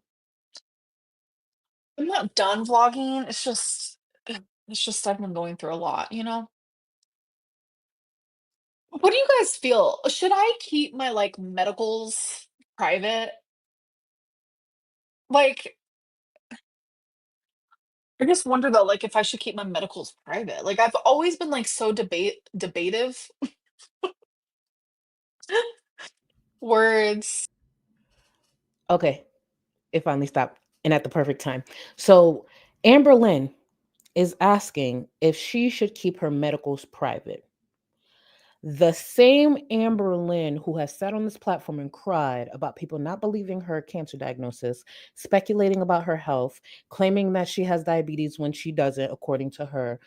I'm not done vlogging. It's just I've been going through a lot, you know? What do you guys feel? Should I keep my like medicals private? Like, I just wonder though, like if I should keep my medicals private. Like I've always been like so debative words. Okay, it finally stopped, and at the perfect time. So Amberlynn is asking if she should keep her medicals private. The same Amberlynn who has sat on this platform and cried about people not believing her cancer diagnosis, speculating about her health, claiming that she has diabetes when she doesn't, according to her.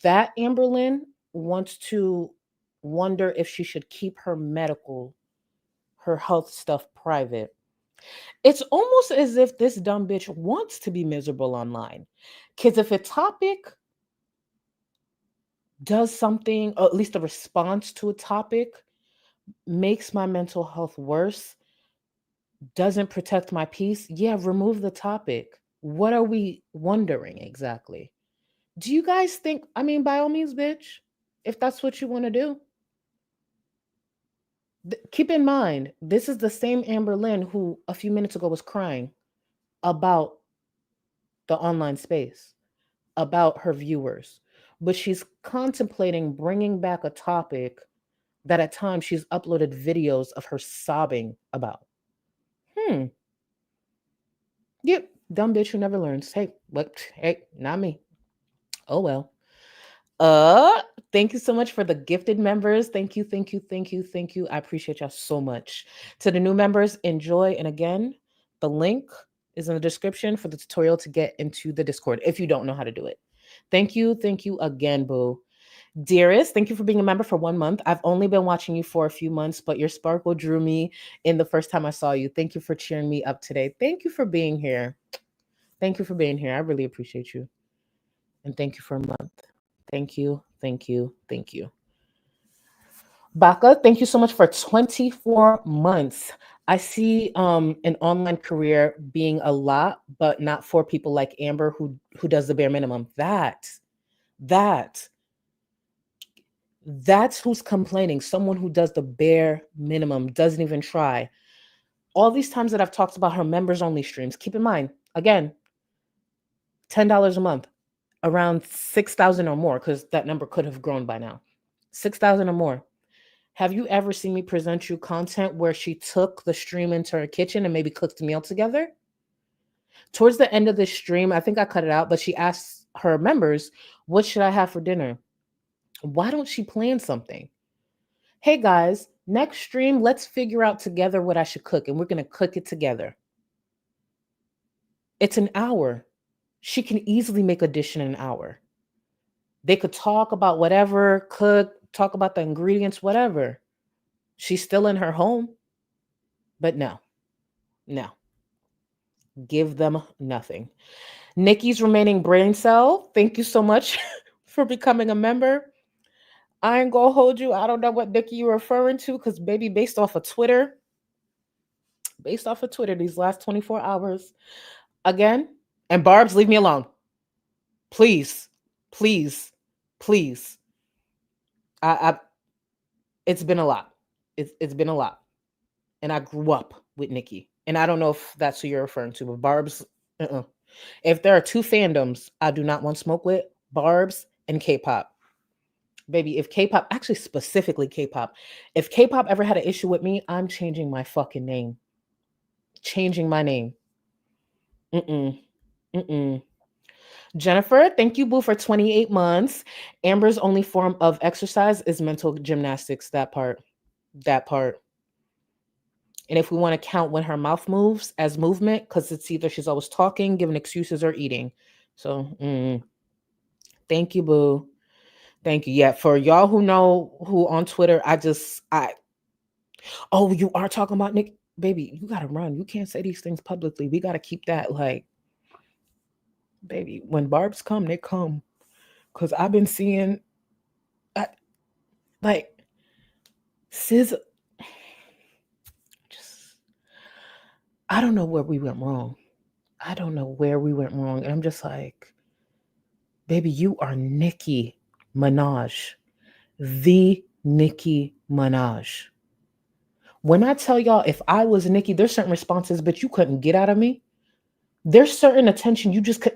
That Amberlynn wants to wonder if she should keep her health stuff private. It's almost as if this dumb bitch wants to be miserable online. Because if a topic does something, or at least a response to a topic, makes my mental health worse, doesn't protect my peace, yeah, remove the topic. What are we wondering exactly? Do you guys think, I mean, by all means, bitch, if that's what you want to do. Keep in mind, this is the same Amberlynn who a few minutes ago was crying about the online space, about her viewers. But she's contemplating bringing back a topic that at times she's uploaded videos of her sobbing about. Yep, dumb bitch who never learns. Hey, what? Hey, not me. Oh well. Thank you so much for the gifted members. Thank you, thank you, thank you, thank you. I appreciate y'all so much. To the new members, enjoy. And again, the link is in the description for the tutorial to get into the Discord if you don't know how to do it. Thank you again, boo. Dearest, thank you for being a member for 1 month. I've only been watching you for a few months, but your sparkle drew me in the first time I saw you. Thank you for cheering me up today. Thank you for being here. Thank you for being here. I really appreciate you. And thank you for a month. Thank you, thank you, thank you. Baka, thank you so much for 24 months. I see an online career being a lot, but not for people like Amber who does the bare minimum. That's who's complaining. Someone who does the bare minimum, doesn't even try. All these times that I've talked about her members only streams, keep in mind, again, $10 a month. around 6,000 or more, because that number could have grown by now. 6,000 or more. Have you ever seen me present you content where she took the stream into her kitchen and maybe cooked a meal together? Towards the end of the stream, I think I cut it out, but she asked her members, what should I have for dinner? Why don't she plan something? Hey guys, next stream, let's figure out together what I should cook, and we're going to cook it together. It's an hour. She can easily make a dish in an hour. They could talk about whatever, cook, talk about the ingredients, whatever. She's still in her home. But no. Give them nothing. Nikki's remaining brain cell, thank you so much for becoming a member. I ain't gonna hold you. I don't know what Nikki you're referring to, because baby, based off of Twitter, these last 24 hours, again, and Barb's, leave me alone. Please. It's been a lot. It's been a lot. And I grew up with Nikki. And I don't know if that's who you're referring to, but Barb's, If there are two fandoms I do not want smoke with, Barb's and K-pop. Baby, if K-pop, actually specifically K-pop, if K-pop ever had an issue with me, I'm changing my fucking name. Changing my name. Jennifer, thank you, boo, for 28 months. Amber's only form of exercise is mental gymnastics. That part. And if we want to count when her mouth moves as movement, because it's either she's always talking, giving excuses, or eating. So, thank you, boo. Thank you. Yeah, for y'all who know who on Twitter, oh, you are talking about Nick? Baby, you got to run. You can't say these things publicly. We got to keep that like, baby, when Barbs come, they come. Because I've been seeing, like, SZA, I don't know where we went wrong. And I'm just like, baby, you are Nicki Minaj. The Nicki Minaj. When I tell y'all, if I was Nicki, there's certain responses, but you couldn't get out of me. There's certain attention you just could.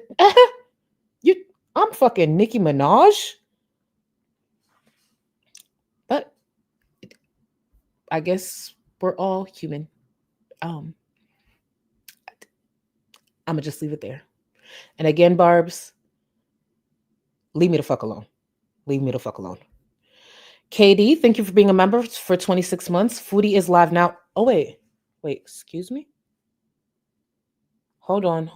I'm fucking Nicki Minaj. But I guess we're all human. I'm gonna just leave it there. And again, Barbs, leave me the fuck alone. KD, thank you for being a member for 26 months. Foodie is live now. Oh, wait, excuse me? Hold on.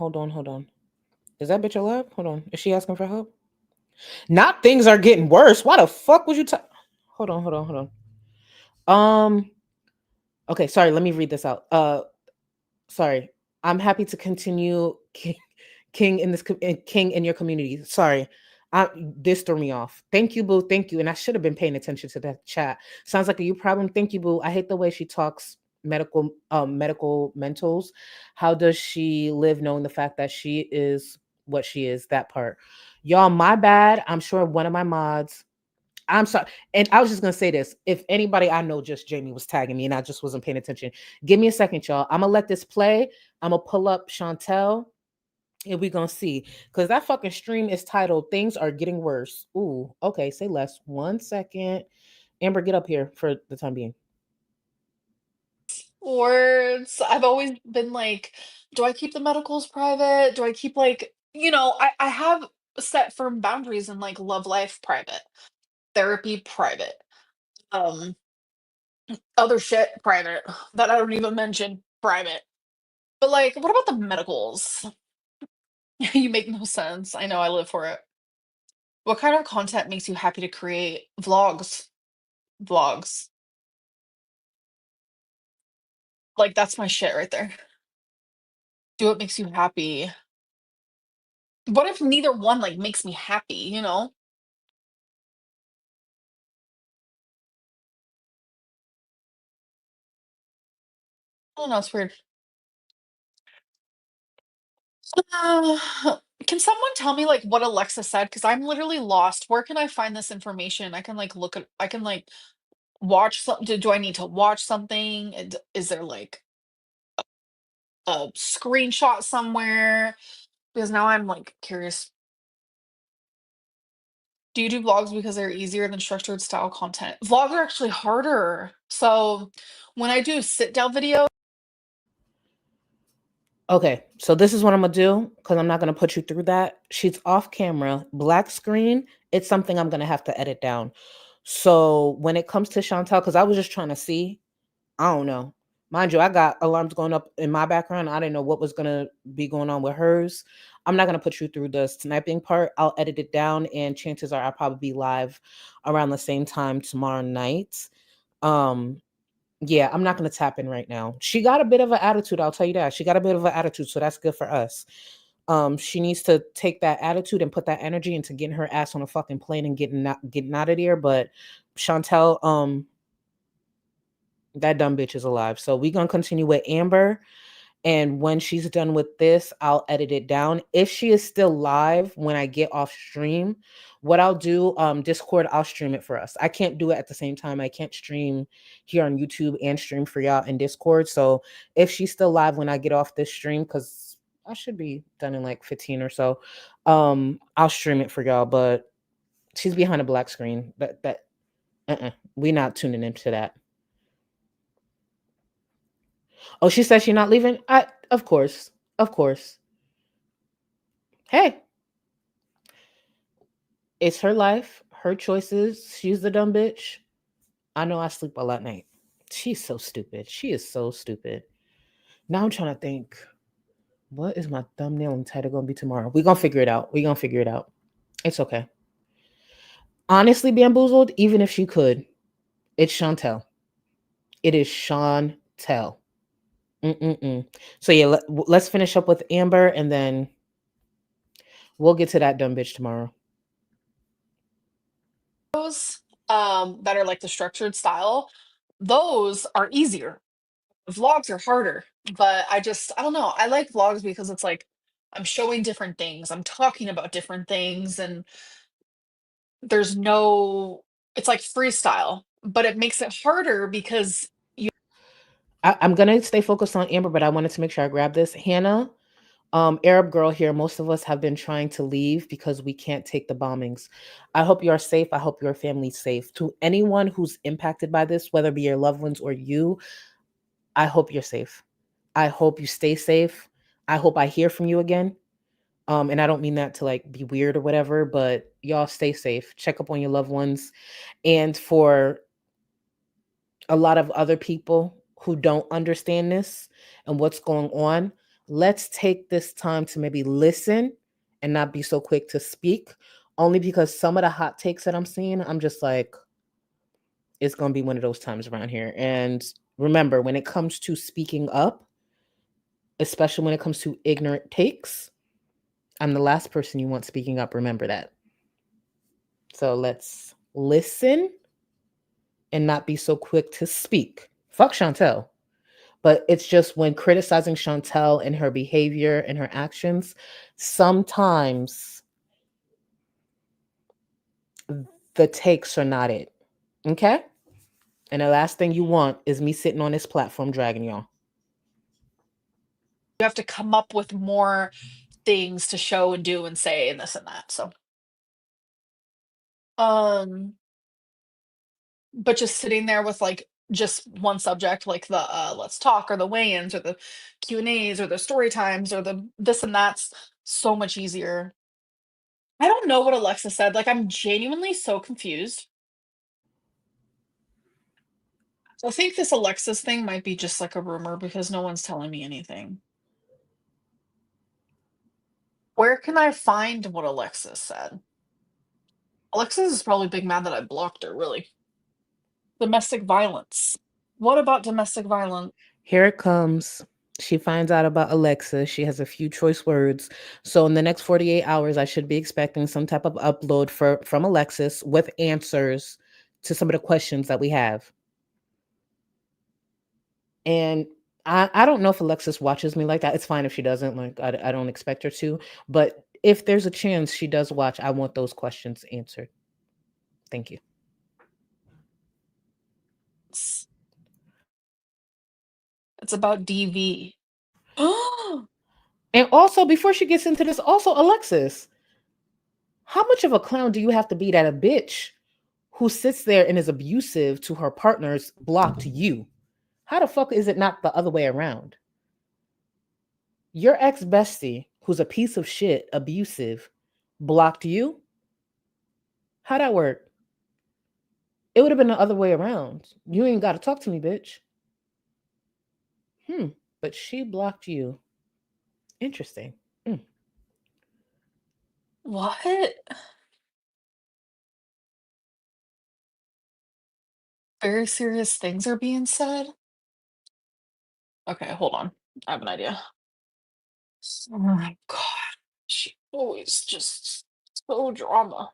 Is that bitch alive? Hold on. Is she asking for help? Not things are getting worse. Why the fuck would you Hold on. Okay, sorry, let me read this out. Sorry. I'm happy to continue King in your community. Sorry. This threw me off. Thank you, boo. Thank you. And I should have been paying attention to that chat. Sounds like a you problem. Thank you, boo. I hate the way she talks medical mentals. How does she live knowing the fact that she is what she is? That part. Y'all, my bad. I'm sure one of my mods. I'm sorry. And I was just going to say this. If anybody I know, just Jamie was tagging me and I just wasn't paying attention. Give me a second, y'all. I'm going to let this play. I'm going to pull up Chantel. And we're going to see. Because that fucking stream is titled, Things Are Getting Worse. Ooh, okay. Say less. 1 second. Amber, get up here for the time being. Words. I've always been like, do I keep the medicals private? Do I keep like, I have set firm boundaries in like love life private, therapy private, other shit private that I don't even mention private. But like, what about the medicals? You make no sense. I know I live for it. What kind of content makes you happy to create? Vlogs. Vlogs. Like, that's my shit right there. Do what makes you happy. What if neither one like makes me happy, I don't know, it's weird. Uh, can someone tell me like what Alexa said? Because I'm literally lost. Where can I find this information? I can like I can like watch something. Do I need to watch something? Is there like a screenshot somewhere? Because now I'm like curious. Do you do vlogs because they're easier than structured style content? Vlogs are actually harder. So when I do sit down videos, Okay, so this is what I'm gonna do because I'm not gonna put you through that. She's off camera, black screen. It's something I'm gonna have to edit down. So when it comes to Chantel, because I was just trying to see, I don't know. Mind you, I got alarms going up in my background. I didn't know what was gonna be going on with hers. I'm not gonna put you through the sniping part. I'll edit it down, and chances are I'll probably be live around the same time tomorrow night. Yeah, I'm not going to tap in right now. She got a bit of an attitude, I'll tell you that. She got a bit of an attitude, so that's good for us. She needs to take that attitude and put that energy into getting her ass on a fucking plane and getting out of there. But Chantel, that dumb bitch is alive. So we're gonna continue with Amber. And when she's done with this, I'll edit it down. If she is still live when I get off stream, what I'll do, Discord, I'll stream it for us. I can't do it at the same time. I can't stream here on YouTube and stream for y'all in Discord. So if she's still live when I get off this stream, because I should be done in like 15 or so, I'll stream it for y'all. But she's behind a black screen. We're not tuning into that. Oh, she said she's not leaving? Of course. Of course. Hey, it's her life, her choices. She's the dumb bitch. I know I sleep well at night. She's so stupid. She is so stupid. Now I'm trying to think, what is my thumbnail and title going to be tomorrow? We're going to figure it out. We're going to figure it out. It's okay. Honestly, Bamboozled, even if she could, it's Chantel. It is Chantel. So yeah, let's finish up with Amber, and then we'll get to that dumb bitch tomorrow. that are like the structured style, those are easier. Vlogs are harder, but I don't know. I like vlogs because it's like I'm showing different things. I'm talking about different things, and there's no, it's like freestyle, but it makes it harder because I'm going to stay focused on Amber, but I wanted to make sure I grab this. Hannah, Arab girl here, most of us have been trying to leave because we can't take the bombings. I hope you are safe. I hope your family's safe. To anyone who's impacted by this, whether it be your loved ones or you, I hope you're safe. I hope you stay safe. I hope I hear from you again. And I don't mean that to like be weird or whatever, but y'all stay safe. Check up on your loved ones. And for a lot of other people who don't understand this and what's going on, let's take this time to maybe listen and not be so quick to speak, only because some of the hot takes that I'm seeing, I'm just like, it's going to be one of those times around here. And remember, when it comes to speaking up, especially when it comes to ignorant takes, I'm the last person you want speaking up. Remember that. So let's listen and not be so quick to speak. Fuck Chantel. But it's just when criticizing Chantel and her behavior and her actions, sometimes the takes are not it. Okay? And the last thing you want is me sitting on this platform dragging y'all. you have to come up with more things to show and do and say and this and that. So, but just sitting there with like just one subject, like the let's talk or the weigh-ins or the Q&As or the story times or the this and that's so much easier. I don't know what Alexis said. Like, I'm genuinely so confused. I think this Alexis thing might be just like a rumor because no one's telling me anything. Where can I find what Alexis said? Alexis is probably big mad that I blocked her, really. Domestic violence. What about domestic violence? Here it comes. She finds out about Alexa. She has a few choice words. So in the next 48 hours, I should be expecting some type of upload from Alexis with answers to some of the questions that we have. And I don't know if Alexis watches me like that. It's fine if she doesn't. Like, I don't expect her to. But if there's a chance she does watch, I want those questions answered. Thank you. It's about DV. And also, before she gets into this, also, Alexis, How much of a clown do you have to be that a bitch who sits there and is abusive to her partners blocked you? How the fuck is it not the other way around? Your ex bestie, who's a piece of shit, abusive, blocked you? How'd that work? It would have been the other way around. You ain't got to talk to me, bitch. But she blocked you. Interesting. What? Very serious things are being said? Okay, hold on. I have an idea. Oh my god. She always just so drama.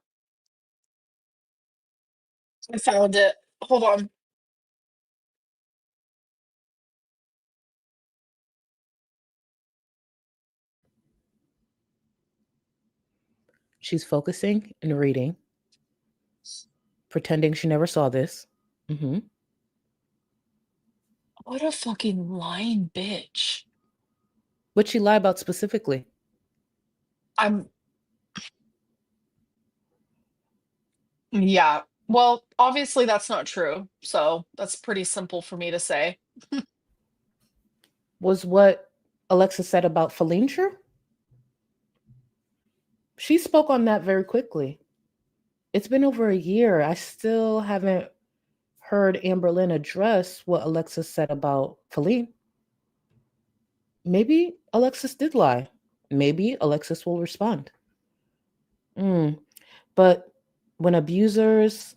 I found it. Hold on. She's focusing and reading, pretending she never saw this. What a fucking lying bitch. What'd she lie about specifically? Yeah. Well, obviously that's not true. So that's pretty simple for me to say. Was what Alexis said about Feline true? She spoke on that very quickly. It's been over a year. I still haven't heard Amberlynn address what Alexis said about Feline. Maybe Alexis did lie. Maybe Alexis will respond. But when abusers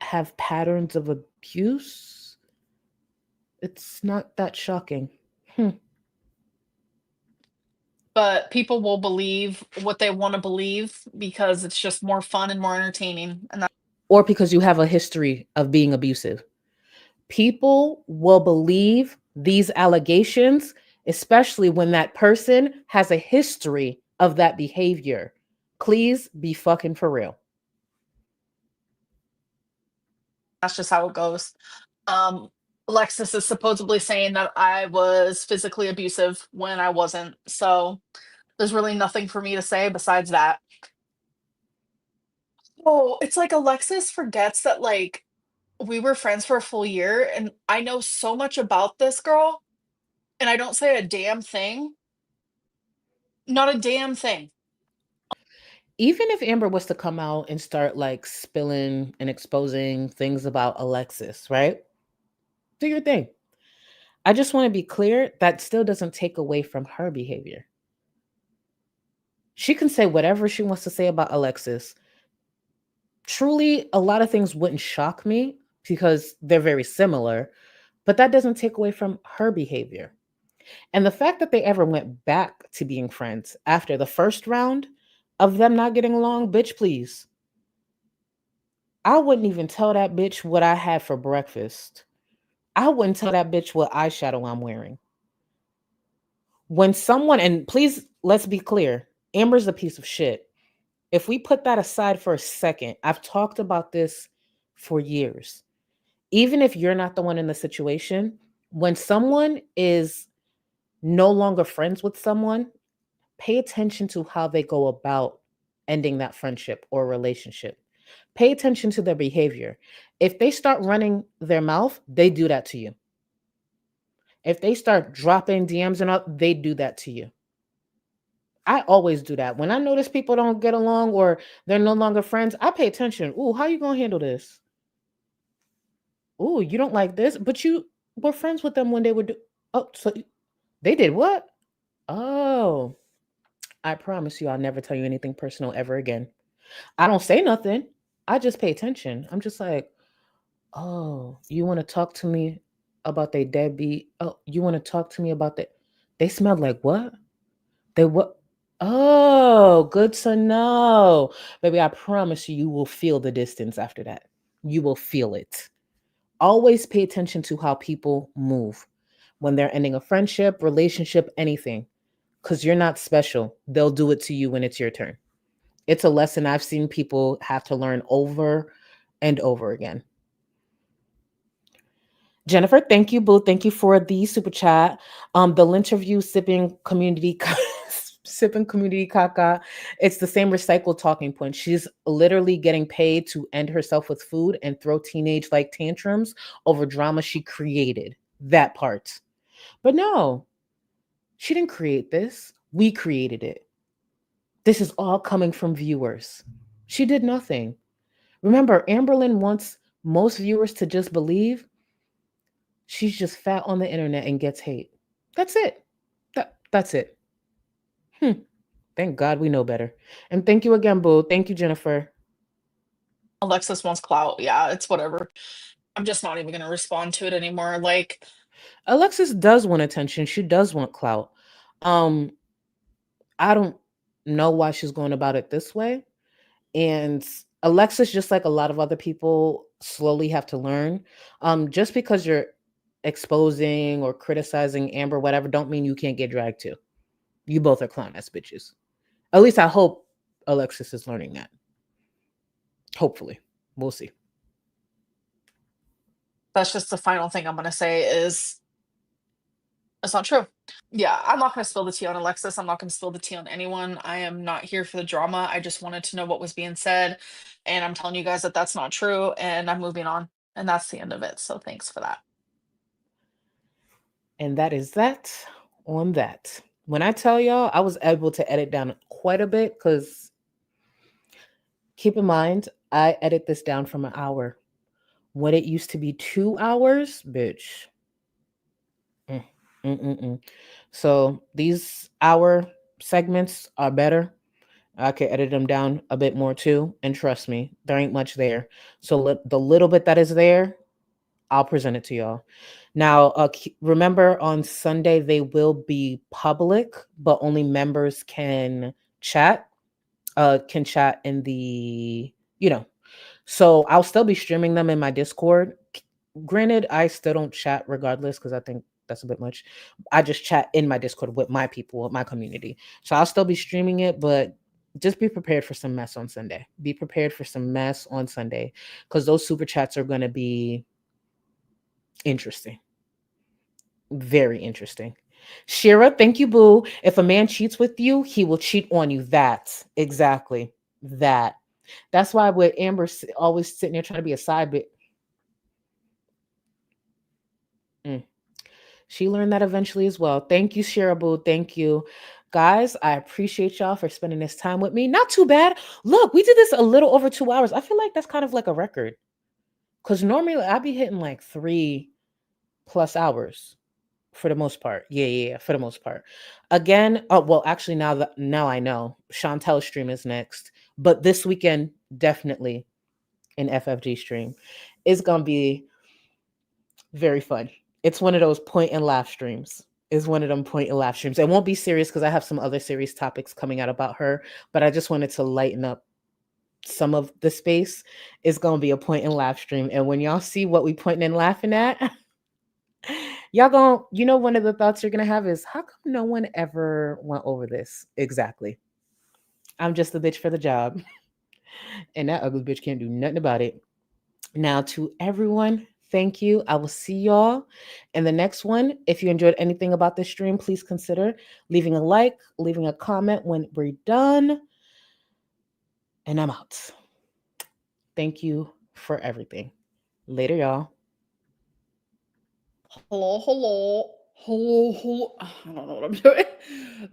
have patterns of abuse, it's not that shocking. But people will believe what they want to believe because it's just more fun and more entertaining. And Or because you have a history of being abusive. People will believe these allegations, especially when that person has a history of that behavior. Please be fucking for real. that's just how it goes. Alexis is supposedly saying that I was physically abusive when I wasn't. So there's really nothing for me to say besides that. Oh, it's like Alexis forgets that like we were friends for a full year and I know so much about this girl and I don't say a damn thing. Not a damn thing. Even if Amber was to come out and start like spilling and exposing things about Alexis, right? Do your thing. I just want to be clear that still doesn't take away from her behavior. She can say whatever she wants to say about Alexis. Truly, a lot of things wouldn't shock me because they're very similar, but that doesn't take away from her behavior. And the fact that they ever went back to being friends after the first round of them not getting along, bitch, please. I wouldn't even tell that bitch what I had for breakfast. I wouldn't tell that bitch what eyeshadow I'm wearing. When someone, and please, let's be clear, Amber's a piece of shit. If we put that aside for a second, I've talked about this for years. Even if you're not the one in the situation, when someone is no longer friends with someone, pay attention to how they go about ending that friendship or relationship. Pay attention to their behavior. If they start running their mouth, they do that to you. If they start dropping DMs and all, they do that to you. I always do that. When I notice people don't get along or they're no longer friends, I pay attention. Ooh, how you gonna handle this? Ooh, you don't like this, but you were friends with them when they were oh, so they did what? Oh, I promise you I'll never tell you anything personal ever again. I don't say nothing. I just pay attention. I'm just like, oh, you want to talk to me about they deadbeat? Oh, you want to talk to me about that? They smelled like what? They what? Oh, good to know. Baby, I promise you, you will feel the distance after that. You will feel it. Always pay attention to how people move when they're ending a friendship, relationship, anything, because you're not special. They'll do it to you when it's your turn. It's a lesson I've seen people have to learn over and over again. Jennifer, thank you, boo. Thank you for the super chat. The interview sipping community sipping community caca. It's the same recycled talking point. She's literally getting paid to end herself with food and throw teenage like tantrums over drama she created. That part. But no, she didn't create this. We created it. This is all coming from viewers. She did nothing. Remember, Amberlynn wants most viewers to just believe she's just fat on the internet and gets hate. That's it. That's it. Thank God we know better. And thank you again, Boo. Thank you, Jennifer. Alexis wants clout. Yeah, it's whatever. I'm just not even going to respond to it anymore. Like, Alexis does want attention. She does want clout. I don't know why she's going about it this way. And Alexis, just like a lot of other people, slowly have to learn. Just because you're exposing or criticizing Amber, whatever, don't mean you can't get dragged too. You both are clown ass bitches. At least I hope Alexis is learning that. Hopefully. We'll see. that's just the final thing I'm going to say is it's not true. Yeah, I'm not going to spill the tea on Alexis. I'm not going to spill the tea on anyone. I am not here for the drama. I just wanted to know what was being said. And I'm telling you guys that that's not true. And I'm moving on. And that's the end of it. So thanks for that. And that is that on that. When I tell y'all, I was able to edit down quite a bit because keep in mind, I edit this down from an hour. When it used to be 2 hours, bitch. So these hour segments are better. I can edit them down a bit more too. And trust me, there ain't much there. So the little bit that is there, I'll present it to y'all. Now, remember on Sunday, they will be public, but only members can chat in the, so I'll still be streaming them in my Discord. Granted, I still don't chat regardless because I think that's a bit much. I just chat in my Discord with my people, with my community. So I'll still be streaming it, but just be prepared for some mess on Sunday. Be prepared for some mess on Sunday because those super chats are going to be interesting. Very interesting. Shira, thank you, boo. If a man cheats with you, he will cheat on you. That. Exactly. That. That's why with Amber always sitting there trying to be a side bit. She learned that eventually as well. Thank you, Shira, boo. Thank you. Guys, I appreciate y'all for spending this time with me. Not too bad. Look, we did this a little over 2 hours. I feel like that's kind of like a record. Because normally I'd be hitting like 3+ hours. For the most part. Yeah, for the most part. Again, well, actually now I know. Chantel's stream is next. But this weekend, definitely an FFG stream. It's gonna be very fun. It's one of those point and laugh streams. It's one of them point and laugh streams. It won't be serious because I have some other serious topics coming out about her, but I just wanted to lighten up some of the space. It's gonna be a point and laugh stream. And when y'all see what we pointing and laughing at, y'all gonna, one of the thoughts you're gonna have is, how come no one ever went over this? Exactly. I'm just the bitch for the job. And that ugly bitch can't do nothing about it. Now, to everyone, thank you. I will see y'all in the next one. If you enjoyed anything about this stream, please consider leaving a like, leaving a comment when we're done. And I'm out. Thank you for everything. Later, y'all. Hello. I don't know what I'm doing.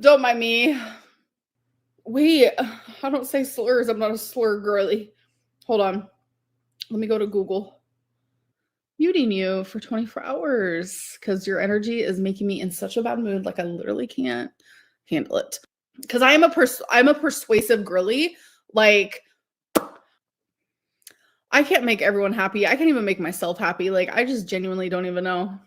Don't mind me. Wait, I don't say slurs. I'm not a slur girly. Hold on. Let me go to Google. Muting you for 24 hours because your energy is making me in such a bad mood. Like I literally can't handle it. Because I'm a persuasive girly. Like I can't make everyone happy. I can't even make myself happy. Like I just genuinely don't even know.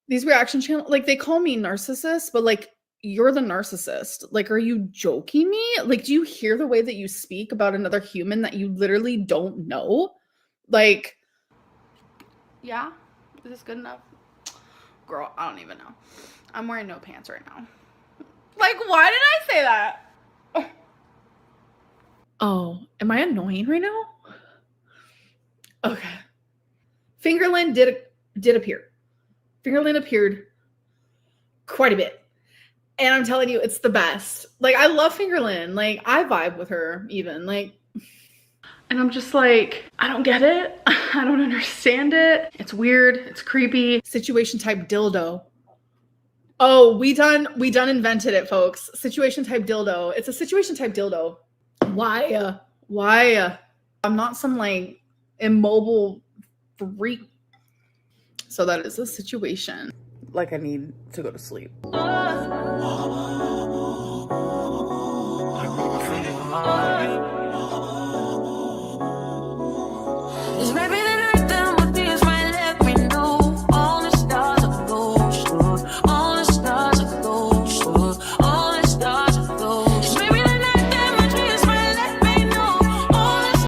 These reaction channels, like they call me narcissist, but like you're the narcissist. Like, are you joking me? Like, do you hear the way that you speak about another human that you literally don't know? Like, yeah, is this good enough? Girl, I don't even know. I'm wearing no pants right now. Like, why did I say that? Oh, am I annoying right now? Okay. Fingerlin did appear. Fingerlin appeared quite a bit. And I'm telling you, it's the best. Like, I love Fingerlyn. Like, I vibe with her even. Like, and I'm just like, I don't get it. I don't understand it. It's weird. It's creepy. Situation type dildo. Oh, we done invented it, folks. Situation type dildo. It's a situation type dildo. Why? Why? I'm not some like immobile freak. So that is a situation. Like I need to go to sleep.